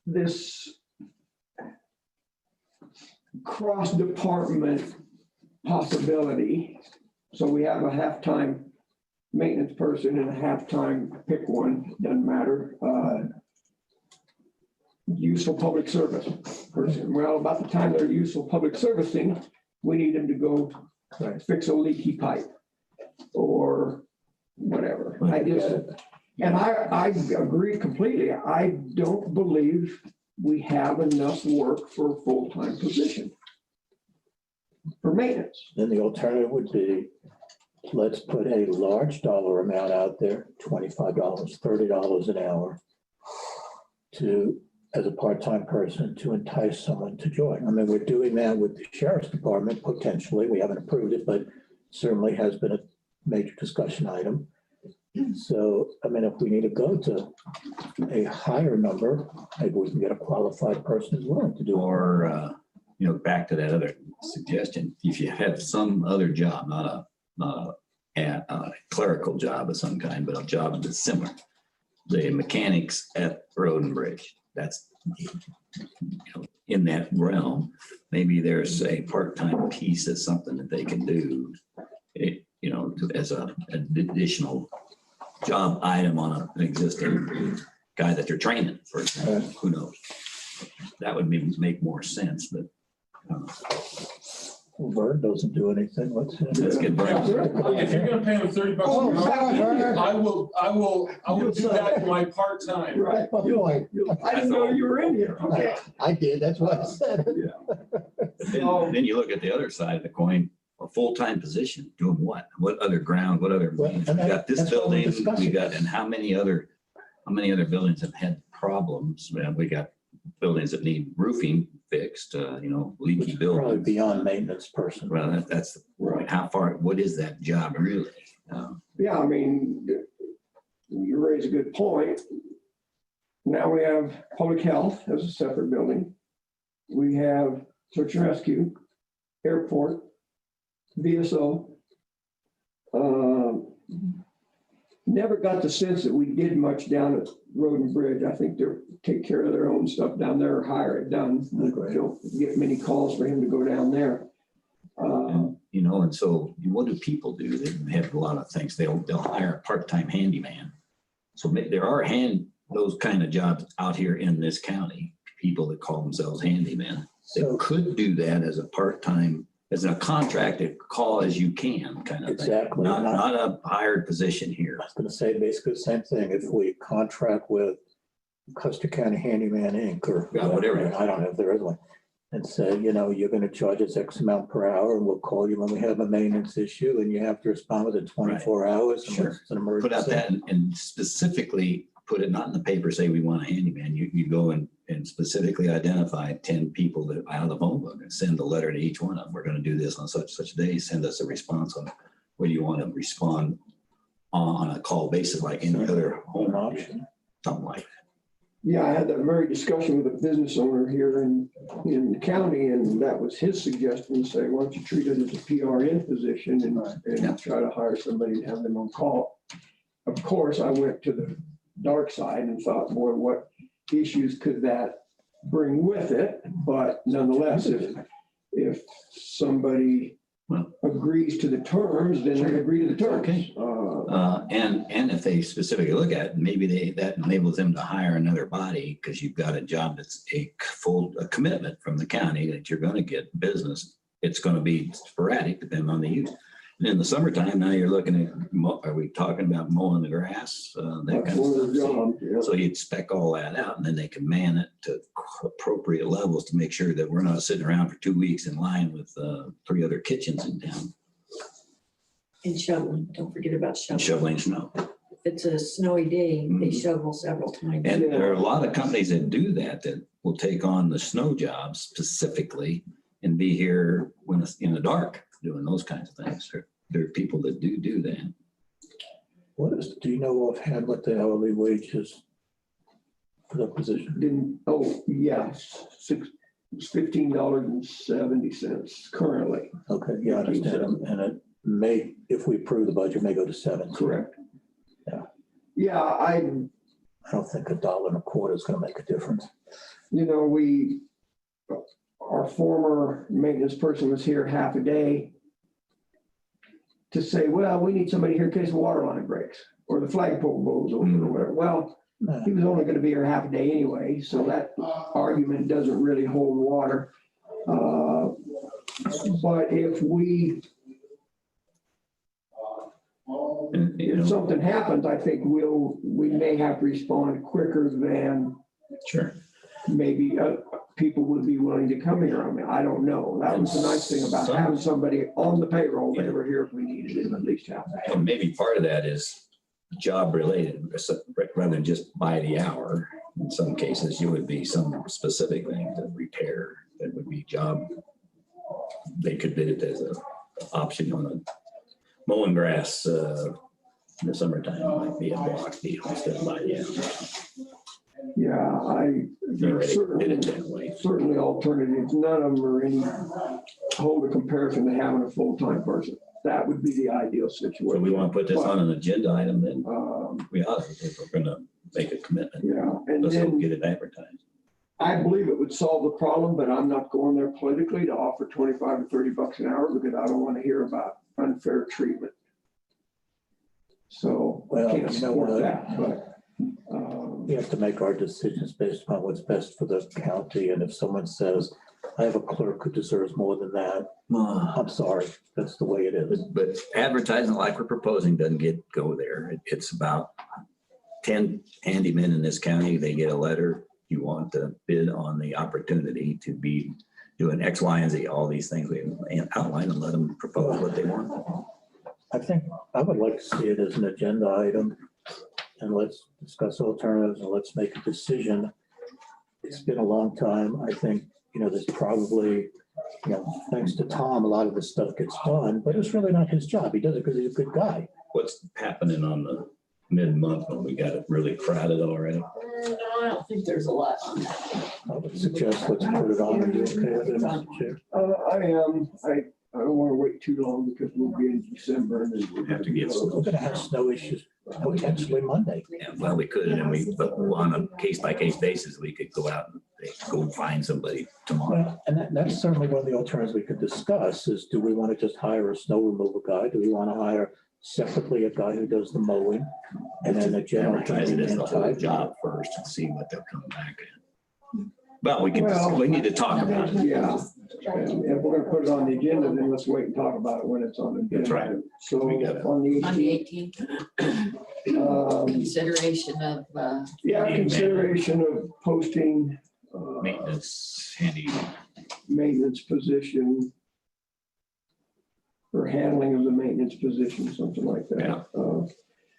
this cross-department possibility. So we have a half-time maintenance person and a half-time pick one, doesn't matter. Useful public service person. Well, about the time they're useful public servicing, we need them to go fix a leaky pipe or whatever. I agree completely. I don't believe we have enough work for a full-time position for maintenance. Then the alternative would be, let's put a large dollar amount out there, $25, $30 an hour, as a part-time person to entice someone to join. I mean, we're doing that with the sheriff's department, potentially. We haven't approved it, but certainly has been a major discussion item. So, I mean, if we need to go to a higher number, maybe we can get a qualified person who's willing to do it. Or, back to that other suggestion, if you have some other job, not a clerical job of some kind, but a job that's similar, the mechanics at Road and Bridge, that's in that realm, maybe there's a part-time piece of something that they can do, as an additional job item on an existing guy that you're training, for example. Who knows? That would make more sense, but. Vern doesn't do anything. Let's get Vern. If you're gonna pay him $30 an hour, I will do that in my part-time. Right. I didn't know you were in here. Okay. I did. That's what I said. Then you look at the other side of the coin, a full-time position, doing what? What other ground, what other, we got this building, and how many other buildings have had problems? We got buildings that need roofing fixed, leaky buildings. Probably beyond maintenance person. Well, that's the point. How far, what is that job really? Yeah, I mean, you raise a good point. Now we have public health as a separate building. We have search and rescue, airport, VSO. Never got the sense that we did much down at Road and Bridge. I think they take care of their own stuff down there or hire it done. Don't get many calls for him to go down there. And so what do people do? They have a lot of things. They'll hire a part-time handyman. So there are those kind of jobs out here in this county, people that call themselves handymen. They could do that as a part-time, as a contracted call as you can kind of Exactly. thing. Not a hired position here. I was going to say basically the same thing. If we contract with Custer County Handyman Inc. or Yeah, whatever. I don't know if there is one. And say, you're gonna charge us X amount per hour and we'll call you when we have a maintenance issue and you have to respond within 24 hours. Sure. Unless it's an emergency. Put out that and specifically put it not in the paper, say we want a handyman. You go and specifically identify 10 people that out of the phone book and send a letter to each one of them. We're going to do this on such a day. Send us a response on whether you want to respond on a call basis like any other home option, something like that. Yeah, I had that very discussion with a business owner here in the county, and that was his suggestion, to say, why don't you treat it as a PRN position and try to hire somebody and have them on call. Of course, I went to the dark side and thought, boy, what issues could that bring with it? But nonetheless, if somebody agrees to the terms, then they agree to the terms. Okay. And if they specifically look at it, maybe that enables them to hire another body because you've got a job that's a commitment from the county that you're going to get business. It's going to be sporadic depending on the use. And in the summertime, now you're looking at, are we talking about mowing the grass? That kind of stuff. So you'd spec all that out and then they can man it to appropriate levels to make sure that we're not sitting around for 2 weeks in line with 3 other kitchens in town. And shoveling, don't forget about shoveling. Shoveling snow. If it's a snowy day, they shovel several times. And there are a lot of companies that do that will take on the snow jobs specifically and be here when it's in the dark doing those kinds of things. There are people that do that. Do you know offhand what the hourly wage is for that position? Yes, it's $15.70 currently. Okay, yeah, I understand. And it may, if we approve the budget, may go to 7. Correct. Yeah. Yeah, I don't think $1.25 is going to make a difference. Our former maintenance person was here half a day to say, well, we need somebody here in case the water line breaks or the flagpole blows over or whatever. Well, he was only going to be here half a day anyway, so that argument doesn't really hold water. But if if something happens, I think we may have to respond quicker than maybe people would be willing to come here. I mean, I don't know. That was the nice thing about having somebody on the payroll. They were here if we needed it, at least half. And maybe part of that is job related rather than just by the hour. In some cases, you would be some specific thing to repair that would be job. They could bid it as an option on a mowing grass in the summertime. Might be a Bocc deal instead of by the hour. Yeah, there are certainly alternatives. None of them are any hold a comparison to having a full-time person. That would be the ideal situation. So we want to put this on an agenda item, then we ought to, if we're going to make a commitment. Yeah, and let's then get it advertised. I believe it would solve the problem, but I'm not going there politically to offer $25 or $30 an hour because I don't want to hear about unfair treatment. So I can't support that, but. We have to make our decisions based upon what's best for the county. And if someone says, I have a clerk who deserves more than that, I'm sorry, that's the way it is. But advertising like we're proposing doesn't go there. It's about 10 handymen in this county. They get a letter. You want to bid on the opportunity to be doing X, Y, and Z, all these things we outline and let them propose what they want. I think I would like to see it as an agenda item. And let's discuss alternatives and let's make a decision. It's been a long time. I think, there's probably, thanks to Tom, a lot of this stuff gets done, but it's really not his job. He does it because he's a good guy. What's happening on the mid-month when we got it really crowded already? No, I don't think there's a lot on that. I would suggest let's put it on. Are you okay with it, Mr. Chair? I am. I don't want to wait too long because we'll be in December and then we'll have to get. We're going to have snow issues potentially Monday. Yeah, well, we could, but on a case-by-case basis, we could go out and go find somebody tomorrow. Well, and that's certainly one of the alternatives we could discuss is, do we want to just hire a snow removal guy? Do we want to hire separately a guy who does the mowing and then a general? Advertise it as the whole job first and see what they'll come back at. Well, we need to talk about it. Yeah. And if we're gonna put it on the agenda, then let's wait and talk about it when it's on the agenda. That's right. So We got it. on the On the 18th. Consideration of, Yeah, consideration of posting. Maintenance, handy. Maintenance position. Or handling of the maintenance position, something like that.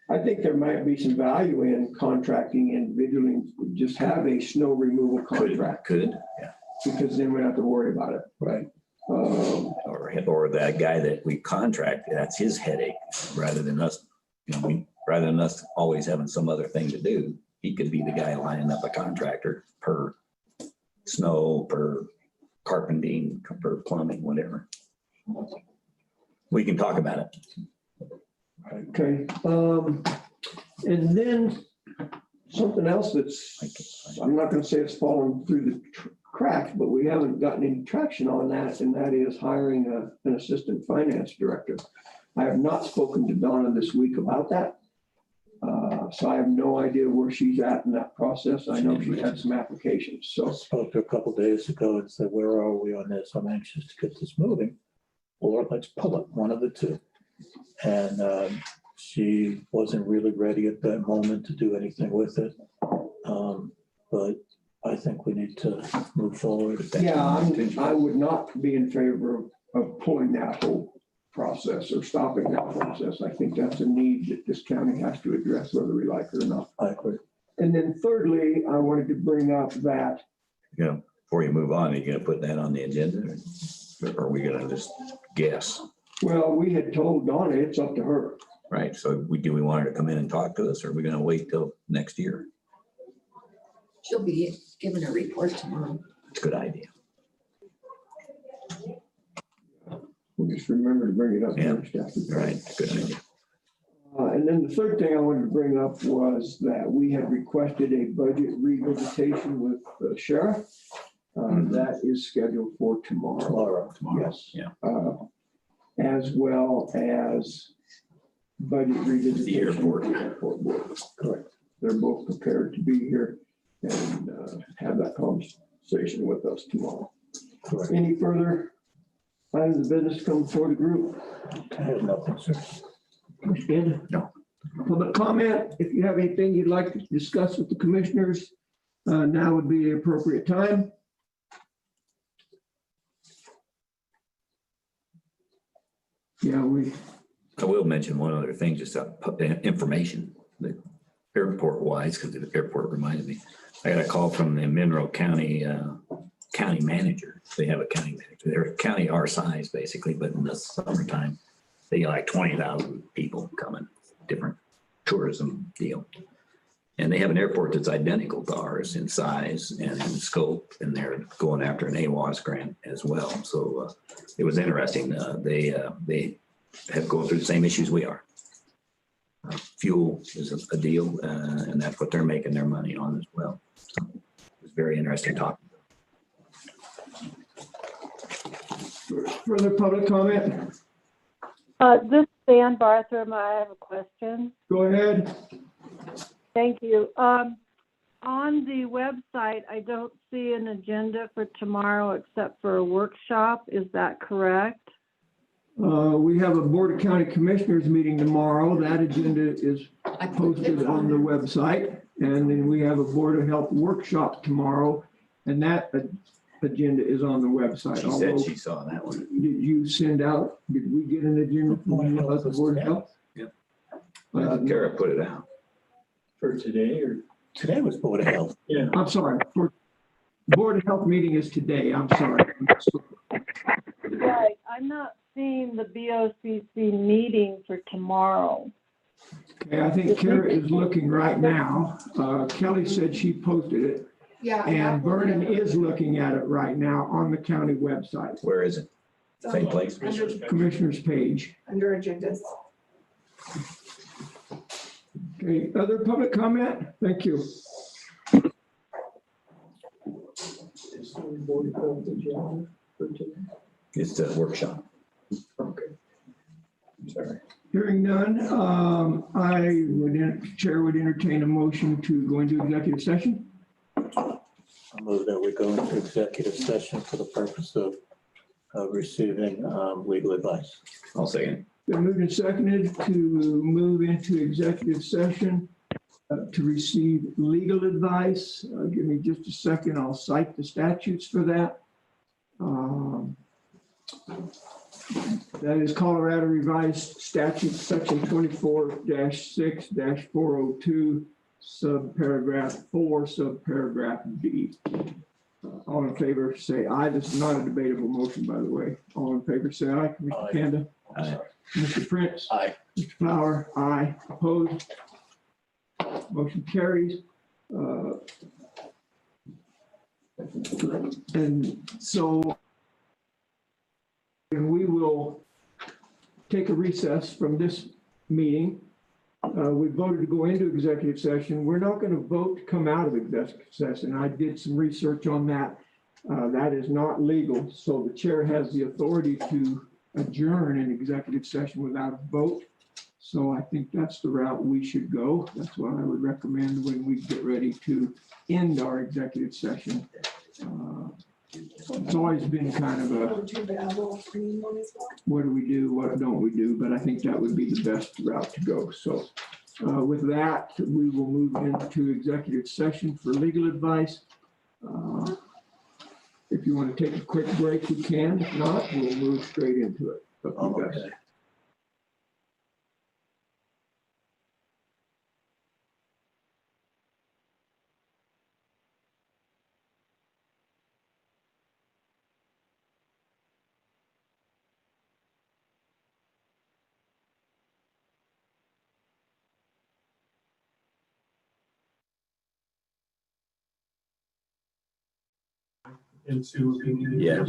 I think there might be some value in contracting individually, just have a snow removal contract. Could, yeah. Because then we don't have to worry about it. Right. Or that guy that we contract, that's his headache, rather than us, rather than us always having some other thing to do. He could be the guy lining up a contractor per snow, per carpenting, per plumbing, whatever. We can talk about it. Okay, and then something else that's, I'm not gonna say it's fallen through the cracks, but we haven't gotten any traction on that, and that is hiring an assistant finance director. I have not spoken to Donna this week about that. So I have no idea where she's at in that process. I know she had some applications, so. I spoke to her a couple days ago and said, where are we on this? I'm anxious to get this moving. Or let's pull it, one of the two. And she wasn't really ready at that moment to do anything with it. But I think we need to move forward. Yeah, I would not be in favor of pulling that whole process or stopping that process. I think that's a need that this county has to address, whether we like it or not. I agree. And then thirdly, I wanted to bring up that. Before you move on, are you gonna put that on the agenda? Or are we gonna just guess? Well, we had told Donna it's up to her. Right, so do we want her to come in and talk to us, or are we gonna wait till next year? she'll be giving a report tomorrow. It's a good idea. We'll just remember to bring it up. Yeah. first after. Right, good idea. And then the third thing I wanted to bring up was that we had requested a budget revisitation with the sheriff. That is scheduled for tomorrow. Yes. Yeah. As well as budget revisitation. The airport. with the airport board. Correct. They're both prepared to be here and have that conversation with us tomorrow. Correct. Any further items of business come before the group? I have nothing, sir. Commissioner? No. Public comment, if you have anything you'd like to discuss with the commissioners, now would be the appropriate time. Yeah, I will mention one other thing, just information, the airport wise, because the airport reminded me. I got a call from the Monroe County county manager. They have a county manager. They're a county our size basically, but in the summertime, they get like 20,000 people coming, different tourism deal. And they have an airport that's identical to ours in size and in scope, and they're going after an AWAS grant as well. So it was interesting. They have gone through the same issues we are. Fuel is a deal, and that's what they're making their money on as well. So it was very interesting talk. further public comment? This is Ann Barthram. I have a question. Go ahead. Thank you. On the website, I don't see an agenda for tomorrow except for a workshop. Is that correct? We have a Board of County Commissioners meeting tomorrow. That agenda is posted on the website. And then we have a Board of Health workshop tomorrow, and that agenda is on the website. She said she saw that one. Did you send out, did we get an agenda from you about the Board of Health? Yeah. Kara put it out. For today or? Today was Board of Health. Yeah. I'm sorry. Board of Health meeting is today. I'm sorry. Right. I'm not seeing the BOCC meeting for tomorrow. Okay, I think Kara is looking right now. Kelly said she posted it. Yeah. And Vernon is looking at it right now on the county website. Where is it? Same place? Commissioner's page. Under agendas. Okay, other public comment? Thank you. It's a workshop. Okay. Sorry. Hearing none, Chair would entertain a motion to go into executive session. I move that we go into executive session for the purpose of receiving legal advice. I'll say it. Been moved and seconded to move into executive session to receive legal advice. Give me just a second. I'll cite the statutes for that. That is Colorado Revised Statute, Section 24-6-402, subparagraph 4, subparagraph B. All in favor, say aye. This is not a debatable motion, by the way. All in favor, say aye. Commissioner Aye. Kanda? Aye. Mr. Prince? Aye. Mr. Flower? Aye. Opposed? Motion carries. And so we will take a recess from this meeting. We voted to go into executive session. We're not going to vote to come out of executive session. I did some research on that. That is not legal. So the chair has the authority to adjourn an executive session without a vote. So I think that's the route we should go. That's what I would recommend when we get ready to end our executive session. It's always been kind of a, what do we do, what don't we do? But I think that would be the best route to go. So with that, we will move into executive session for legal advice. If you want to take a quick break, we can. If not, we'll move straight into it. Up to you guys. Yeah.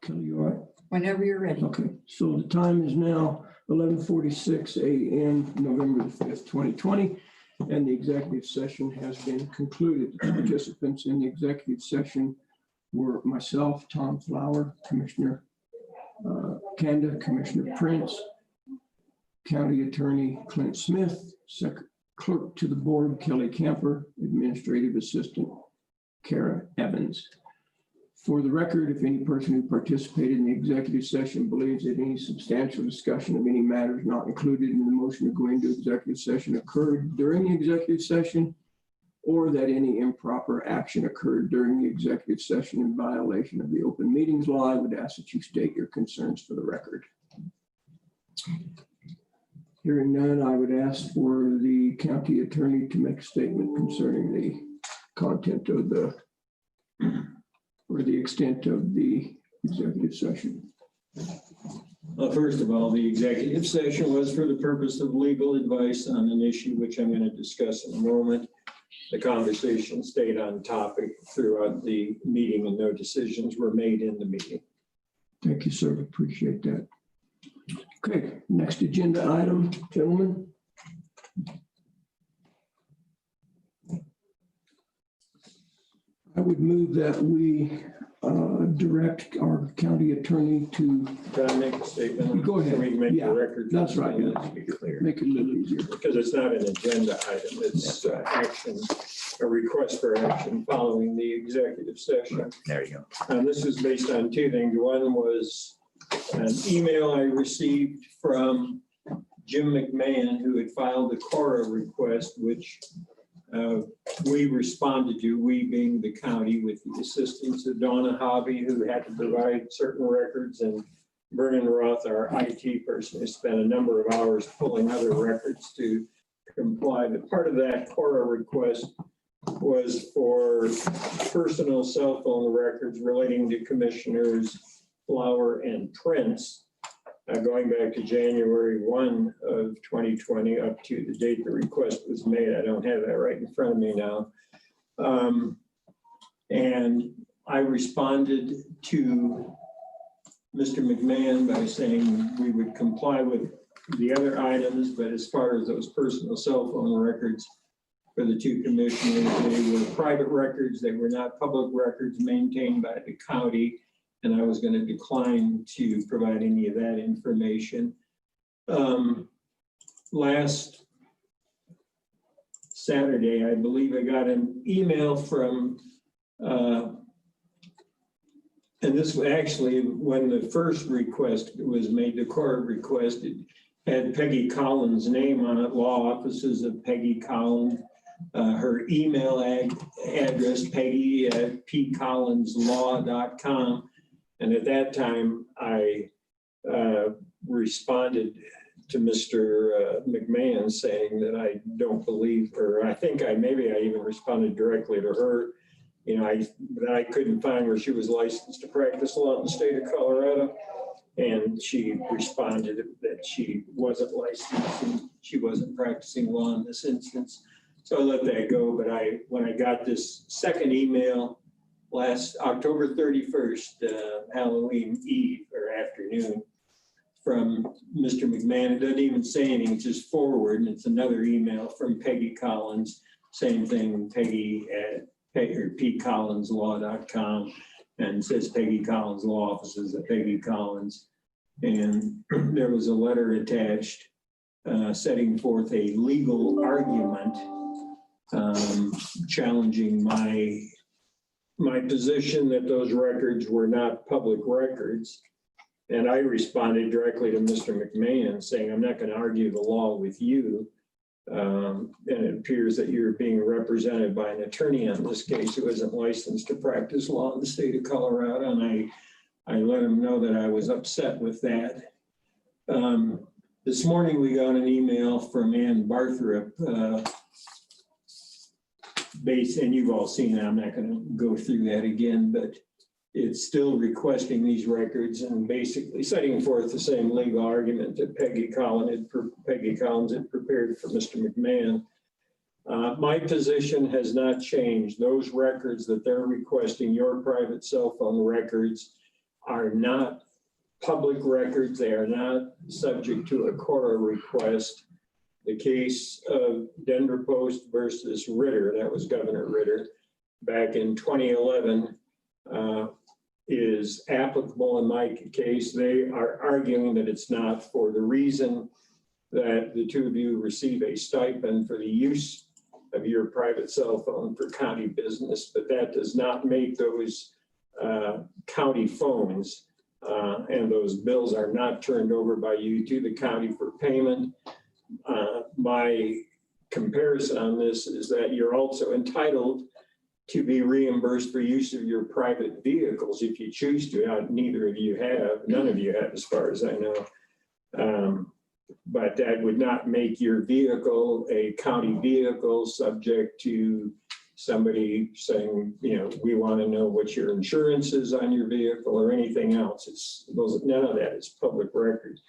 Kelly, you all right? Whenever you're ready. Okay, so the time is now 11:46 a.m., November the 5th, 2020, and the executive session has been concluded. The participants in the executive session were myself, Tom Flower, Commissioner Kanda, Commissioner Prince, County Attorney Clint Smith, Clerk to the Board Kelly Camper, Administrative Assistant Kara Evans. For the record, if any person who participated in the executive session believes that any substantial discussion of any matters not included in the motion to go into executive session occurred during the executive session, or that any improper action occurred during the executive session in violation of the open meetings law, I would ask that you state your concerns for the record. Hearing none, I would ask for the county attorney to make a statement concerning the content of the, or the extent of the executive session. Well, first of all, the executive session was for the purpose of legal advice on an issue which I'm going to discuss in a moment. The conversation stayed on topic throughout the meeting and no decisions were made in the meeting. Thank you, sir. Appreciate that. Okay, next agenda item, gentlemen. I would move that we direct our county attorney to. Can I make a statement? Go ahead. Can we make Yeah, the record? that's right. To be clear. Make it a little easier. Because it's not an agenda item, it's action, a request for action following the executive session. There you go. And this is based on two things. One was an email I received from Jim McMahon, who had filed a CORA request, which we responded to, we being the county, with the assistance of Donna Hobby, who had to provide certain records, and Vernon Roth, our IT person, who spent a number of hours pulling other records to comply. But part of that CORA request was for personal cell phone records relating to Commissioners Flower and Prince, going back to January 1 of 2020 up to the date the request was made. I don't have that right in front of me now. And I responded to Mr. McMahon by saying we would comply with the other items, but as far as those personal cell phone records for the two commissioners, they were private records. They were not public records maintained by the county, and I was going to decline to provide any of that information. Last Saturday, I believe I got an email from, and this was actually when the first request was made, the CORA request, it had Peggy Collins' name on it, Law Offices of Peggy Collins. Her email address, peggy@pcollinslaw.com. And at that time, I responded to Mr. McMahon saying that I don't believe her. I think maybe I even responded directly to her. You know, that I couldn't find where she was licensed to practice law in the state of Colorado. And she responded that she wasn't licensed and she wasn't practicing law in this instance. So I let that go. But when I got this second email last October 31st, Halloween Eve or afternoon, from Mr. McMahon, it doesn't even say anything, it's just forward, and it's another email from Peggy Collins, same thing, Peggy@pcollinslaw.com, and says Peggy Collins Law Offices at Peggy Collins. And there was a letter attached setting forth a legal argument challenging my position that those records were not public records. And I responded directly to Mr. McMahon saying, I'm not going to argue the law with you. And it appears that you're being represented by an attorney on this case who isn't licensed to practice law in the state of Colorado. And I let him know that I was upset with that. This morning, we got an email from Ann Barthrop, and you've all seen it. I'm not going to go through that again, but it's still requesting these records and basically setting forth the same legal argument that Peggy Collins had prepared for Mr. McMahon. My position has not changed. Those records that they're requesting, your private cell phone records, are not public records. They are not subject to a Cora request. The case of Denver Post versus Ritter, that was Governor Ritter, back in 2011, is applicable in my case. They are arguing that it's not, for the reason that the two of you receive a stipend for the use of your private cell phone for county business, but that does not make those county phones, and those bills are not turned over by you to the county for payment. My comparison on this is that you're also entitled to be reimbursed for use of your private vehicles if you choose to. Neither of you have, none of you have, as far as I know. But that would not make your vehicle a county vehicle subject to somebody saying, you know, we want to know what your insurance is on your vehicle or anything else. None of that is public record.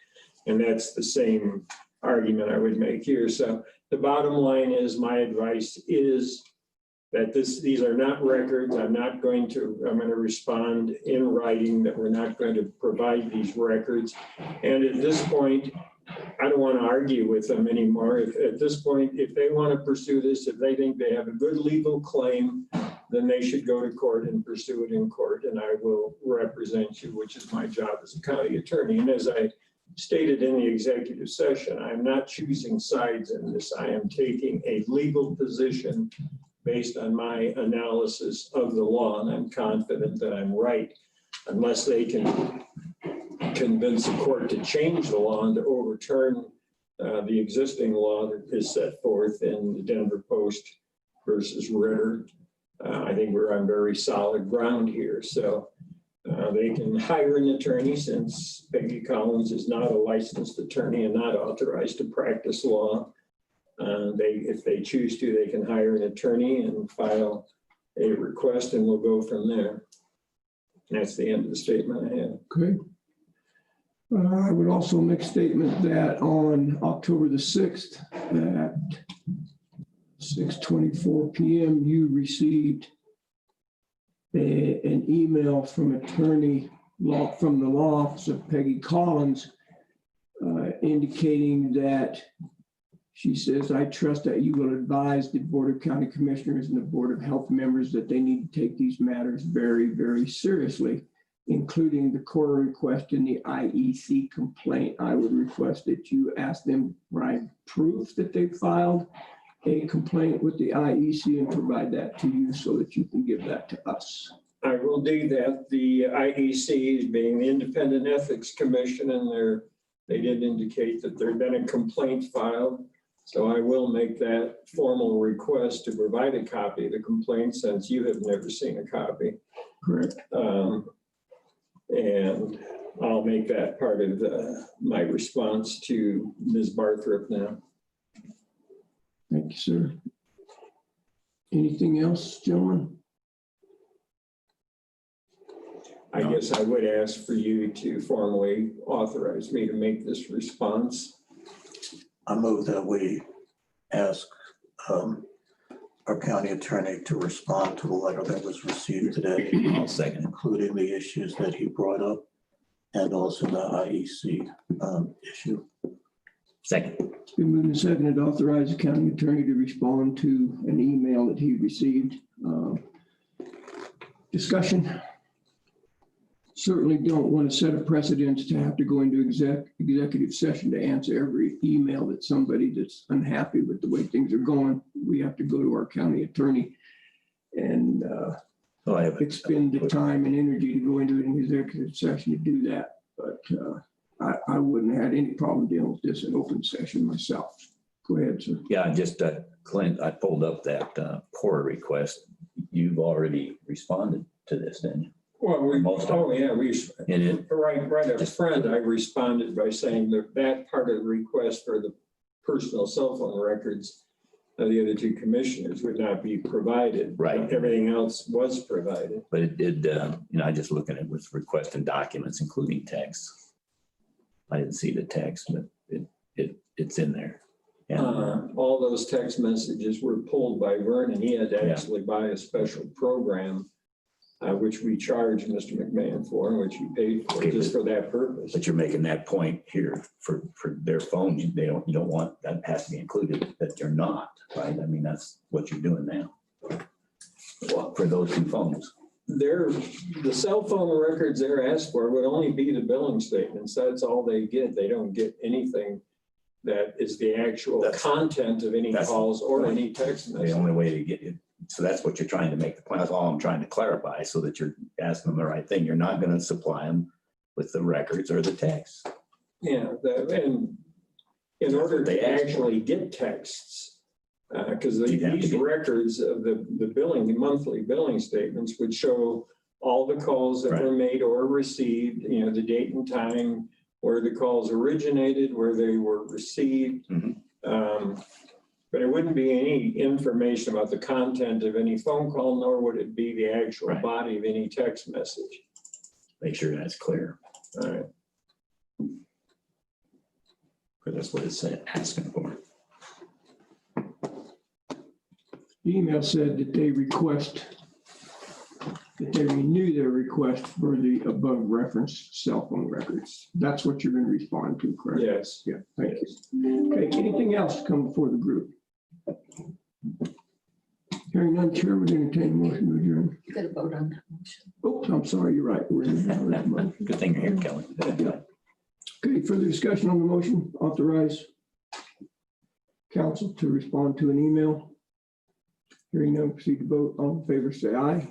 And that's the same argument I would make here. So the bottom line is, my advice is that these are not records. I'm going to respond in writing that we're not going to provide these records. And at this point, I don't want to argue with them anymore. At this point, if they want to pursue this, if they think they have a good legal claim, then they should go to court and pursue it in court, and I will represent you, which is my job as a county attorney. And as I stated in the executive session, I'm not choosing sides in this. I am taking a legal position based on my analysis of the law, and I'm confident that I'm right, unless they can convince the court to change the law and to overturn the existing law that is set forth in the Denver Post versus Ritter. I think we're on very solid ground here. So they can hire an attorney, since Peggy Collins is not a licensed attorney and not authorized to practice law. If they choose to, they can hire an attorney and file a request, and we'll go from there. And that's the end of the statement I have. Okay. I would also make a statement that on October the 6th at 6:24 p.m., you received an email from from the law office of Peggy Collins indicating that she says, I trust that you will advise the Board of County Commissioners and the Board of Health members that they need to take these matters very, very seriously, including the Cora request and the IEC complaint. I would request that you ask them to provide proof that they filed a complaint with the IEC and provide that to you so that you can give that to us. I will do that. The IEC, being the Independent Ethics Commission, and they did indicate that there had been a complaint filed. So I will make that formal request to provide a copy of the complaint, since you have never seen a copy. Correct. And I'll make that part of my response to Ms. Barthrop now. Thank you, sir. Anything else, gentlemen? I guess I would ask for you to formally authorize me to make this response. I move that we ask our county attorney to respond to the letter that was received today. I'll second. Including the issues that he brought up and also the IEC issue. Second. It's been moved and seconded to authorize the county attorney to respond to an email that he received. Discussion. Certainly don't want to set a precedent to have to go into executive session to answer every email that somebody that's unhappy with the way things are going. We have to go to our county attorney and expend the time and energy to go into an executive session to do that. But I wouldn't have had any problem dealing with this in open session myself. Go ahead, sir. Yeah, just Clint, I pulled up that Cora request. You've already responded to this, didn't you? Well, right up front, I responded by saying that part of the request for the personal cell phone records of the other two commissioners would not be provided. Right. Everything else was provided. But it did, I just looking at it with requesting documents, including text. I didn't see the text, but it's in there. All those text messages were pulled by Vernon. He had to actually buy a special program which we charge Mr. McMahon for, and which he paid for, Okay, just for that purpose. But you're making that point here for their phone. You don't want, that has to be included, that you're not, right? I mean, that's what you're doing now. Well, for those two phones. The cell phone records they're asked for would only be the billing statements. That's all they get. They don't get anything that is the actual content of any calls or any text The message. only way to get it. So that's what you're trying to make the point. That's all I'm trying to clarify so that you're asking them the right thing. You're not going to supply them with the records or the text. Yeah, and in order to actually get texts, because these records of the billing, the monthly billing statements would show all the calls that were made or received, you know, the date and time, where the calls originated, where they were received. But it wouldn't be any information about the content of any phone call, nor would it be the actual body of any text message. Make sure that's clear. All right. Because that's what it's asking for. The email said that they renew their request for the above referenced cell phone records. That's what you're going to respond to, correct? Yes. Yeah, thank you. Okay, anything else to come before the group? Hearing none, Chair would entertain a motion to adjourn. You got to vote on that motion. Oops, I'm sorry, you're right. We're in that motion. Good thing you're here, Kelly. Okay, further discussion on the motion, authorize council to respond to an email. Hearing none, proceed to vote. All in favor, say aye.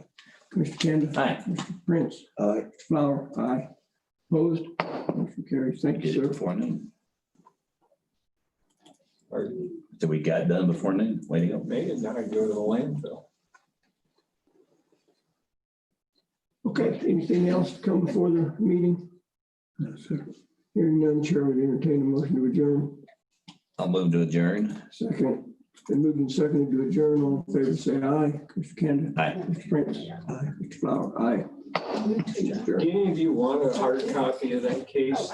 Commissioner Candace. Aye. Mr. Prince. Aye. Mr. Flower. Aye. Opposed? Motion carries. Thank you, Did it sir. before noon. So we got done before noon. Way to go. Made it, now I go to the landfill. Okay, anything else to come before the meeting? No, sir. Hearing none, Chair would entertain a motion to adjourn. I'll move to adjourn. Second, been moved and seconded to adjourn. All in favor, say aye. Commissioner Candace. Aye. Mr. Prince. Aye. Mr. Flower. Aye. Do any of you want a hard copy of that case?